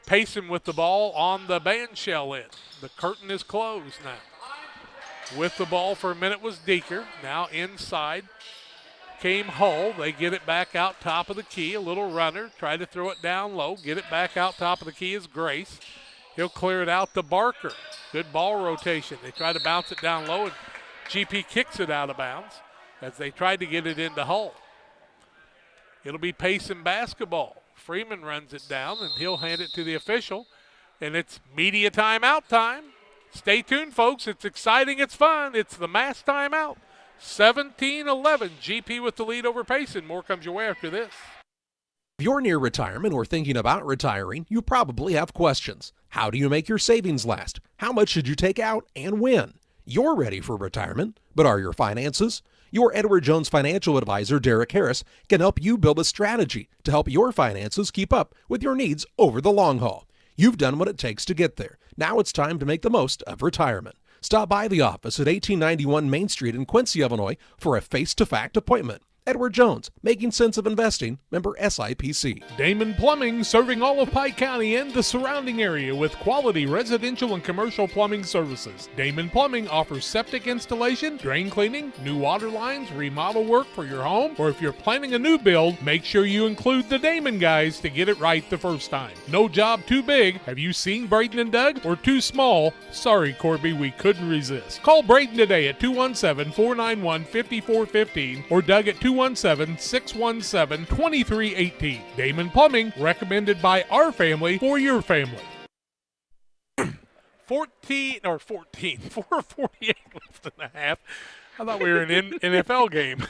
Payson with the ball on the band shell end. The curtain is closed now. With the ball for a minute was Deeker. Now inside came Hull. They get it back out top of the key. A little runner. Try to throw it down low. Get it back out top of the key is Grace. He'll clear it out to Barker. Good ball rotation. They try to bounce it down low, and GP kicks it out of bounds as they tried to get it into Hull. It'll be Payson basketball. Freeman runs it down, and he'll hand it to the official. And it's media timeout time. Stay tuned, folks. It's exciting. It's fun. It's the mass timeout. 17-11. GP with the lead over Payson. More comes your way after this. If you're near retirement or thinking about retiring, you probably have questions. How do you make your savings last? How much should you take out and when? You're ready for retirement, but are your finances? Your Edward Jones financial advisor, Derek Harris, can help you build a strategy to help your finances keep up with your needs over the long haul. You've done what it takes to get there. Now it's time to make the most of retirement. Stop by the office at 1891 Main Street in Quincy, Illinois for a face-to-fact appointment. Edward Jones, making sense of investing, member SIPC. Damon Plumbing, serving all of Pike County and the surrounding area with quality residential and commercial plumbing services. Damon Plumbing offers septic installation, drain cleaning, new water lines, remodel work for your home, or if you're planning a new build, make sure you include the Damon guys to get it right the first time. No job too big. Have you seen Braden and Doug? Or too small? Sorry, Corby, we couldn't resist. Call Braden today at 217-491-5415 or Doug at 217-617-2318. Damon Plumbing, recommended by our family for your family. 4:48 left in the half. I thought we were in an NFL game.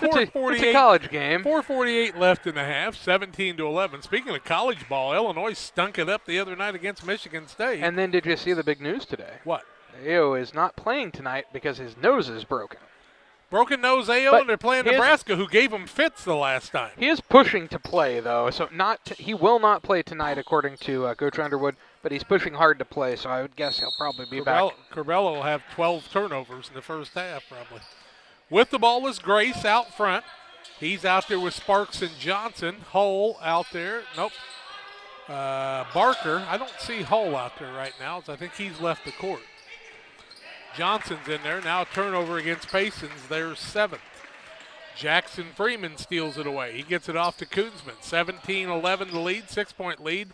It's a college game. 4:48 left in the half, 17-11. Speaking of college ball, Illinois stunk it up the other night against Michigan State. And then did you see the big news today? What? Ayo is not playing tonight because his nose is broken. Broken nose Ayo, and they're playing Nebraska, who gave him fits the last time. He is pushing to play, though, so he will not play tonight, according to Coach Underwood, but he's pushing hard to play, so I would guess he'll probably be back. Corbello will have 12 turnovers in the first half, probably. With the ball is Grace out front. He's out there with Sparks and Johnson. Hull out there. Nope. Barker. I don't see Hull out there right now, so I think he's left the court. Johnson's in there. Now a turnover against Payson's, their 7th. Jackson Freeman steals it away. He gets it off to Koonsman. 17-11 the lead, 6-point lead.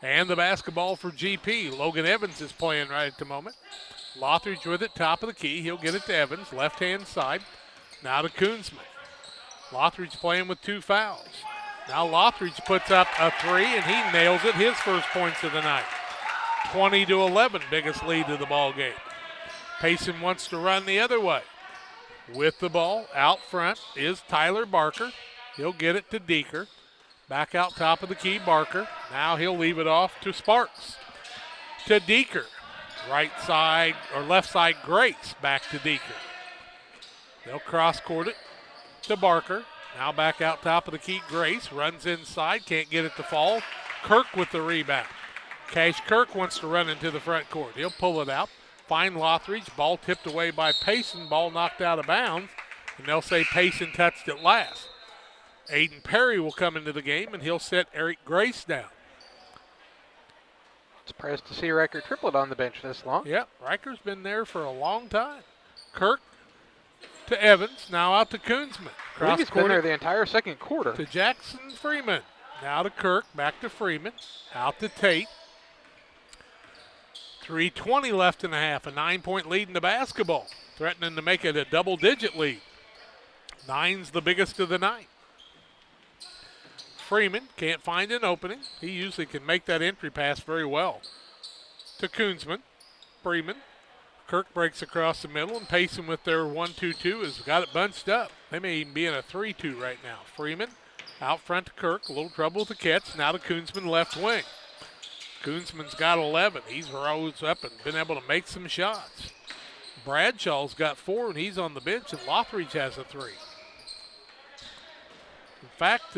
And the basketball for GP. Logan Evans is playing right at the moment. Lothridge with it, top of the key. He'll get it to Evans, left-hand side. Now to Koonsman. Lothridge playing with 2 fouls. Now Lothridge puts up a 3, and he nails it, his first points of the night. 20-11, biggest lead of the ball game. Payson wants to run the other way. With the ball out front is Tyler Barker. He'll get it to Deeker. Back out top of the key, Barker. Now he'll leave it off to Sparks. To Deeker. Right side or left side, Grace. Back to Deeker. They'll cross court it to Barker. Now back out top of the key, Grace. Runs inside, can't get it to fall. Kirk with the rebound. Cash Kirk wants to run into the front court. He'll pull it out. Find Lothridge. Ball tipped away by Payson. Ball knocked out of bounds. And they'll say Payson touched it last. Aiden Perry will come into the game, and he'll set Eric Grace down. Surprised to see Riker Triplett on the bench this long. Yep, Riker's been there for a long time. Kirk to Evans, now out to Koonsman. I think he's been there the entire second quarter. To Jackson Freeman. Now to Kirk, back to Freeman, out to Tate. 3:20 left in the half, a 9-point lead in the basketball. Threatening to make it a double-digit lead. 9's the biggest of the night. Freeman can't find an opening. He usually can make that entry pass very well. To Koonsman. Freeman. Kirk breaks across the middle, and Payson with their 1-2-2 has got it bunched up. They may even be in a 3-2 right now. Freeman out front to Kirk. A little trouble with the catch. Now to Koonsman, left wing. Koonsman's got 11. He's rose up and been able to make some shots. Bradshaw's got 4, and he's on the bench, and Lothridge has a 3. In fact,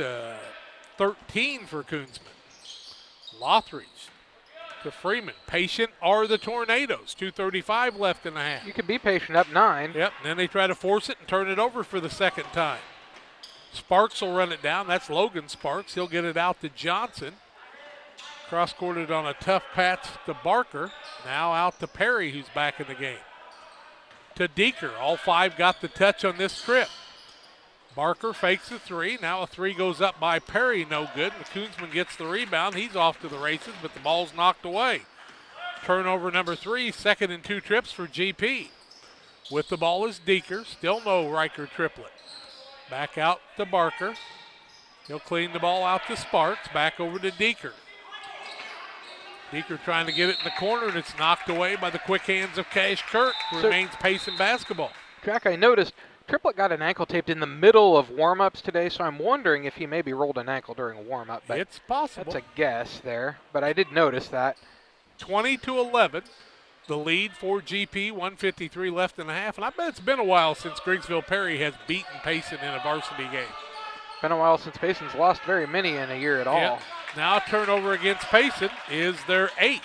13 for Koonsman. Lothridge to Freeman. Patient are the Tornadoes. 2:35 left in the half. You can be patient up 9. Yep, and then they try to force it and turn it over for the second time. Sparks will run it down. That's Logan Sparks. He'll get it out to Johnson. Cross-courted on a tough patch to Barker. Now out to Perry, who's back in the game. To Deeker. All 5 got the touch on this trip. Barker fakes the 3. Now a 3 goes up by Perry, no good. Koonsman gets the rebound. He's off to the races, but the ball's knocked away. Turnover number 3, second and 2 trips for GP. With the ball is Deeker. Still no Riker Triplett. Back out to Barker. He'll clean the ball out to Sparks. Back over to Deeker. Deeker trying to get it in the corner, and it's knocked away by the quick hands of Cash Kirk. Remains Payson basketball. Jack, I noticed Triplett got an ankle taped in the middle of warm-ups today, so I'm wondering if he maybe rolled an ankle during a warm-up. It's possible. That's a guess there, but I did notice that. 20-11, the lead for GP, 1:53 left in the half, and I bet it's been a while since Griggsville Perry has beaten Payson in a varsity game. Been a while since Payson's lost very many in a year at all. Now a turnover against Payson is their 8th.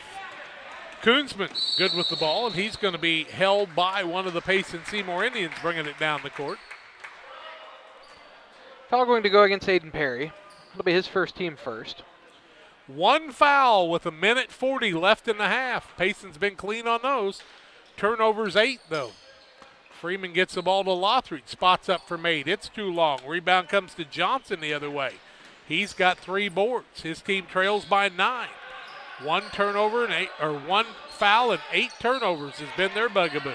Koonsman good with the ball, and he's going to be held by one of the Payson Seymour Indians, bringing it down the court. Foul going to go against Aiden Perry. It'll be his first, team first. 1 foul with 1:40 left in the half. Payson's been clean on those. Turnovers 8, though. Freeman gets the ball to Lothridge. Spots up for Made. It's too long. Rebound comes to Johnson the other way. He's got 3 boards. His team trails by 9. 1 turnover and 1 foul and 8 turnovers has been their bugaboo.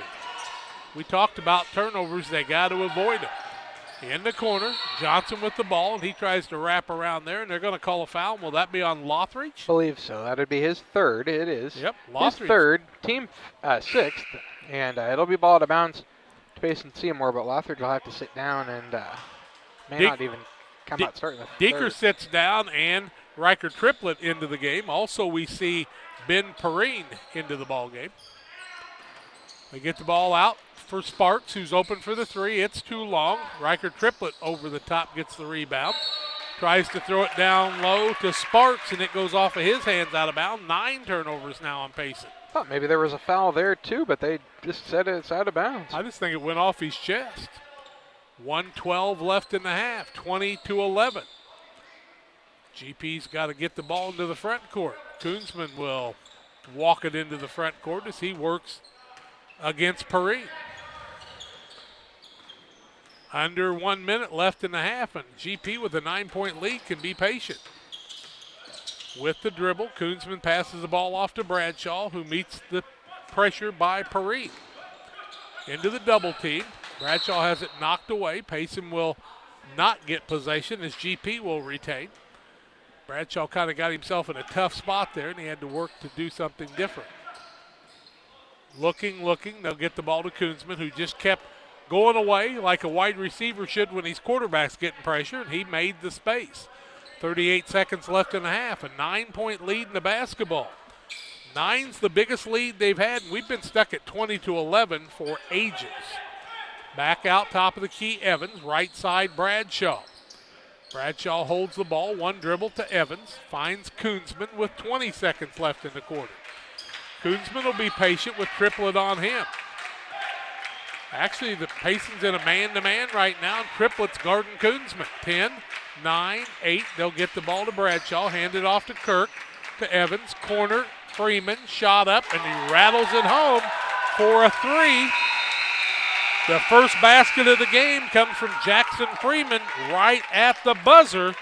We talked about turnovers. They got to avoid them. In the corner, Johnson with the ball, and he tries to wrap around there, and they're going to call a foul. Will that be on Lothridge? I believe so. That would be his 3rd. It is. Yep, Lothridge. His 3rd, team 6th, and it'll be ball out of bounds to Payson Seymour, but Lothridge will have to sit down and may not even come out starting the Deeker 3rd. sits down, and Riker Triplett into the game. Also, we see Ben Perrine into the ball game. They get the ball out for Sparks, who's open for the 3. It's too long. Riker Triplett over the top gets the rebound. Tries to throw it down low to Sparks, and it goes off of his hands out of bounds. 9 turnovers now on Payson. Thought maybe there was a foul there too, but they just said it's out of bounds. I just think it went off his chest. 1:12 left in the half, 20-11. GP's got to get the ball into the front court. Koonsman will walk it into the front court as he works against Paris. Under 1 minute left in the half, and GP with a 9-point lead can be patient. With the dribble, Koonsman passes the ball off to Bradshaw, who meets the pressure by Paris. Into the double team. Bradshaw has it knocked away. Payson will not get possession as GP will retain. Bradshaw kind of got himself in a tough spot there, and he had to work to do something different. Looking. They'll get the ball to Koonsman, who just kept going away like a wide receiver should when his quarterback's getting pressure, and he made the space. 38 seconds left in the half, a 9-point lead in the basketball. 9's the biggest lead they've had, and we've been stuck at 20-11 for ages. Back out top of the key, Evans. Right side, Bradshaw. Bradshaw holds the ball, one dribble to Evans. Finds Koonsman with 20 seconds left in the quarter. Koonsman will be patient with Triplett on him. Actually, the Payson's in a man-to-man right now, and Triplett's guarding Koonsman. 10, 9, 8. They'll get the ball to Bradshaw, hand it off to Kirk, to Evans. Corner, Freeman, shot up, and he rattles it home for a 3. The first basket of the game comes from Jackson Freeman right at the buzzer,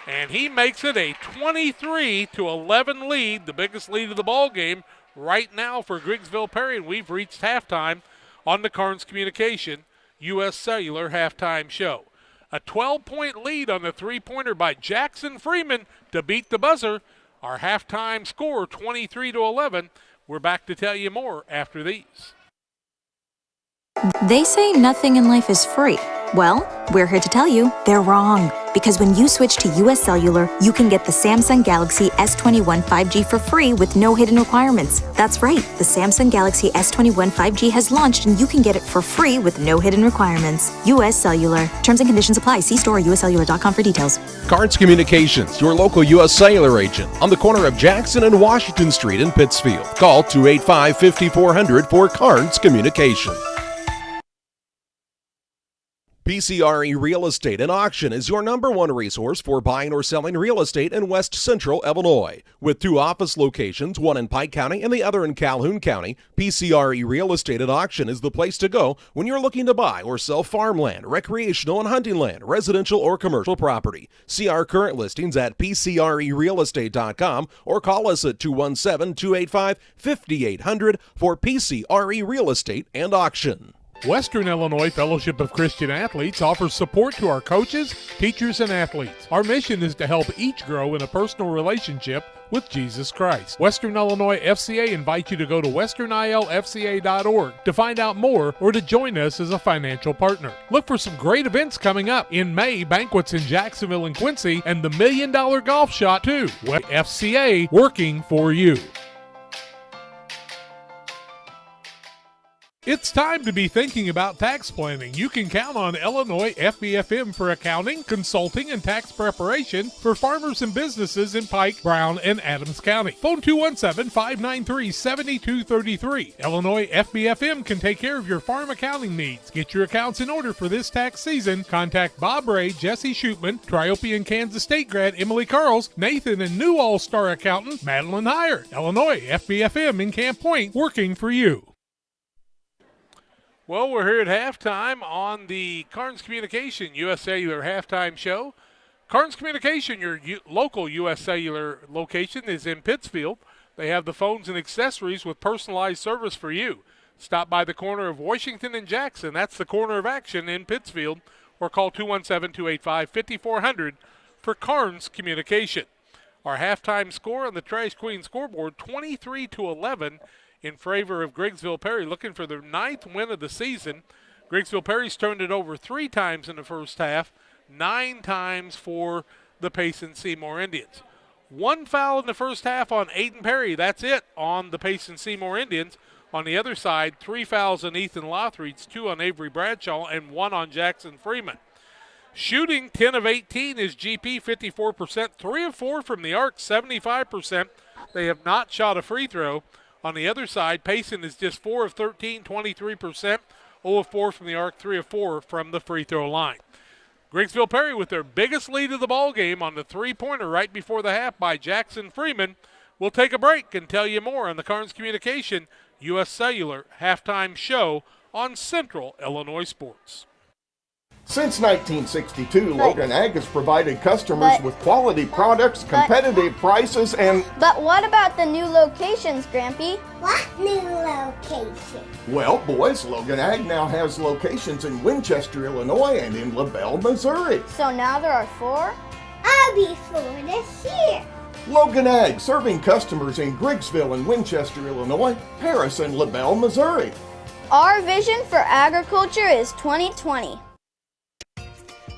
and he makes it a 23-11 lead, the biggest lead of the ball game right now for Griggsville Perry, and we've reached halftime on the Carnes Communication U.S. Cellular halftime show. A 12-point lead on the three-pointer by Jackson Freeman to beat the buzzer. Our halftime score, 23-11. We're back to tell you more after these. They say nothing in life is free. Well, we're here to tell you they're wrong. Because when you switch to US Cellular, you can get the Samsung Galaxy S21 5G for free with no hidden requirements. That's right, the Samsung Galaxy S21 5G has launched and you can get it for free with no hidden requirements. US Cellular. Terms and conditions apply. See store or uscellular.com for details. Carnes Communications, your local U.S. Cellular agent, on the corner of Jackson and Washington Street in Pittsfield. Call 285-5400 for Carnes Communication. PCRE Real Estate and Auction is your #1 resource for buying or selling real estate in West Central Illinois. With 2 office locations, one in Pike County and the other in Calhoun County, PCRE Real Estate and Auction is the place to go when you're looking to buy or sell farmland, recreational and hunting land, residential or commercial property. See our current listings at PCRERealestate.com or call us at 217-285-5800 for PCRE Real Estate and Auction. Western Illinois Fellowship of Christian Athletes offers support to our coaches, teachers, and athletes. Our mission is to help each grow in a personal relationship with Jesus Christ. Western Illinois FCA invites you to go to westernilfca.org to find out more or to join us as a financial partner. Look for some great events coming up. In May, banquets in Jacksonville and Quincy, and the $1 Million Golf Shot too. FCA, working for you. It's time to be thinking about tax planning. You can count on Illinois FBFM for accounting, consulting, and tax preparation for farmers and businesses in Pike, Brown, and Adams County. Phone 217-593-7233. Illinois FBFM can take care of your farm accounting needs. Get your accounts in order for this tax season. Contact Bob Ray, Jesse Shootman, Triopian Kansas State grad Emily Carls, Nathan, and new all-star accountant Madeline Heyer. Illinois FBFM in Camp Point, working for you. Well, we're here at halftime on the Carnes Communication U.S. Cellular halftime show. Carnes Communication, your local U.S. Cellular location, is in Pittsfield. They have the phones and accessories with personalized service for you. Stop by the corner of Washington and Jackson. That's the corner of action in Pittsfield. Or call 217-285-5400 for Carnes Communication. Our halftime score on the Trash Queen scoreboard, 23-11. In favor of Griggsville Perry, looking for their 9th win of the season. Griggsville Perry's turned it over 3 times in the first half, 9 times for the Payson Seymour Indians. 1 foul in the first half on Aiden Perry. That's it on the Payson Seymour Indians. On the other side, 3 fouls on Ethan Lothridge, 2 on Avery Bradshaw, and 1 on Jackson Freeman. Shooting, 10 of 18 is GP, 54%. 3 of 4 from the arc, 75%. They have not shot a free throw. On the other side, Payson is just 4 of 13, 23%, 0 of 4 from the arc, 3 of 4 from the free throw line. Griggsville Perry with their biggest lead of the ball game on the three-pointer right before the half by Jackson Freeman. We'll take a break and tell you more on the Carnes Communication U.S. Cellular halftime show on Central Illinois Sports. Since 1962, Logan Ag has provided customers with quality products, competitive prices, and... But what about the new locations, Grampy? What new location? Well, boys, Logan Ag now has locations in Winchester, Illinois, and in LaBelle, Missouri. So now there are 4? I'll be 4 this year. Logan Ag, serving customers in Griggsville and Winchester, Illinois, Paris, and LaBelle, Missouri. Our vision for agriculture is 2020.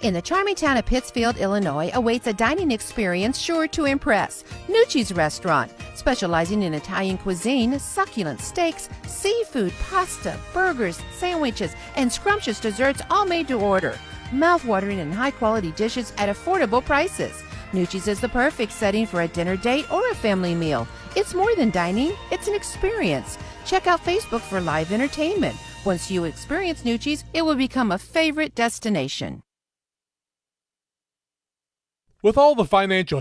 In the charming town of Pittsfield, Illinois, awaits a dining experience sure to impress. Nucci's Restaurant, specializing in Italian cuisine, succulent steaks, seafood, pasta, burgers, sandwiches, and scrumptious desserts, all made to order. Mouth-watering and high-quality dishes at affordable prices. Nucci's is the perfect setting for a dinner date or a family meal. It's more than dining, it's an experience. Check out Facebook for live entertainment. Once you experience Nucci's, it will become a favorite destination. With all the financial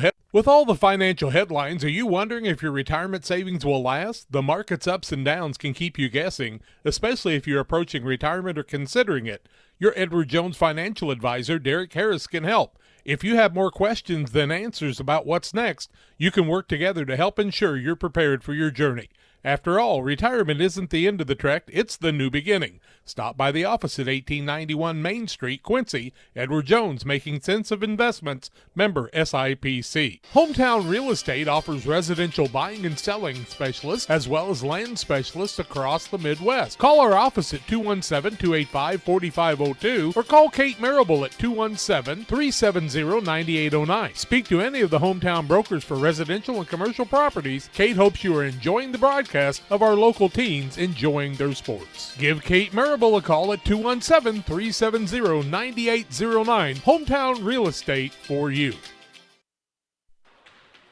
headlines, are you wondering if your retirement savings will last? The market's ups and downs can keep you guessing, especially if you're approaching retirement or considering it. Your Edward Jones financial advisor, Derek Harris, can help. If you have more questions than answers about what's next, you can work together to help ensure you're prepared for your journey. After all, retirement isn't the end of the trek, it's the new beginning. Stop by the office at 1891 Main Street, Quincy. Edward Jones, making sense of investments. Member SIPC. Hometown Real Estate offers residential buying and selling specialists as well as land specialists across the Midwest. Call our office at 217-285-4502 or call Kate Marable at 217-370-9809. Speak to any of the hometown brokers for residential and commercial properties. Kate hopes you are enjoying the broadcast of our local teens enjoying their sports. Give Kate Marable a call at 217-370-9809. Hometown Real Estate for you.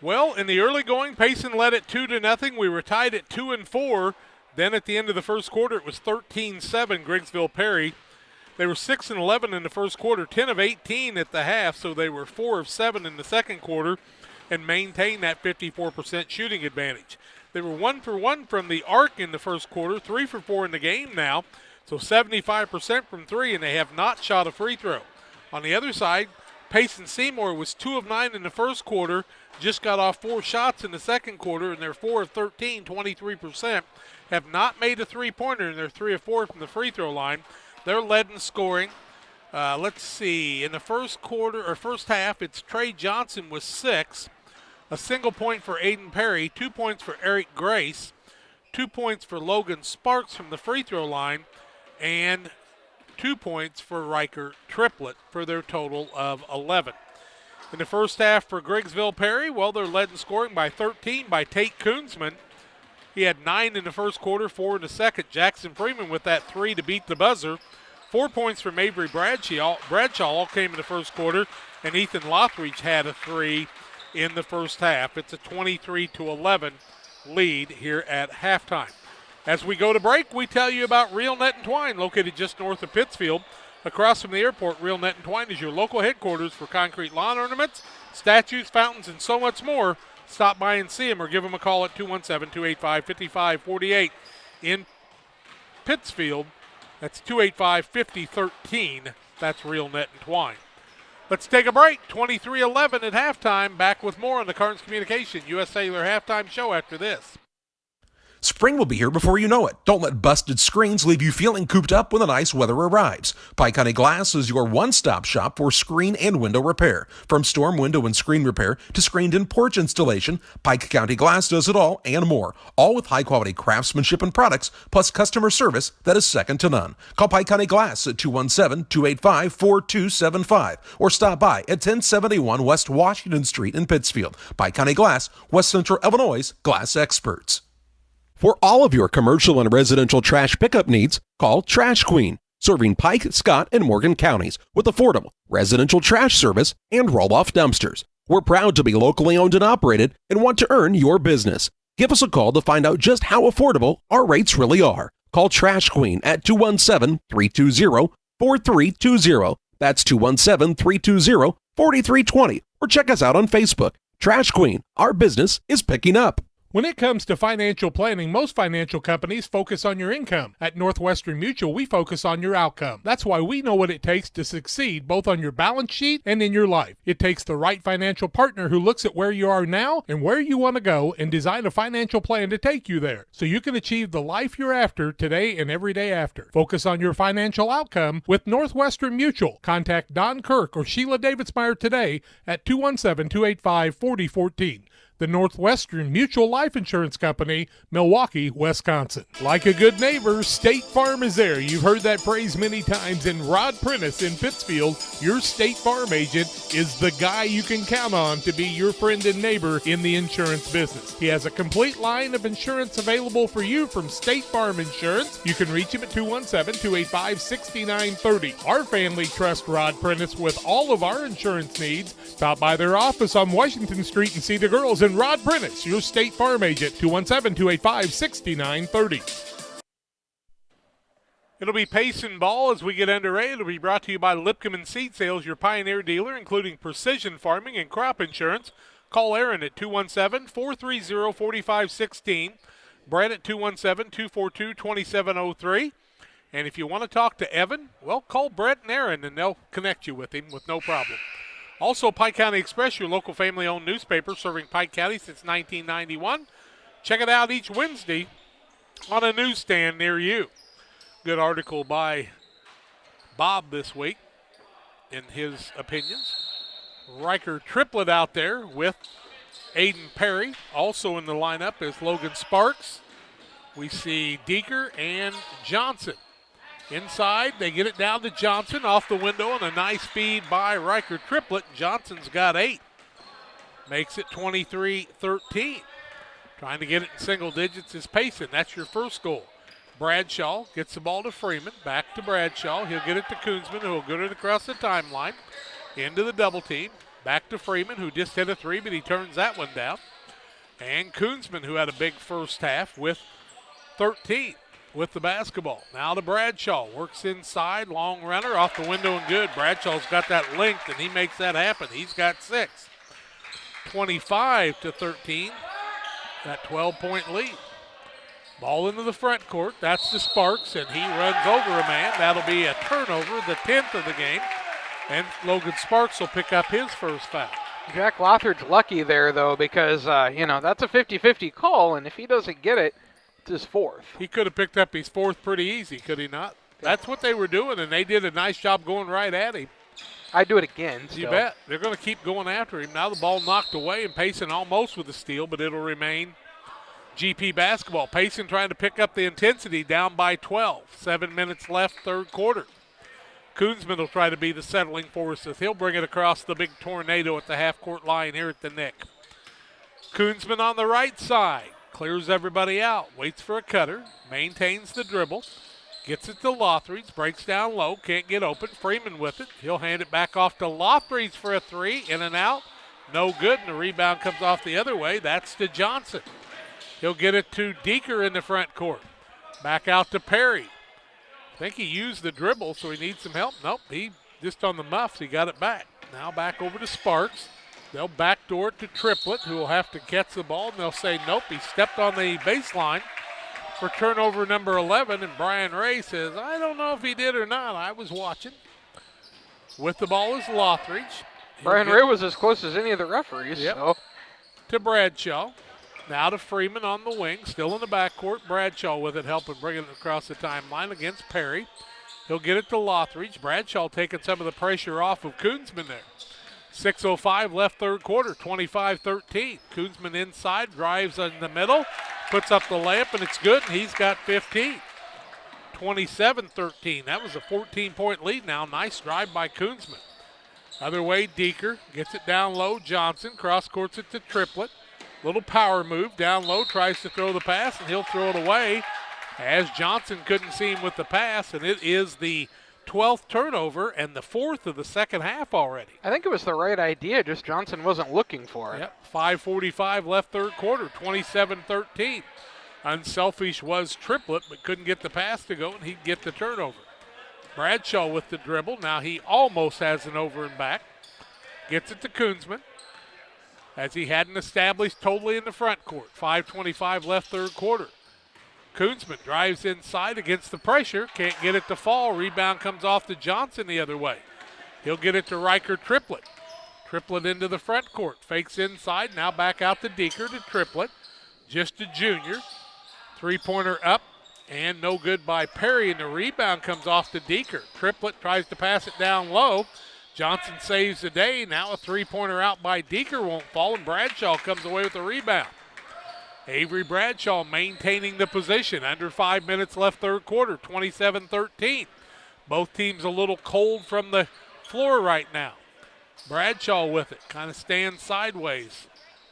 Well, in the early going, Payson led it 2-0. We were tied at 2-4. Then at the end of the first quarter, it was 13-7 Griggsville Perry. They were 6-11 in the first quarter, 10 of 18 at the half, so they were 4 of 7 in the second quarter and maintained that 54% shooting advantage. They were 1 for 1 from the arc in the first quarter, 3 for 4 in the game now, so 75% from 3, and they have not shot a free throw. On the other side, Payson Seymour was 2 of 9 in the first quarter, just got off 4 shots in the second quarter, and they're 4 of 13, 23%, have not made a three-pointer, and they're 3 of 4 from the free throw line. They're led in scoring. Let's see, in the first quarter, or first half, it's Trey Johnson with 6. A single point for Aiden Perry, 2 points for Eric Grace, 2 points for Logan Sparks from the free throw line, and 2 points for Riker Triplett for their total of 11. In the first half for Griggsville Perry, well, they're led in scoring by 13 by Tate Koonsman. He had 9 in the first quarter, 4 in the second. Jackson Freeman with that 3 to beat the buzzer. 4 points for Mabry Bradshaw all came in the first quarter, and Ethan Lothridge had a 3 in the first half. It's a 23-11 lead here at halftime. As we go to break, we tell you about Real Net and Twine, located just north of Pittsfield. Across from the airport, Real Net and Twine is your local headquarters for concrete lawn ornaments, statues, fountains, and so much more. Stop by and see them or give them a call at 217-285-5548 in Pittsfield. That's 285-5013. That's Real Net and Twine. Let's take a break. 23-11 at halftime. Back with more on the Carnes Communication U.S. Cellular halftime show after this. Spring will be here before you know it. Don't let busted screens leave you feeling cooped up when the nice weather arrives. Pike County Glass is your one-stop shop for screen and window repair. From storm window and screen repair to screened-in porch installation, Pike County Glass does it all and more. All with high-quality craftsmanship and products, plus customer service that is second to none. Call Pike County Glass at 217-285-4275 or stop by at 1071 West Washington Street in Pittsfield. Pike County Glass, West Central Illinois' glass experts. For all of your commercial and residential trash pickup needs, call Trash Queen, serving Pike, Scott, and Morgan counties with affordable residential trash service and roll-off dumpsters. We're proud to be locally owned and operated and want to earn your business. Give us a call to find out just how affordable our rates really are. Call Trash Queen at 217-320-4320. That's 217-320-4320. Or check us out on Facebook. Trash Queen, our business is picking up. When it comes to financial planning, most financial companies focus on your income. At Northwestern Mutual, we focus on your outcome. That's why we know what it takes to succeed both on your balance sheet and in your life. It takes the right financial partner who looks at where you are now and where you want to go and design a financial plan to take you there so you can achieve the life you're after today and every day after. Focus on your financial outcome with Northwestern Mutual. Contact Don Kirk or Sheila Davidsmeyer today at 217-285-4014. The Northwestern Mutual Life Insurance Company, Milwaukee, Wisconsin. Like a good neighbor, State Farm is there. You've heard that phrase many times. And Rod Prentice in Pittsfield, your State Farm agent, is the guy you can count on to be your friend and neighbor in the insurance business. He has a complete line of insurance available for you from State Farm Insurance. You can reach him at 217-285-6930. Our family trusts Rod Prentice with all of our insurance needs. Stop by their office on Washington Street and see the girls. And Rod Prentice, your State Farm agent, 217-285-6930. It'll be Payson ball as we get underway. It'll be brought to you by Lipcom Seed Sales, your Pioneer dealer, including precision farming and crop insurance. Call Aaron at 217-430-4516. Brett at 217-242-2703. And if you want to talk to Evan, well, call Brett and Aaron, and they'll connect you with him with no problem. Also, Pike County Express, your local family-owned newspaper serving Pike County since 1991. Check it out each Wednesday on a newsstand near you. Good article by Bob this week in his opinions. Riker triplet out there with Aiden Perry. Also in the lineup is Logan Sparks. We see Deeker and Johnson. Inside, they get it down to Johnson off the window, and a nice feed by Riker triplet. Johnson's got 8. Makes it 23-13. Trying to get it in single digits is Payson. That's your first goal. Bradshaw gets the ball to Freeman. Back to Bradshaw. He'll get it to Koonsman, who will get it across the timeline. Into the double team. Back to Freeman, who just hit a 3, but he turns that one down. And Koonsman, who had a big first half, with 13. With the basketball. Now to Bradshaw. Works inside. Long runner off the window and good. Bradshaw's got that length, and he makes that happen. He's got 6. 25-13. That 12-point lead. Ball into the front court. That's to Sparks, and he runs over a man. That'll be a turnover, the 10th of the game. And Logan Sparks will pick up his first foul. Jack Lothridge lucky there, though, because, that's a 50-50 call, and if he doesn't get it, his 4th. He could have picked up his 4th pretty easy, could he not? That's what they were doing, and they did a nice job going right at him. I'd do it again. Still. You bet. They're going to keep going after him. Now the ball knocked away, and Payson almost with a steal, but it'll remain GP basketball. Payson trying to pick up the intensity, down by 12. 7 minutes left, third quarter. Koonsman will try to be the settling force as he'll bring it across the big tornado at the half-court line here at the Nick. Koonsman on the right side. Clears everybody out, waits for a cutter, maintains the dribble, gets it to Lothridge, breaks down low, can't get open. Freeman with it. He'll hand it back off to Lothridge for a 3, in and out. No good, and the rebound comes off the other way. That's to Johnson. He'll get it to Deeker in the front court. Back out to Perry. I think he used the dribble, so he needs some help. Nope, he just on the muffs, he got it back. Now back over to Sparks. They'll backdoor it to Triplet, who will have to catch the ball, and they'll say, nope, he stepped on the baseline for turnover number 11, and Brian Ray says, I don't know if he did or not. I was watching. With the ball is Lothridge. Brian Ray was as close as any of the referees. Yep. So. To Bradshaw. Now to Freeman on the wing, still in the backcourt. Bradshaw with it, helping bring it across the timeline against Perry. He'll get it to Lothridge. Bradshaw taking some of the pressure off of Koonsman there. 6:05 left third quarter, 25-13. Koonsman inside, drives in the middle, puts up the layup, and it's good, and he's got 15. 27-13. That was a 14-point lead now. Nice drive by Koonsman. Other way, Deeker gets it down low. Johnson cross-courts it to Triplet. Little power move down low, tries to throw the pass, and he'll throw it away as Johnson couldn't see him with the pass, and it is the 12th turnover and the 4th of the second half already. I think it was the right idea, just Johnson wasn't looking for it. Yep, 5:45 left third quarter, 27-13. Unselfish was Triplet, but couldn't get the pass to go, and he'd get the turnover. Bradshaw with the dribble. Now he almost has an over and back. Gets it to Koonsman. as he hadn't established totally in the front court. 5:25 left third quarter. Koonsman drives inside against the pressure. Can't get it to fall. Rebound comes off to Johnson the other way. He'll get it to Riker Triplett. Triplett into the front court. Fakes inside. Now back out to Deeker to Triplett. Just a junior. Three-pointer up and no good by Perry. And the rebound comes off to Deeker. Triplett tries to pass it down low. Johnson saves the day. Now a three-pointer out by Deeker won't fall, and Bradshaw comes away with the rebound. Avery Bradshaw maintaining the position. Under 5 minutes left third quarter, 27-13. Both teams a little cold from the floor right now. Bradshaw with it, kind of stands sideways.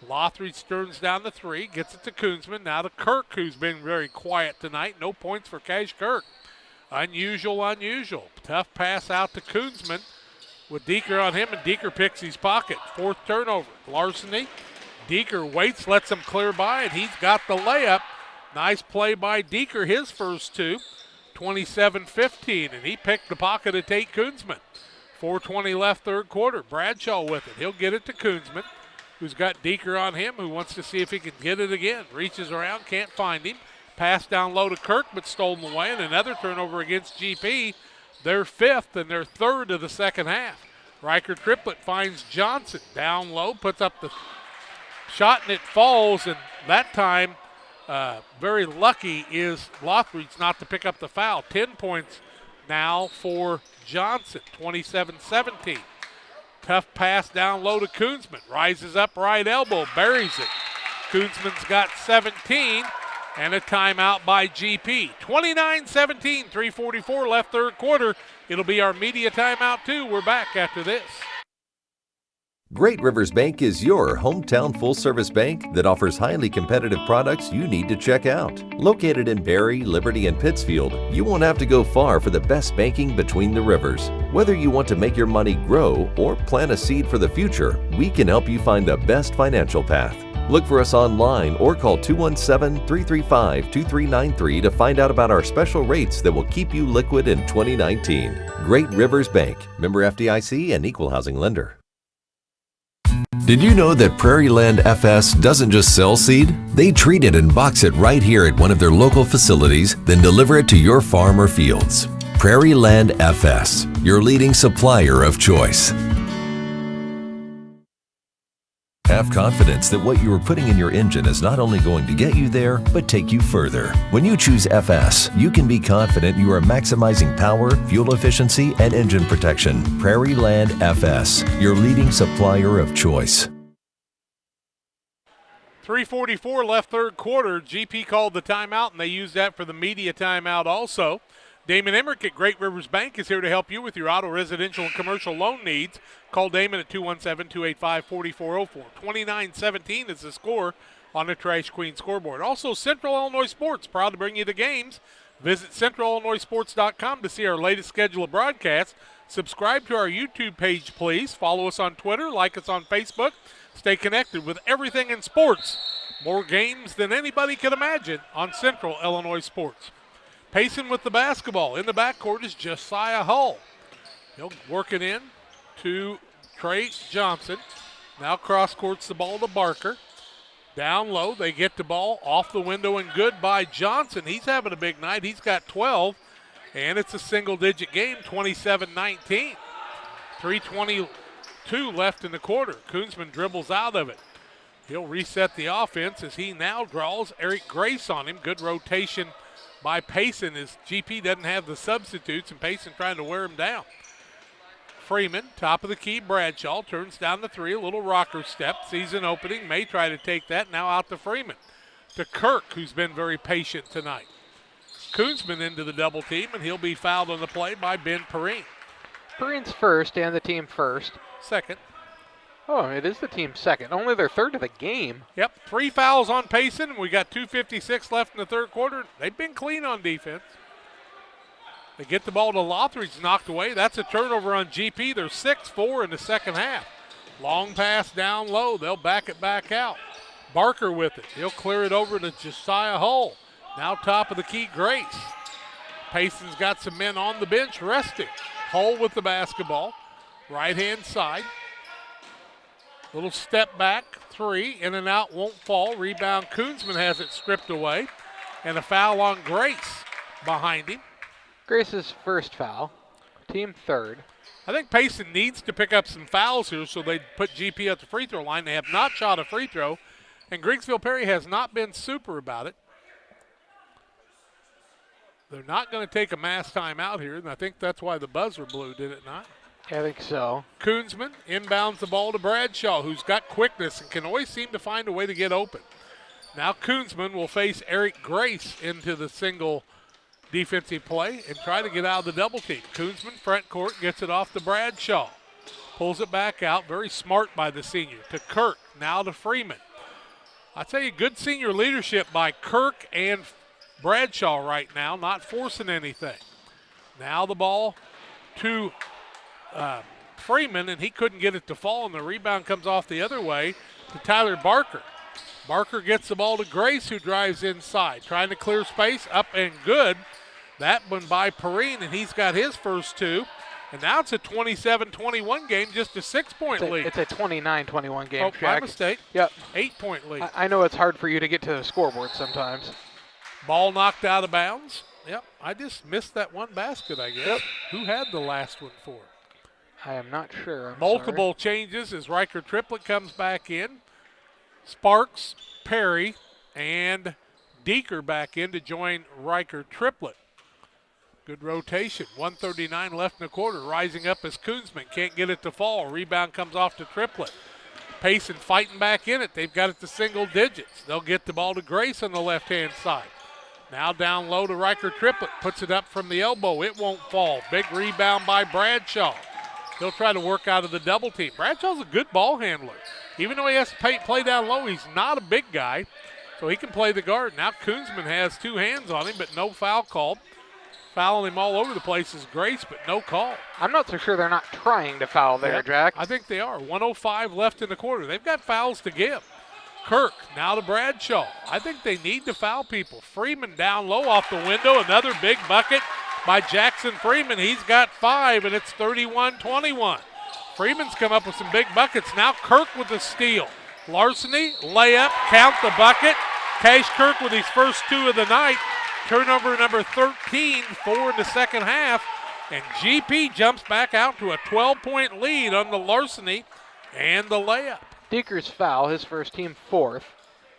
Lothridge turns down the three, gets it to Koonsman. Now to Kirk, who's been very quiet tonight. No points for Cash Kirk. Unusual. Tough pass out to Koonsman with Deeker on him, and Deeker picks his pocket. Fourth turnover, larceny. Deeker waits, lets him clear by, and he's got the layup. Nice play by Deeker, his first two. 27-15, and he picked the pocket of Tate Koonsman. 4:20 left third quarter. Bradshaw with it. He'll get it to Koonsman, who's got Deeker on him, who wants to see if he can get it again. Reaches around, can't find him. Pass down low to Kirk, but stolen away, and another turnover against GP. Their fifth and their third of the second half. Riker Triplett finds Johnson down low, puts up the shot, and it falls, and that time very lucky is Lothridge not to pick up the foul. 10 points now for Johnson, 27-17. Tough pass down low to Koonsman. Rises up right elbow, buries it. Koonsman's got 17, and a timeout by GP. 29-17, 3:44 left third quarter. It'll be our media timeout too. We're back after this. Great Rivers Bank is your hometown full-service bank that offers highly competitive products you need to check out. Located in Barry, Liberty, and Pittsfield, you won't have to go far for the best banking between the rivers. Whether you want to make your money grow or plant a seed for the future, we can help you find the best financial path. Look for us online or call 217-335-2393 to find out about our special rates that will keep you liquid in 2019. Great Rivers Bank, member FDIC and equal housing lender. Did you know that Prairie Land FS doesn't just sell seed? They treat it and box it right here at one of their local facilities, then deliver it to your farm or fields. Prairie Land FS, your leading supplier of choice. Have confidence that what you are putting in your engine is not only going to get you there, but take you further. When you choose FS, you can be confident you are maximizing power, fuel efficiency, and engine protection. Prairie Land FS, your leading supplier of choice. 3:44 left third quarter. GP called the timeout, and they used that for the media timeout also. Damon Emmerich at Great Rivers Bank is here to help you with your auto, residential, and commercial loan needs. Call Damon at 217-285-4404. 29-17 is the score on the Trash Queen scoreboard. Also, Central Illinois Sports, proud to bring you the games. Visit centralillinoisports.com to see our latest schedule of broadcasts. Subscribe to our YouTube page, please. Follow us on Twitter, like us on Facebook. Stay connected with everything in sports. More games than anybody could imagine on Central Illinois Sports. Payson with the basketball. In the backcourt is Josiah Hull. He'll work it in to Trey Johnson. Now cross-courts the ball to Barker. Down low, they get the ball off the window and good by Johnson. He's having a big night. He's got 12, and it's a single-digit game, 27-19. 3:22 left in the quarter. Koonsman dribbles out of it. He'll reset the offense as he now draws Eric Grace on him. Good rotation by Payson as GP doesn't have the substitutes, and Payson trying to wear him down. Freeman, top of the key, Bradshaw, turns down the three, a little rocker step, sees an opening, may try to take that, now out to Freeman. To Kirk, who's been very patient tonight. Koonsman into the double team, and he'll be fouled on the play by Ben Perrine. Perrine's first and the team first. Second. Oh, it is the team's second. Only their third of the game. Yep, 3 fouls on Payson. We got 2:56 left in the third quarter. They've been clean on defense. They get the ball to Lothridge, knocked away. That's a turnover on GP. They're 6-4 in the second half. Long pass down low. They'll back it back out. Barker with it. He'll clear it over to Josiah Hull. Now top of the key, Grace. Payson's got some men on the bench resting. Hull with the basketball. Right-hand side. Little step back, 3, in and out, won't fall. Rebound, Koonsman has it stripped away. And a foul on Grace behind him. Grace's first foul, team third. I think Payson needs to pick up some fouls here so they put GP at the free throw line. They have not shot a free throw, and Griggsville Perry has not been super about it. They're not going to take a mass timeout here, and I think that's why the buzzer blew, did it not? I think so. Koonsman inbounds the ball to Bradshaw, who's got quickness and can always seem to find a way to get open. Now Koonsman will face Eric Grace into the single defensive play and try to get out of the double team. Koonsman, front court, gets it off to Bradshaw. Pulls it back out. Very smart by the senior. To Kirk, now to Freeman. I tell you, good senior leadership by Kirk and Bradshaw right now, not forcing anything. Now the ball to Freeman, and he couldn't get it to fall, and the rebound comes off the other way to Tyler Barker. Barker gets the ball to Grace, who drives inside, trying to clear space, up and good. That one by Perrine, and he's got his first 2. And now it's a 27-21 game, just a 6-point lead. It's a 29-21 game, Jack. My mistake. Yep. 8-point lead. I know it's hard for you to get to the scoreboard sometimes. Ball knocked out of bounds. Yep, I just missed that one basket, I guess. Yep. Who had the last one for? I am not sure. Multiple changes as Riker Triplett comes back in. Sparks, Perry, and Deeker back in to join Riker Triplett. Good rotation. 1:39 left in the quarter. Rising up as Koonsman. Can't get it to fall. Rebound comes off to Triplett. Payson fighting back in it. They've got it to single digits. They'll get the ball to Grace on the left-hand side. Now down low to Riker Triplett. Puts it up from the elbow. It won't fall. Big rebound by Bradshaw. He'll try to work out of the double team. Bradshaw's a good ball handler. Even though he has to play down low, he's not a big guy, so he can play the guard. Now Koonsman has 2 hands on him, but no foul called. Fouling him all over the place is Grace, but no call. I'm not so sure they're not trying to foul there, Jack. I think they are. 1:05 left in the quarter. They've got fouls to give. Kirk now to Bradshaw. I think they need to foul people. Freeman down low off the window. Another big bucket by Jackson Freeman. He's got 5, and it's 31-21. Freeman's come up with some big buckets. Now Kirk with the steal. Larceny, layup, count the bucket. Cash Kirk with his first 2 of the night. Turnover number 13, 4 in the second half. And GP jumps back out to a 12-point lead on the larceny and the layup. Deeker's foul, his first, team 4th.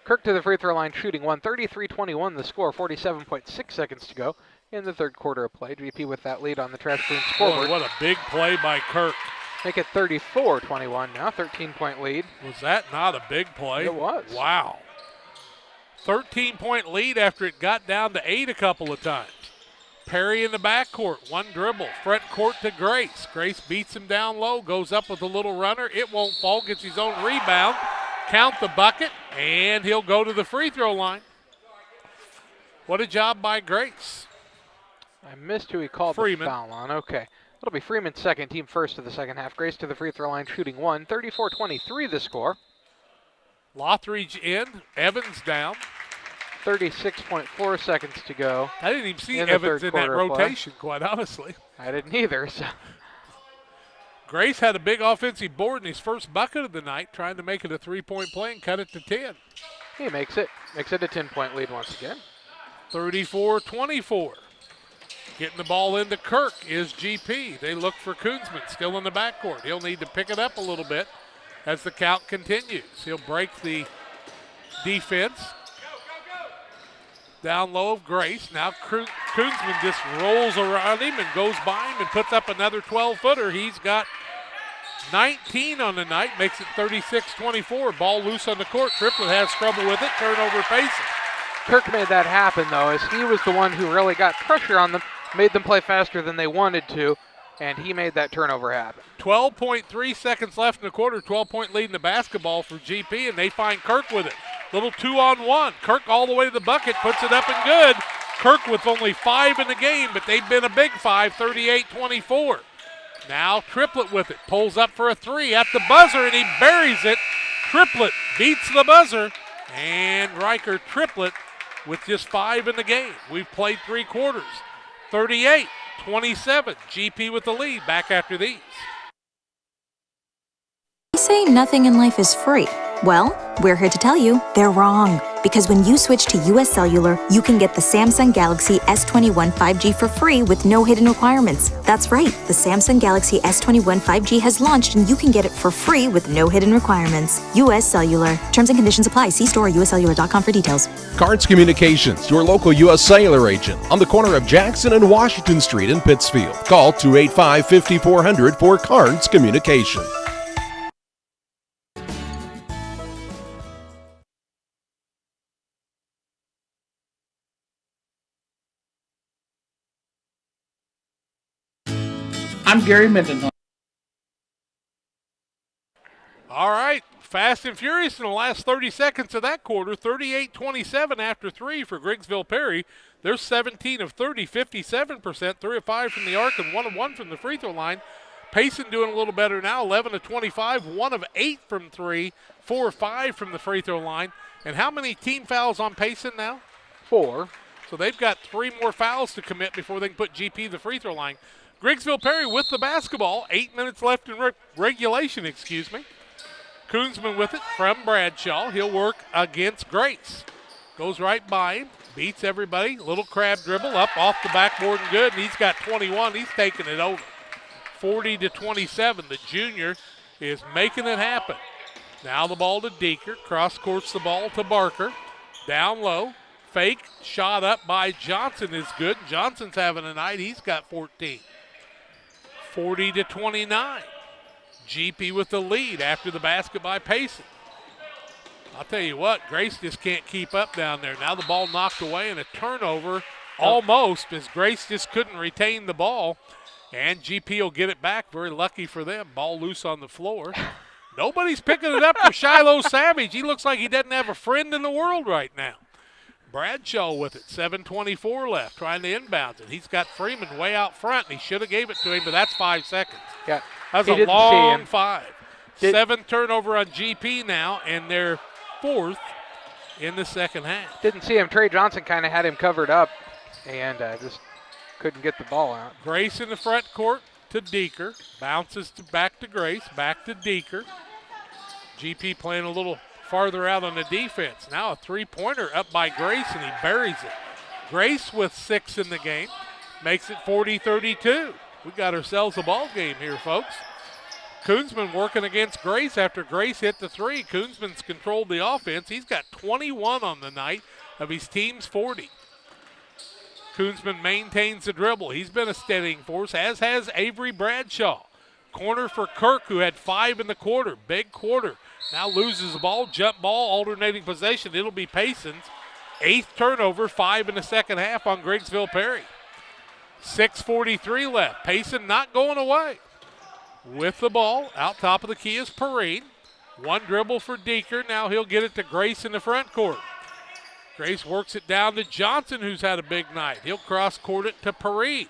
Kirk to the free throw line shooting 1, 33-21 the score, 47.6 seconds to go in the third quarter of play. GP with that lead on the Trash Queen scoreboard. What a big play by Kirk. Make it 34-21 now, 13-point lead. Was that not a big play? It was. Wow. 13-point lead after it got down to 8 a couple of times. Perry in the backcourt, 1 dribble, front court to Grace. Grace beats him down low, goes up with a little runner. It won't fall, gets his own rebound. Count the bucket, and he'll go to the free throw line. What a job by Grace. I missed who he called Freeman. The foul on. Okay. It'll be Freeman's second, team first of the second half. Grace to the free throw line shooting 1, 34-23 the score. Lothridge in, Evans down. 36.4 seconds to go. I didn't even see Evans in that rotation, quite honestly. I didn't either. So. Grace had a big offensive board in his first bucket of the night, trying to make it a 3-point play and cut it to 10. He makes it. Makes it a 10-point lead once again. 34-24. Getting the ball into Kirk is GP. They look for Koonsman, still in the backcourt. He'll need to pick it up a little bit as the count continues. He'll break the defense. Down low of Grace. Now Koonsman just rolls around him and goes by him and puts up another 12-footer. He's got 19 on the night, makes it 36-24. Ball loose on the court. Triplett has trouble with it. Turnover Payson. Kirk made that happen, though, as he was the one who really got pressure on them, made them play faster than they wanted to, and he made that turnover happen. 12.3 seconds left in the quarter. 12-point lead in the basketball for GP, and they find Kirk with it. Little 2-on-1. Kirk all the way to the bucket, puts it up and good. Kirk with only 5 in the game, but they've been a big 5, 38-24. Now Triplett with it, pulls up for a 3 at the buzzer, and he buries it. Triplett beats the buzzer, and Riker Triplett with just 5 in the game. We've played 3 quarters. 38-27. GP with the lead. Back after these. say nothing in life is free. Well, we're here to tell you they're wrong. Because when you switch to US Cellular, you can get the Samsung Galaxy S21 5G for free with no hidden requirements. That's right, the Samsung Galaxy S21 5G has launched and you can get it for free with no hidden requirements. US Cellular. Terms and conditions apply. See store or uscellular.com for details. Cards Communications, your local U.S. Cellular agent on the corner of Jackson and Washington Street in Pittsfield. Call 285-5400 for Cards Communications. I'm Gary Mendenhall. All right, fast and furious in the last 30 seconds of that quarter. 38-27 after 3 for Griggsville Perry. They're 17 of 30, 57%, 3 of 5 from the arc and 1 of 1 from the free throw line. Payson doing a little better now, 11 of 25, 1 of 8 from 3, 4 of 5 from the free throw line. And how many team fouls on Payson now? 4. So they've got 3 more fouls to commit before they can put GP the free throw line. Griggsville Perry with the basketball. 8 minutes left in regulation, Koonsman with it from Bradshaw. He'll work against Grace. Goes right by him, beats everybody. Little crab dribble up off the backboard and good. And he's got 21. He's taking it over. 40-27. The junior is making it happen. Now the ball to Deeker. Cross courts the ball to Barker. Down low. Fake. Shot up by Johnson is good. Johnson's having a night. He's got 14. 40-29. GP with the lead after the basket by Payson. I'll tell you what, Grace just can't keep up down there. Now the ball knocked away and a turnover almost as Grace just couldn't retain the ball. And GP will get it back. Very lucky for them. Ball loose on the floor. Nobody's picking it up for Shiloh Savage. He looks like he doesn't have a friend in the world right now. Bradshaw with it, 7:24 left, trying to inbound it. He's got Freeman way out front, and he should have gave it to him, but that's 5 seconds. Yeah, that's a long 5. 7 turnover on GP now, and they're 4th in the second half. Didn't see him. Trey Johnson kind of had him covered up, and just couldn't get the ball out. Grace in the front court to Deeker. Bounces back to Grace, back to Deeker. GP playing a little farther out on the defense. Now a three-pointer up by Grace, and he buries it. Grace with 6 in the game makes it 40-32. We got ourselves a ball game here, folks. Koonsman working against Grace after Grace hit the 3. Koonsman's controlled the offense. He's got 21 on the night of his team's 40. Koonsman maintains the dribble. He's been a steadying force, as has Avery Bradshaw. Corner for Kirk, who had 5 in the quarter. Big quarter. Now loses the ball, jump ball, alternating possession. It'll be Payson's 8th turnover, 5 in the second half on Griggsville Perry. 6:43 left. Payson not going away. With the ball, out top of the key is Perrine. One dribble for Deeker. Now he'll get it to Grace in the front court. Grace works it down to Johnson, who's had a big night. He'll cross court it to Perrine.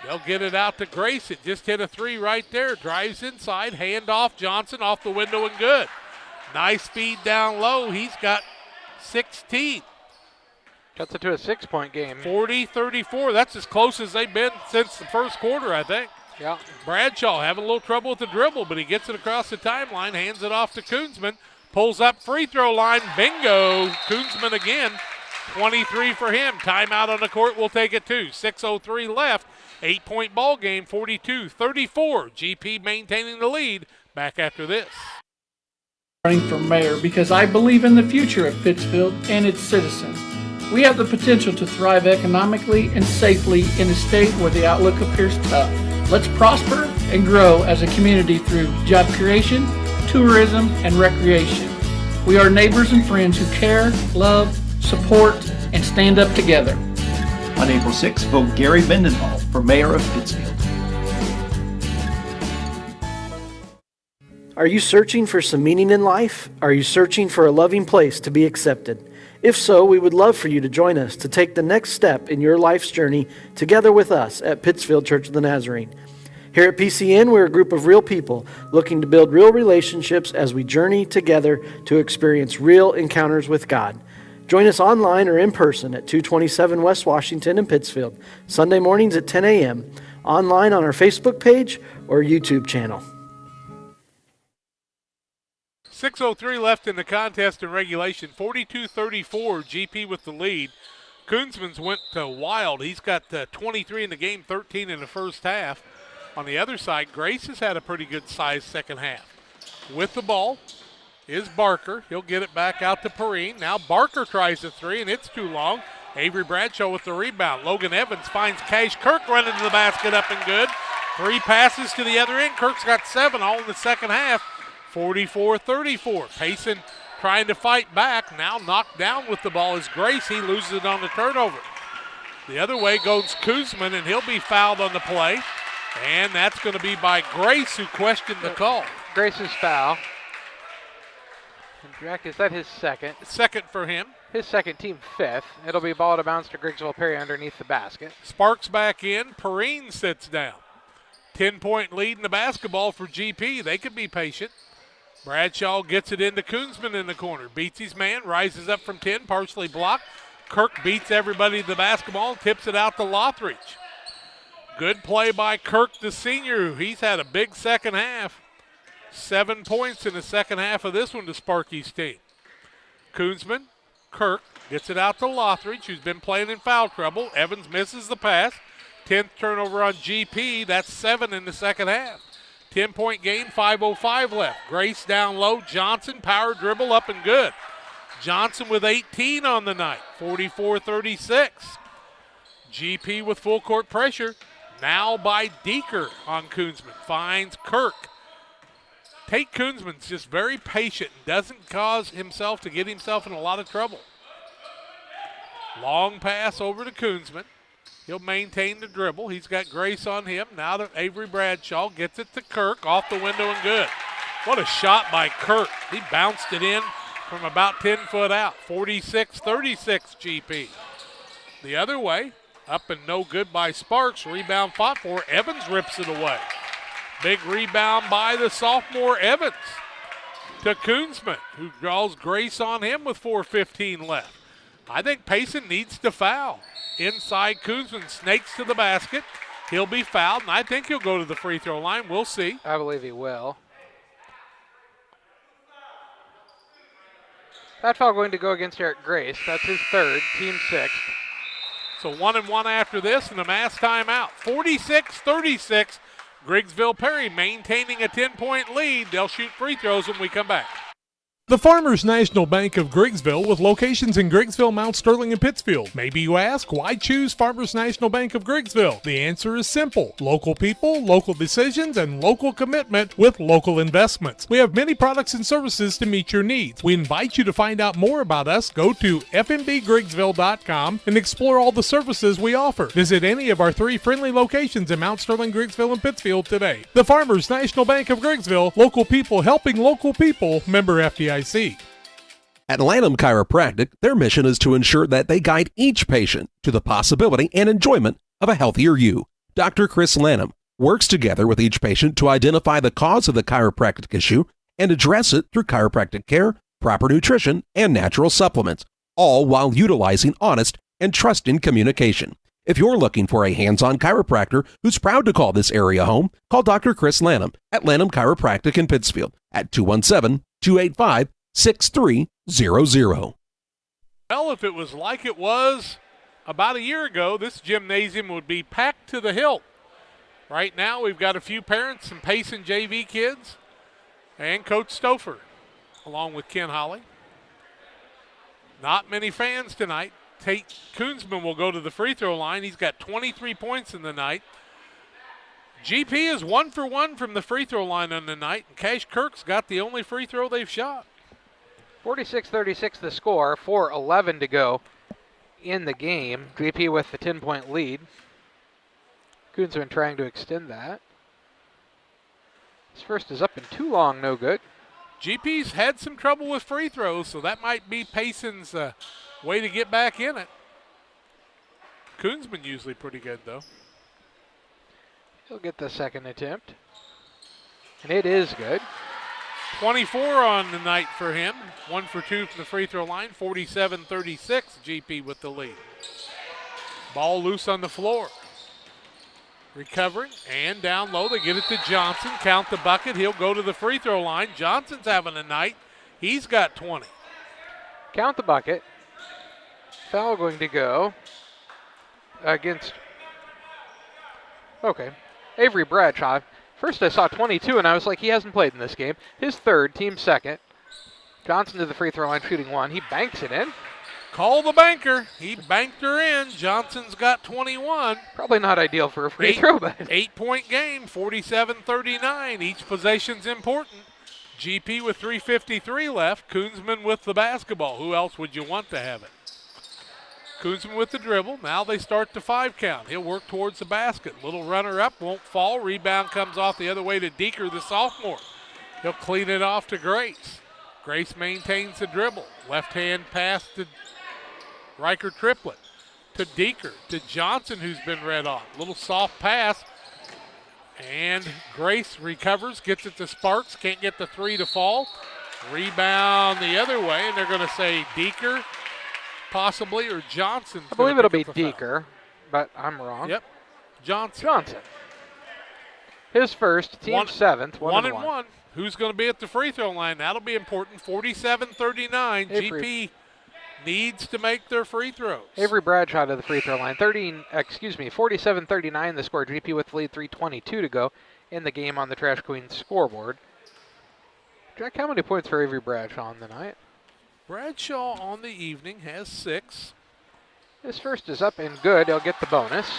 They'll get it out to Grace. It just hit a 3 right there. Drives inside. Hand off. Johnson off the window and good. Nice feed down low. He's got 16. Cuts it to a 6-point game. 40-34. That's as close as they've been since the first quarter, I think. Yeah. Bradshaw having a little trouble with the dribble, but he gets it across the timeline. Hands it off to Koonsman. Pulls up free throw line. Bingo. Koonsman again. 23 for him. Timeout on the court. We'll take it too. 6:03 left. 8-point ball game, 42-34. GP maintaining the lead. Back after this. Running for mayor because I believe in the future of Pittsfield and its citizens. We have the potential to thrive economically and safely in a state where the outlook appears tough. Let's prosper and grow as a community through job creation, tourism, and recreation. We are neighbors and friends who care, love, support, and stand up together. On April 6th, vote Gary Mendenhall for mayor of Pittsfield. Are you searching for some meaning in life? Are you searching for a loving place to be accepted? If so, we would love for you to join us to take the next step in your life's journey together with us at Pittsfield Church of the Nazarene. Here at PCN, we're a group of real people looking to build real relationships as we journey together to experience real encounters with God. Join us online or in person at 227 West Washington in Pittsfield, Sunday mornings at 10 a.m., online on our Facebook page or YouTube channel. 6:03 left in the contest in regulation. 42-34, GP with the lead. Koonsman's went wild. He's got 23 in the game, 13 in the first half. On the other side, Grace has had a pretty good size second half. With the ball is Barker. He'll get it back out to Perrine. Now Barker tries a three, and it's too long. Avery Bradshaw with the rebound. Logan Evans finds Cash Kirk running to the basket, up and good. 3 passes to the other end. Kirk's got 7 all in the second half. 44-34. Payson trying to fight back. Now knocked down with the ball is Grace. He loses it on the turnover. The other way goes Koosman, and he'll be fouled on the play. And that's going to be by Grace, who questioned the call. Grace's foul. And Jack, is that his second? Second for him. His second, team 5th. It'll be ball to bounce to Griggsville Perry underneath the basket. Sparks back in. Perrine sits down. 10-point lead in the basketball for GP. They could be patient. Bradshaw gets it into Koonsman in the corner. Beats his man, rises up from 10, partially blocked. Kirk beats everybody to the basketball and tips it out to Lothridge. Good play by Kirk, the senior. He's had a big second half. 7 points in the second half of this one to Sparky's team. Koonsman, Kirk gets it out to Lothridge, who's been playing in foul trouble. Evans misses the pass. 10th turnover on GP. That's 7 in the second half. 10-point game, 5:05 left. Grace down low. Johnson, power dribble, up and good. Johnson with 18 on the night, 44-36. GP with full court pressure. Now by Deeker on Koonsman. Finds Kirk. Tate Koonsman's just very patient and doesn't cause himself to get himself in a lot of trouble. Long pass over to Koonsman. He'll maintain the dribble. He's got Grace on him. Now to Avery Bradshaw. Gets it to Kirk. Off the window and good. What a shot by Kirk. He bounced it in from about 10 foot out. 46-36 GP. The other way. Up and no good by Sparks. Rebound fought for. Evans rips it away. Big rebound by the sophomore Evans to Koonsman, who draws Grace on him with 4:15 left. I think Payson needs to foul. Inside, Koonsman snakes to the basket. He'll be fouled, and I think he'll go to the free throw line. We'll see. I believe he will. That foul going to go against Eric Grace. That's his 3rd, team 6th. So 1-1 after this, and a mass timeout. 46-36. Griggsville Perry maintaining a 10-point lead. They'll shoot free throws when we come back. The Farmers National Bank of Griggsville, with locations in Griggsville, Mount Sterling, and Pittsfield. Maybe you ask, why choose Farmers National Bank of Griggsville? The answer is simple. Local people, local decisions, and local commitment with local investments. We have many products and services to meet your needs. We invite you to find out more about us. Go to fmbgriggsville.com and explore all the services we offer. Visit any of our 3 friendly locations in Mount Sterling, Griggsville, and Pittsfield today. The Farmers National Bank of Griggsville, local people helping local people, member FDIC. At Lanham Chiropractic, their mission is to ensure that they guide each patient to the possibility and enjoyment of a healthier you. Dr. Chris Lanham works together with each patient to identify the cause of the chiropractic issue and address it through chiropractic care, proper nutrition, and natural supplements, all while utilizing honest and trusting communication. If you're looking for a hands-on chiropractor who's proud to call this area home, call Dr. Chris Lanham at Lanham Chiropractic in Pittsfield at 217-285-6300. Well, if it was like it was about a year ago, this gymnasium would be packed to the hilt. Right now, we've got a few parents, some Payson JV kids, and Coach Stouffer, along with Ken Holly. Not many fans tonight. Tate Koonsman will go to the free throw line. He's got 23 points in the night. GP is 1 for 1 from the free throw line on the night, and Cash Kirk's got the only free throw they've shot. 46-36 the score, 4:11 to go in the game. GP with the 10-point lead. Koonsman trying to extend that. His first is up and too long, no good. GP's had some trouble with free throws, so that might be Payson's way to get back in it. Koonsman usually pretty good, though. He'll get the second attempt. And it is good. 24 on the night for him. 1 for 2 from the free throw line. 47-36, GP with the lead. Ball loose on the floor. Recovering and down low. They get it to Johnson. Count the bucket. He'll go to the free throw line. Johnson's having a night. He's got 20. Count the bucket. Foul going to go against, Avery Bradshaw. First I saw 22 and I was like, he hasn't played in this game. His third, team second. Johnson to the free throw line shooting one. He banks it in. Call the banker. He banked her in. Johnson's got 21. Probably not ideal for a free throw, but 8-point game, 47-39. Each possession's important. GP with 3:53 left. Koonsman with the basketball. Who else would you want to have it? Koonsman with the dribble. Now they start the 5 count. He'll work towards the basket. Little runner up, won't fall. Rebound comes off the other way to Deeker, the sophomore. He'll clean it off to Grace. Grace maintains the dribble. Left hand pass to Riker Triplett. To Deeker, to Johnson, who's been read on. Little soft pass. And Grace recovers, gets it to Sparks. Can't get the 3 to fall. Rebound the other way, and they're going to say Deeker possibly, or Johnson. I believe it'll be Deeker, but I'm wrong. Yep, Johnson. His first, team seventh, 1-1. Who's going to be at the free throw line? That'll be important. 47-39. GP needs to make their free throws. Avery Bradshaw to the free throw line. 47-39 the score. GP with the lead, 3:22 to go in the game on the Trash Queen scoreboard. Jack, how many points for Avery Bradshaw on the night? Bradshaw on the evening has 6. His first is up and good. He'll get the bonus.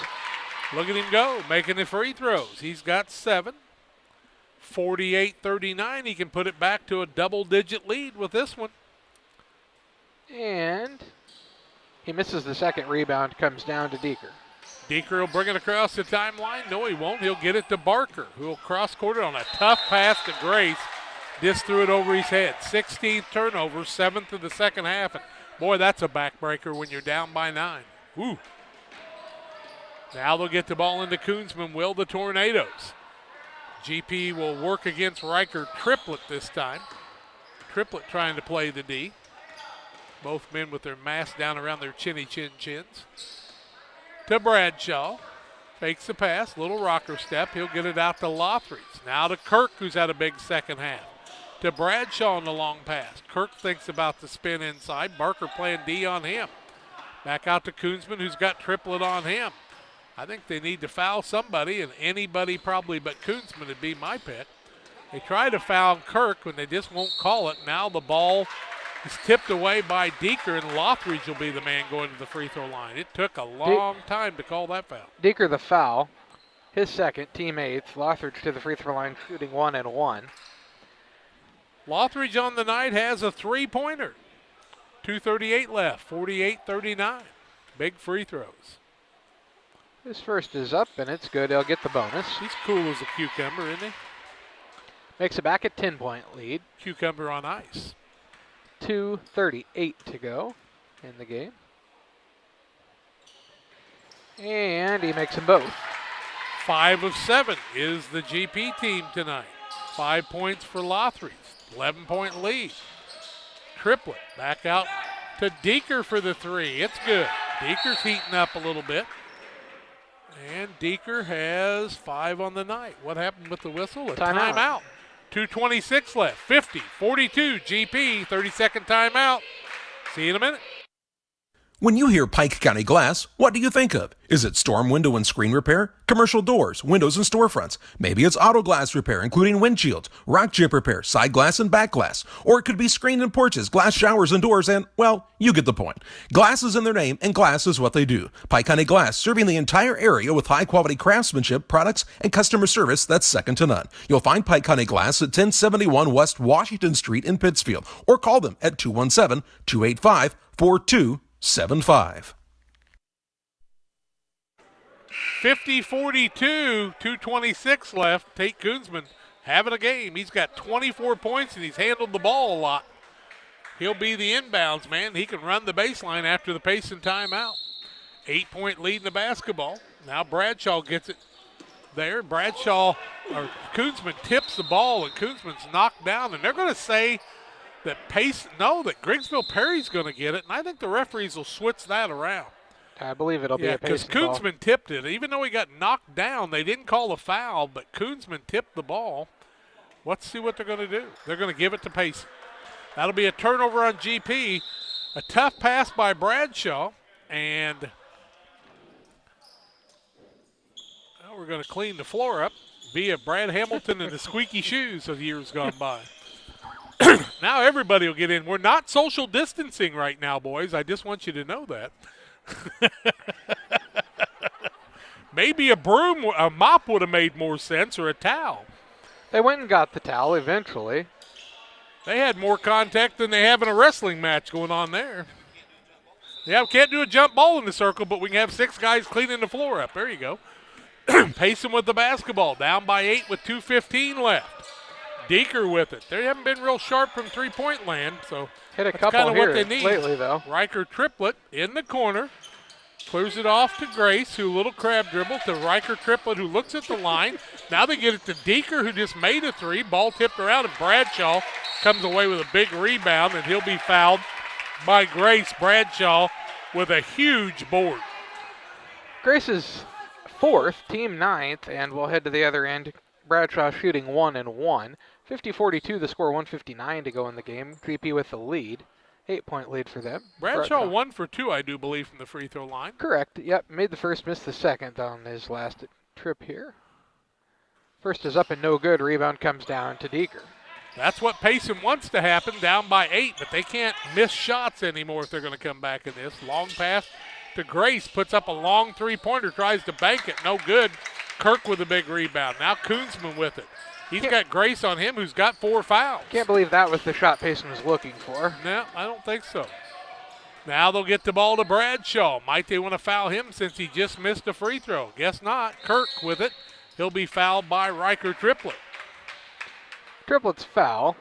Look at him go, making the free throws. He's got 7. 48-39. He can put it back to a double-digit lead with this one. And he misses the second rebound, comes down to Deeker. Deeker will bring it across the timeline. No, he won't. He'll get it to Barker, who will cross-court it on a tough pass to Grace. Just threw it over his head. 16th turnover, 7th of the second half. And boy, that's a backbreaker when you're down by 9. Woo. Now they'll get the ball into Koonsman, the Tornadoes. GP will work against Riker Triplett this time. Triplett trying to play the D. Both men with their mask down around their chins. To Bradshaw. Fakes the pass, little rocker step. He'll get it out to Lothridge. Now to Kirk, who's had a big second half. To Bradshaw on the long pass. Kirk thinks about the spin inside. Barker playing D on him. Back out to Koonsman, who's got Triplett on him. I think they need to foul somebody, and anybody probably but Koonsman would be my pick. They try to foul Kirk when they just won't call it. Now the ball is tipped away by Deeker, and Lothridge will be the man going to the free throw line. It took a long time to call that foul. Deeker the foul. His second, team 8th. Lothridge to the free throw line, shooting 1 and 1. Lothridge on the night has a 3-pointer. 2:38 left, 48-39. Big free throws. His first is up, and it's good. He'll get the bonus. He's cool as a cucumber, isn't he? Makes it back a 10-point lead. Cucumber on ice. 2:38 to go in the game. And he makes them both. 5 of 7 is the GP team tonight. 5 points for Lothridge. 11-point lead. Triplett back out to Deeker for the 3. It's good. Deeker's heating up a little bit. And Deeker has 5 on the night. What happened with the whistle? A timeout. 2:26 left. 50-42 GP. 30-second timeout. See you in a minute. When you hear Pike County Glass, what do you think of? Is it storm window and screen repair? Commercial doors, windows, and storefronts? Maybe it's auto glass repair, including windshields, rock chip repair, side glass, and back glass. Or it could be screen and porches, glass showers and doors, and, well, you get the point. Glass is in their name, and glass is what they do. Pike County Glass, serving the entire area with high-quality craftsmanship, products, and customer service that's second to none. You'll find Pike County Glass at 1071 West Washington Street in Pittsfield, or call them at 217-285-4275. 50-42, 2:26 left. Tate Koonsman having a game. He's got 24 points and he's handled the ball a lot. He'll be the inbounds man. He can run the baseline after the Payson timeout. 8-point lead in the basketball. Now Bradshaw gets it there. Koonsman tips the ball and Koonsman's knocked down, and they're going to say that that Griggsville Perry's going to get it, and I think the referees will switch that around. I believe it'll be a Payson ball. because Koonsman tipped it. Even though he got knocked down, they didn't call a foul, but Koonsman tipped the ball. Let's see what they're going to do. They're going to give it to Payson. That'll be a turnover on GP. A tough pass by Bradshaw, and we're going to clean the floor up via Brad Hamilton and the squeaky shoes of years gone by. Now everybody will get in. We're not social distancing right now, boys. I just want you to know that. Maybe a broom, a mop would have made more sense, or a towel. They went and got the towel eventually. They had more contact than they have in a wrestling match going on there. Yeah, we can't do a jump ball in the circle, but we can have 6 guys cleaning the floor up. There you go. Payson with the basketball, down by 8 with 2:15 left. Deeker with it. They haven't been real sharp from three-point land, so hit a that's couple kind of here what they need lately, though. Riker triplet in the corner. Clears it off to Grace, who little crab dribble to Riker triplet, who looks at the line. Now they get it to Deeker, who just made a 3. Ball tipped around, and Bradshaw comes away with a big rebound, and he'll be fouled by Grace. Bradshaw with a huge board. Grace's 4th, team 9th, and we'll head to the other end. Bradshaw shooting 1 and 1. 50-42 the score, 1:59 to go in the game. GP with the lead. 8-point lead for them. Bradshaw 1 for 2, I do believe, from the free throw line. Correct. Yep, made the first, missed the second on his last trip here. First is up and no good. Rebound comes down to Deeker. That's what Payson wants to happen, down by 8, but they can't miss shots anymore if they're going to come back in this. Long pass to Grace, puts up a long three-pointer, tries to bank it, no good. Kirk with a big rebound. Now Koonsman with it. He's got Grace on him, who's got 4 fouls. Can't believe that was the shot Payson was looking for. No, I don't think so. Now they'll get the ball to Bradshaw. Might they want to foul him since he just missed a free throw? Guess not. Kirk with it. He'll be fouled by Riker Triplet. Triplet's foul.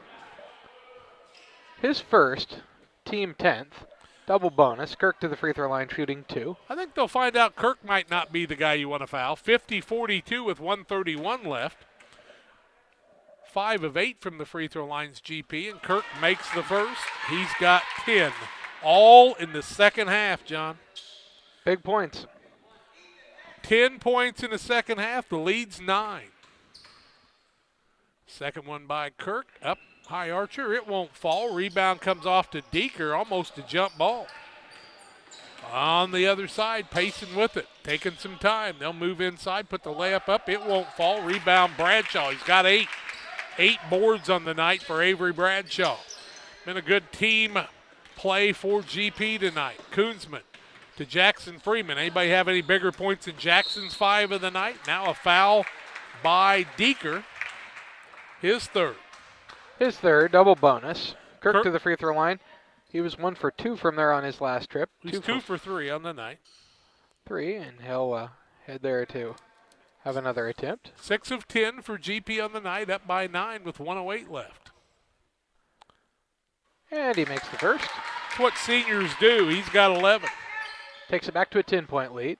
His first, team 10th. Double bonus. Kirk to the free throw line shooting 2. I think they'll find out Kirk might not be the guy you want to foul. 50-42 with 1:31 left. 5 of 8 from the free throw line's GP, and Kirk makes the first. He's got 10. All in the second half, John. Big points. 10 points in the second half. The lead's 9. Second one by Kirk. Up high archer. It won't fall. Rebound comes off to Deeker, almost a jump ball. On the other side, Payson with it. Taking some time. They'll move inside, put the layup up. It won't fall. Rebound Bradshaw. He's got 8. 8 boards on the night for Avery Bradshaw. Been a good team play for GP tonight. Koonsman to Jackson Freeman. Anybody have any bigger points than Jackson's 5 of the night? Now a foul by Deeker. His third. His third, double bonus. Kirk to the free throw line. He was 1 for 2 from there on his last trip. He's 2 for 3 on the night. 3, and he'll head there to have another attempt. 6 of 10 for GP on the night, up by 9 with 1:08 left. And he makes the first. That's what seniors do. He's got 11. Takes it back to a 10-point lead.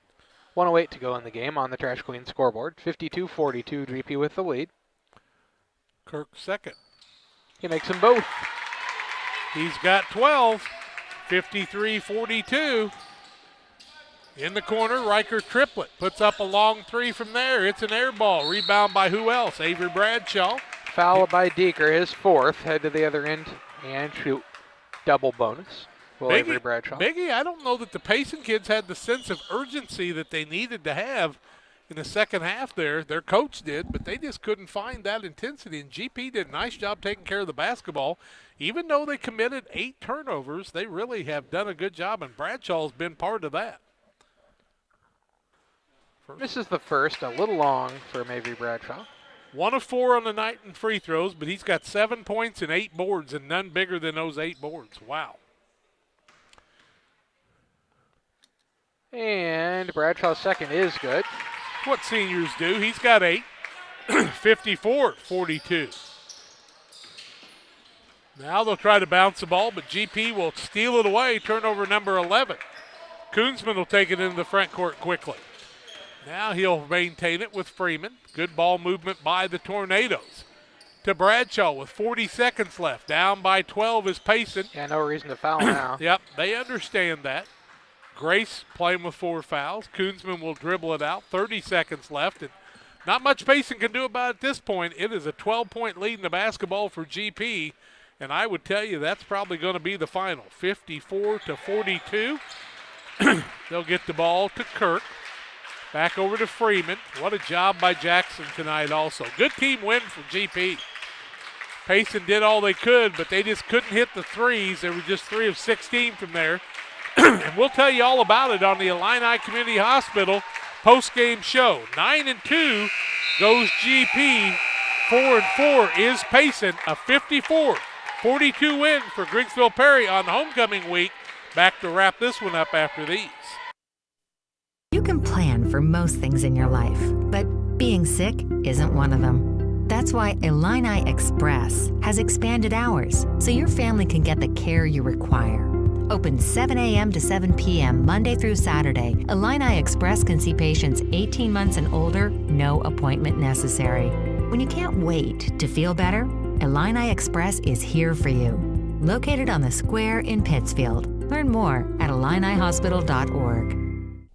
1:08 to go in the game on the Trash Queen scoreboard. 52-42, GP with the lead. Kirk second. He makes them both. He's got 12. 53-42. In the corner, Riker Triplet puts up a long 3 from there. It's an air ball. Rebound by who else? Avery Bradshaw. Foul by Deeker, his 4th. Head to the other end and shoot. Double bonus. Avery Bradshaw. Biggie, I don't know that the Payson kids had the sense of urgency that they needed to have in the second half there. Their coach did, but they just couldn't find that intensity. And GP did a nice job taking care of the basketball. Even though they committed 8 turnovers, they really have done a good job, and Bradshaw's been part of that. This is the first, a little long for Avery Bradshaw. 1 of 4 on the night in free throws, but he's got 7 points and 8 boards, and none bigger than those 8 boards. Wow. And Bradshaw's second is good. That's what seniors do. He's got 8. 54-42. Now they'll try to bounce the ball, but GP will steal it away. Turnover number 11. Koonsman will take it into the front court quickly. Now he'll maintain it with Freeman. Good ball movement by the Tornadoes. To Bradshaw with 40 seconds left. Down by 12 is Payson. Yeah, no reason to foul now. Yep, they understand that. Grace playing with 4 fouls. Koonsman will dribble it out. 30 seconds left. And not much Payson can do about it at this point. It is a 12-point lead in the basketball for GP. And I would tell you that's probably going to be the final, 54-42. They'll get the ball to Kirk. Back over to Freeman. What a job by Jackson tonight also. Good team win for GP. Payson did all they could, but they just couldn't hit the threes. They were just 3 of 16 from there. And we'll tell you all about it on the Illini Community Hospital post-game show. 9-2 goes GP. 4-4 is Payson. A 54-42 win for Griggsville Perry on homecoming week. Back to wrap this one up after these. You can plan for most things in your life, but being sick isn't one of them. That's why Illini Express has expanded hours so your family can get the care you require. Open 7 a.m. to 7 p.m. Monday through Saturday, Illini Express can see patients 18 months and older, no appointment necessary. When you can't wait to feel better, Illini Express is here for you. Located on the square in Pittsfield. Learn more at IlliniHospital.org.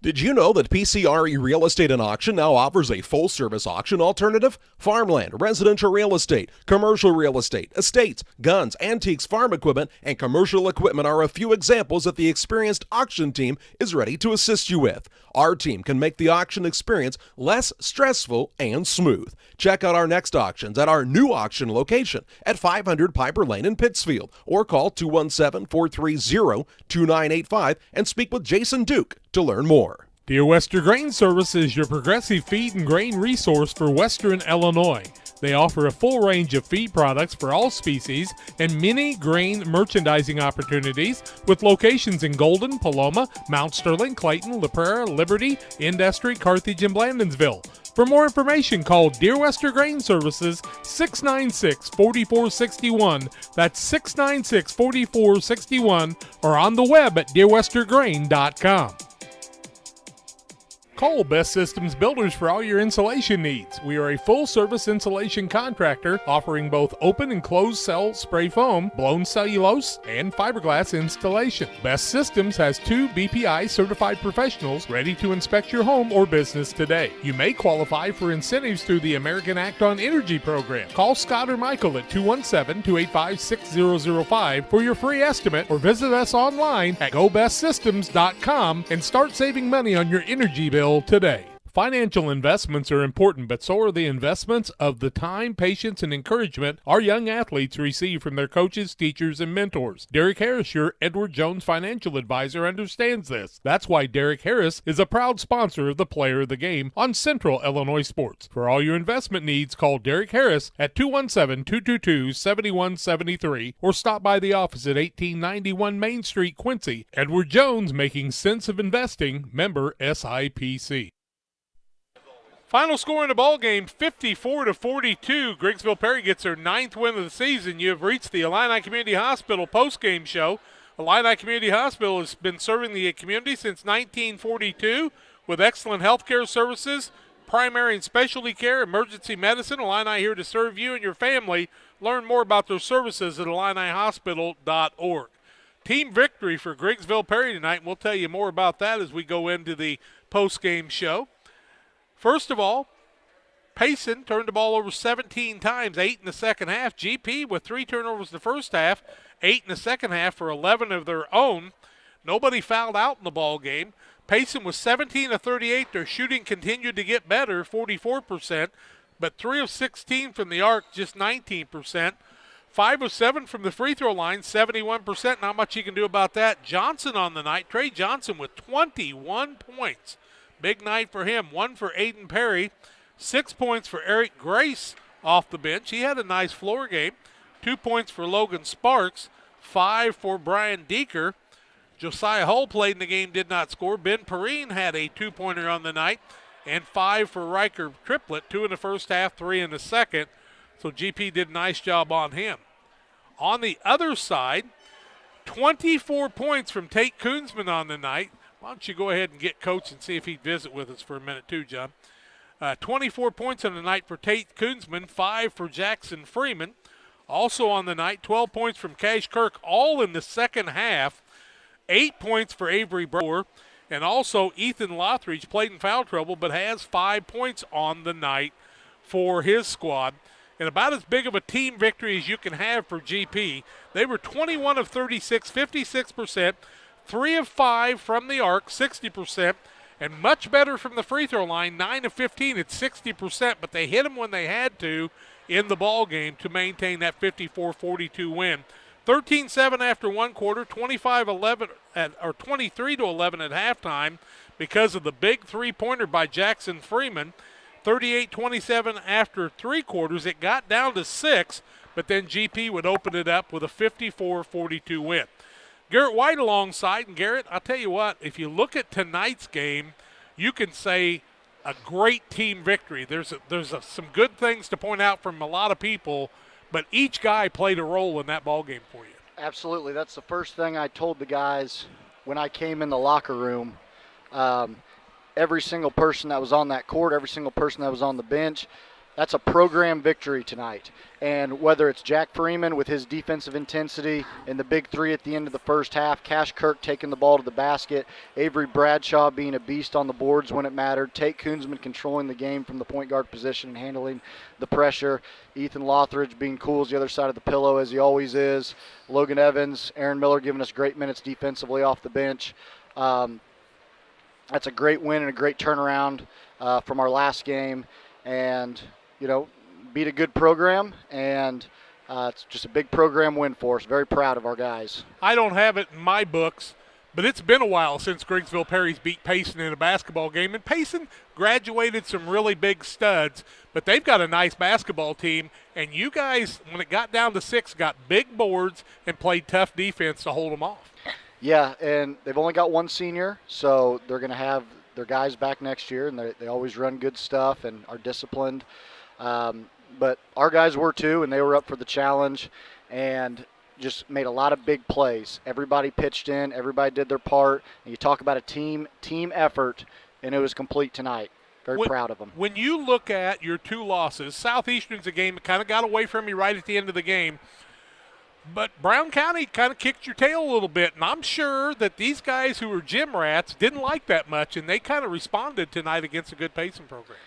Did you know that PCRE Real Estate and Auction now offers a full-service auction alternative? Farmland, residential real estate, commercial real estate, estates, guns, antiques, farm equipment, and commercial equipment are a few examples that the experienced auction team is ready to assist you with. Our team can make the auction experience less stressful and smooth. Check out our next auctions at our new auction location at 500 Piper Lane in Pittsfield, or call 217-430-2985 and speak with Jason Duke to learn more. Dear Western Grain Service is your progressive feed and grain resource for Western Illinois. They offer a full range of feed products for all species and many grain merchandising opportunities with locations in Golden, Paloma, Mount Sterling, Clayton, La Prairie, Liberty, Industry, Carthage, and Blandonsville. For more information, call Dear Western Grain Services 696-4461. That's 696-4461, or on the web at dearwesterngrain.com. Call Best Systems Builders for all your insulation needs. We are a full-service insulation contractor offering both open and closed cell spray foam, blown cellulose, and fiberglass installation. Best Systems has 2 BPI certified professionals ready to inspect your home or business today. You may qualify for incentives through the American Act on Energy program. Call Scott or Michael at 217-285-6005 for your free estimate, or visit us online at gobestsystems.com and start saving money on your energy bill today. Financial investments are important, but so are the investments of the time, patience, and encouragement our young athletes receive from their coaches, teachers, and mentors. Derek Harris, your Edward Jones financial advisor, understands this. That's why Derek Harris is a proud sponsor of the Player of the Game on Central Illinois Sports. For all your investment needs, call Derek Harris at 217-222-7173 or stop by the office at 1891 Main Street, Quincy. Edward Jones, making sense of investing, member SIPC. Final score in the ball game, 54-42. Griggsville Perry gets their 9th win of the season. You have reached the Illini Community Hospital post-game show. Illini Community Hospital has been serving the community since 1942 with excellent health care services, primary and specialty care, emergency medicine. Illini here to serve you and your family. Learn more about their services at IlliniHospital.org. Team victory for Griggsville Perry tonight, and we'll tell you more about that as we go into the post-game show. First of all, Payson turned the ball over 17 times, 8 in the second half. GP with 3 turnovers in the first half, 8 in the second half for 11 of their own. Nobody fouled out in the ball game. Payson was 17 of 38. Their shooting continued to get better, 44%, but 3 of 16 from the arc, just 19%. 5 of 7 from the free throw line, 71%. Not much you can do about that. Johnson on the night, Trey Johnson with 21 points. Big night for him. 1 for Aiden Perry. 6 points for Eric Grace off the bench. He had a nice floor game. 2 points for Logan Sparks. 5 for Brian Deeker. Josiah Hull played in the game, did not score. Ben Perrine had a 2-pointer on the night. And 5 for Riker Triplett. 2 in the first half, 3 in the second. So GP did a nice job on him. On the other side, 24 points from Tate Koonsman on the night. Why don't you go ahead and get Coach and see if he'd visit with us for a minute too, John. 24 points on the night for Tate Koonsman, 5 for Jackson Freeman. Also on the night, 12 points from Cash Kirk, all in the second half. 8 points for Avery Brower. And also Ethan Lothridge played in foul trouble but has 5 points on the night for his squad. and about as big of a team victory as you can have for GP. They were 21 of 36, 56%, 3 of 5 from the arc, 60%, and much better from the free throw line, 9 of 15 at 60%, but they hit them when they had to in the ball game to maintain that 54-42 win. 13-7 after one quarter, 23-11 at halftime because of the big three-pointer by Jackson Freeman. 38-27 after three quarters. It got down to 6, but then GP would open it up with a 54-42 win. Garrett White alongside, and Garrett, I'll tell you what, if you look at tonight's game, you can say a great team victory. There's some good things to point out from a lot of people, but each guy played a role in that ball game for you. Absolutely. That's the first thing I told the guys when I came in the locker room. Every single person that was on that court, every single person that was on the bench, that's a program victory tonight. And whether it's Jack Freeman with his defensive intensity and the big three at the end of the first half, Cash Kirk taking the ball to the basket, Avery Bradshaw being a beast on the boards when it mattered, Tate Koonsman controlling the game from the point guard position and handling the pressure, Ethan Lothridge being cool as the other side of the pillow as he always is, Logan Evans, Aaron Miller giving us great minutes defensively off the bench. That's a great win and a great turnaround from our last game. And, beat a good program, and it's just a big program win for us. Very proud of our guys. I don't have it in my books, but it's been a while since Griggsville Perry's beat Payson in a basketball game. And Payson graduated some really big studs, but they've got a nice basketball team. And you guys, when it got down to 6, got big boards and played tough defense to hold them off. Yeah, and they've only got one senior, so they're going to have their guys back next year, and they always run good stuff and are disciplined. But our guys were too, and they were up for the challenge and just made a lot of big plays. Everybody pitched in, everybody did their part, and you talk about a team effort, and it was complete tonight. Very proud of them. When you look at your two losses, Southeastern's a game that kind of got away from you right at the end of the game, but Brown County kind of kicked your tail a little bit, and I'm sure that these guys who were gym rats didn't like that much, and they kind of responded tonight against a good Payson program.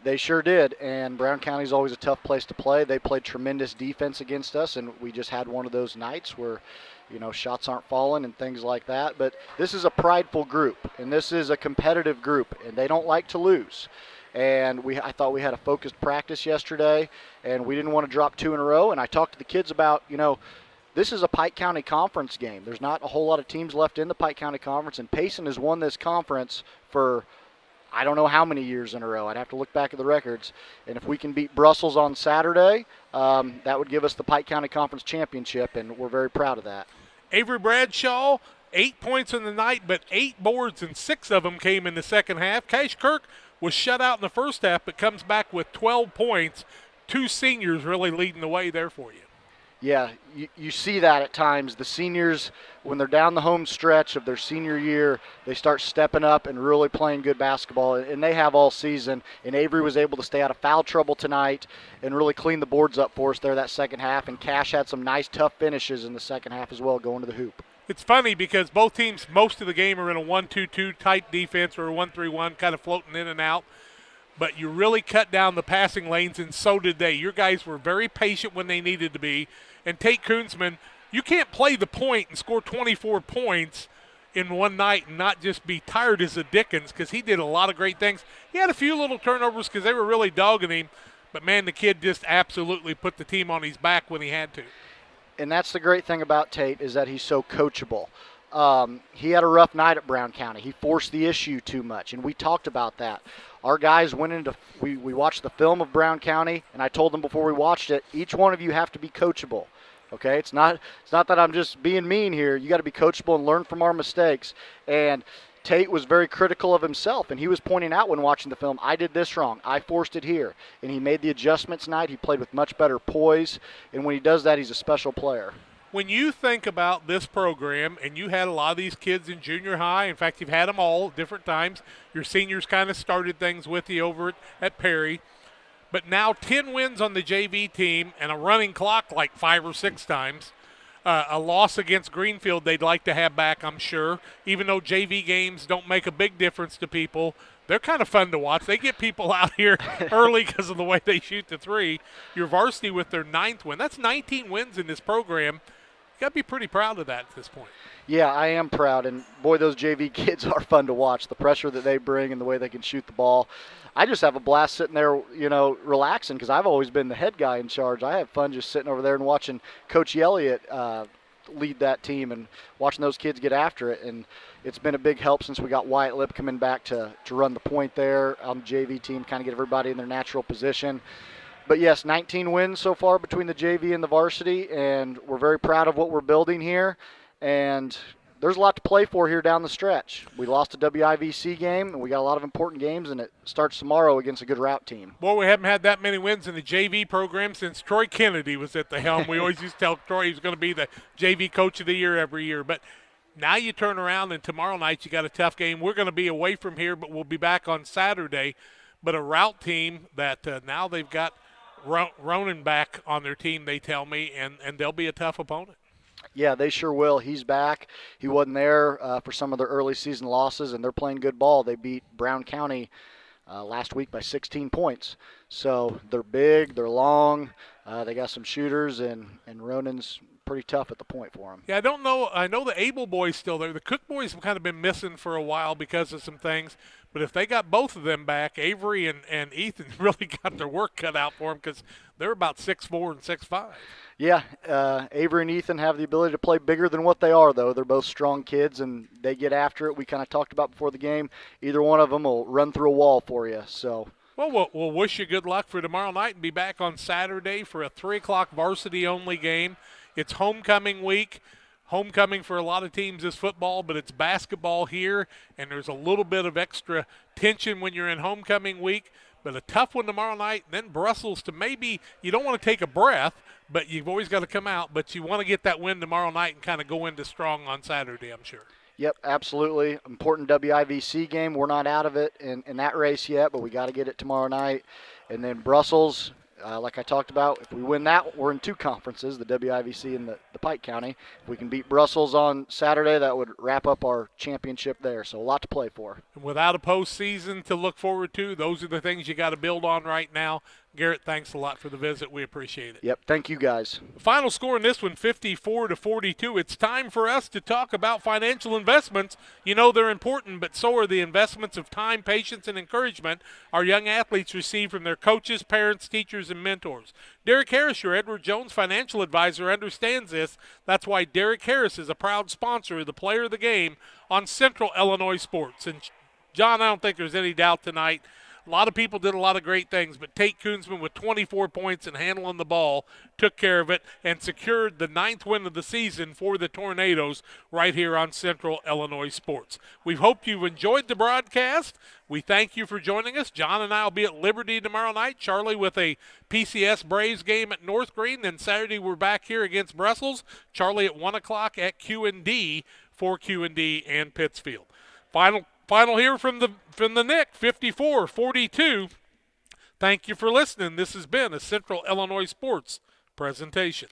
They sure did, and Brown County's always a tough place to play. They played tremendous defense against us, and we just had one of those nights where, shots aren't falling and things like that. But this is a prideful group, and this is a competitive group, and they don't like to lose. And I thought we had a focused practice yesterday, and we didn't want to drop 2 in a row. And I talked to the kids about, this is a Pike County Conference game. There's not a whole lot of teams left in the Pike County Conference, and Payson has won this conference for I don't know how many years in a row. I'd have to look back at the records. And if we can beat Brussels on Saturday, that would give us the Pike County Conference Championship, and we're very proud of that. Avery Bradshaw, 8 points in the night, but 8 boards, and 6 of them came in the second half. Cash Kirk was shut out in the first half, but comes back with 12 points. 2 seniors really leading the way there for you. Yeah, you see that at times. The seniors, when they're down the home stretch of their senior year, they start stepping up and really playing good basketball, and they have all season. And Avery was able to stay out of foul trouble tonight and really clean the boards up for us there that second half, and Cash had some nice, tough finishes in the second half as well going to the hoop. It's funny because both teams most of the game are in a 1-2-2 type defense or a 1-3-1, kind of floating in and out. But you really cut down the passing lanes, and so did they. Your guys were very patient when they needed to be. And Tate Koonsman, you can't play the point and score 24 points in one night and not just be tired as a Dickens, because he did a lot of great things. He had a few little turnovers because they were really dogging him. But, man, the kid just absolutely put the team on his back when he had to. And that's the great thing about Tate is that he's so coachable. He had a rough night at Brown County. He forced the issue too much, and we talked about that. Our guys went into we watched the film of Brown County, and I told them before we watched it, each one of you have to be coachable. Okay, it's not that I'm just being mean here. You got to be coachable and learn from our mistakes. And Tate was very critical of himself, and he was pointing out when watching the film, I did this wrong. I forced it here. And he made the adjustments tonight. He played with much better poise, and when he does that, he's a special player. When you think about this program, and you had a lot of these kids in junior high, in fact, you've had them all at different times. Your seniors kind of started things with you over at Perry. But now 10 wins on the JV team and a running clock like 5 or 6 times. A loss against Greenfield they'd like to have back, I'm sure. Even though JV games don't make a big difference to people, they're kind of fun to watch. They get people out here early because of the way they shoot the three. Your varsity with their 9th win. That's 19 wins in this program. You got to be pretty proud of that at this point. Yeah, I am proud, and boy, those JV kids are fun to watch. The pressure that they bring and the way they can shoot the ball. I just have a blast sitting there, relaxing because I've always been the head guy in charge. I have fun just sitting over there and watching Coach Elliott lead that team and watching those kids get after it. And it's been a big help since we got Wyatt Lip coming back to run the point there on the JV team, kind of get everybody in their natural position. But, yes, 19 wins so far between the JV and the varsity, and we're very proud of what we're building here. And there's a lot to play for here down the stretch. We lost a WIVC game, and we got a lot of important games, and it starts tomorrow against a good route team. Well, we haven't had that many wins in the JV program since Troy Kennedy was at the helm. We always used to tell Troy he was going to be the JV Coach of the Year every year. But now you turn around, and tomorrow night you got a tough game. We're going to be away from here, but we'll be back on Saturday. But a route team that now they've got Ronan back on their team, they tell me, and they'll be a tough opponent. Yeah, they sure will. He's back. He wasn't there for some of their early season losses, and they're playing good ball. They beat Brown County last week by 16 points. So they're big, they're long, they got some shooters, and Ronan's pretty tough at the point for him. Yeah, I don't know. I know the Able boys still there. The Cook boys have kind of been missing for a while because of some things. But if they got both of them back, Avery and Ethan really got their work cut out for them because they're about 6'4" and 6'5". Yeah, Avery and Ethan have the ability to play bigger than what they are, though. They're both strong kids, and they get after it. We kind of talked about before the game. Either one of them will run through a wall for you. So. Well, we'll wish you good luck for tomorrow night and be back on Saturday for a 3 o'clock varsity-only game. It's homecoming week. Homecoming for a lot of teams is football, but it's basketball here, and there's a little bit of extra tension when you're in homecoming week. But a tough one tomorrow night, then Brussels to maybe – you don't want to take a breath, but you've always got to come out. But you want to get that win tomorrow night and kind of go into strong on Saturday, I'm sure. Yep, absolutely. Important WIVC game. We're not out of it in that race yet, but we got to get it tomorrow night. And then Brussels – like I talked about, if we win that, we're in 2 conferences, the WIVC and the Pike County. If we can beat Brussels on Saturday, that would wrap up our championship there. So a lot to play for. And without a postseason to look forward to, those are the things you got to build on right now. Garrett, thanks a lot for the visit. We appreciate it. Yep, thank you guys. Final score in this one, 54-42. It's time for us to talk about financial investments. You know they're important, but so are the investments of time, patience, and encouragement our young athletes receive from their coaches, parents, teachers, and mentors. Derek Harris, your Edward Jones financial advisor, understands this. That's why Derek Harris is a proud sponsor of the Player of the Game on Central Illinois Sports. And, John, I don't think there's any doubt tonight. A lot of people did a lot of great things, but Tate Koonsman with 24 points and handling the ball took care of it and secured the 9th win of the season for the Tornadoes right here on Central Illinois Sports. We hope you've enjoyed the broadcast. We thank you for joining us. John and I will be at Liberty tomorrow night. Charlie with a PCS Braves game at North Green. Then Saturday we're back here against Brussels. Charlie at 1 o'clock at Q&D for Q&D and Pittsfield. Final here from the Nick, 54-42. Thank you for listening. This has been a Central Illinois Sports presentation.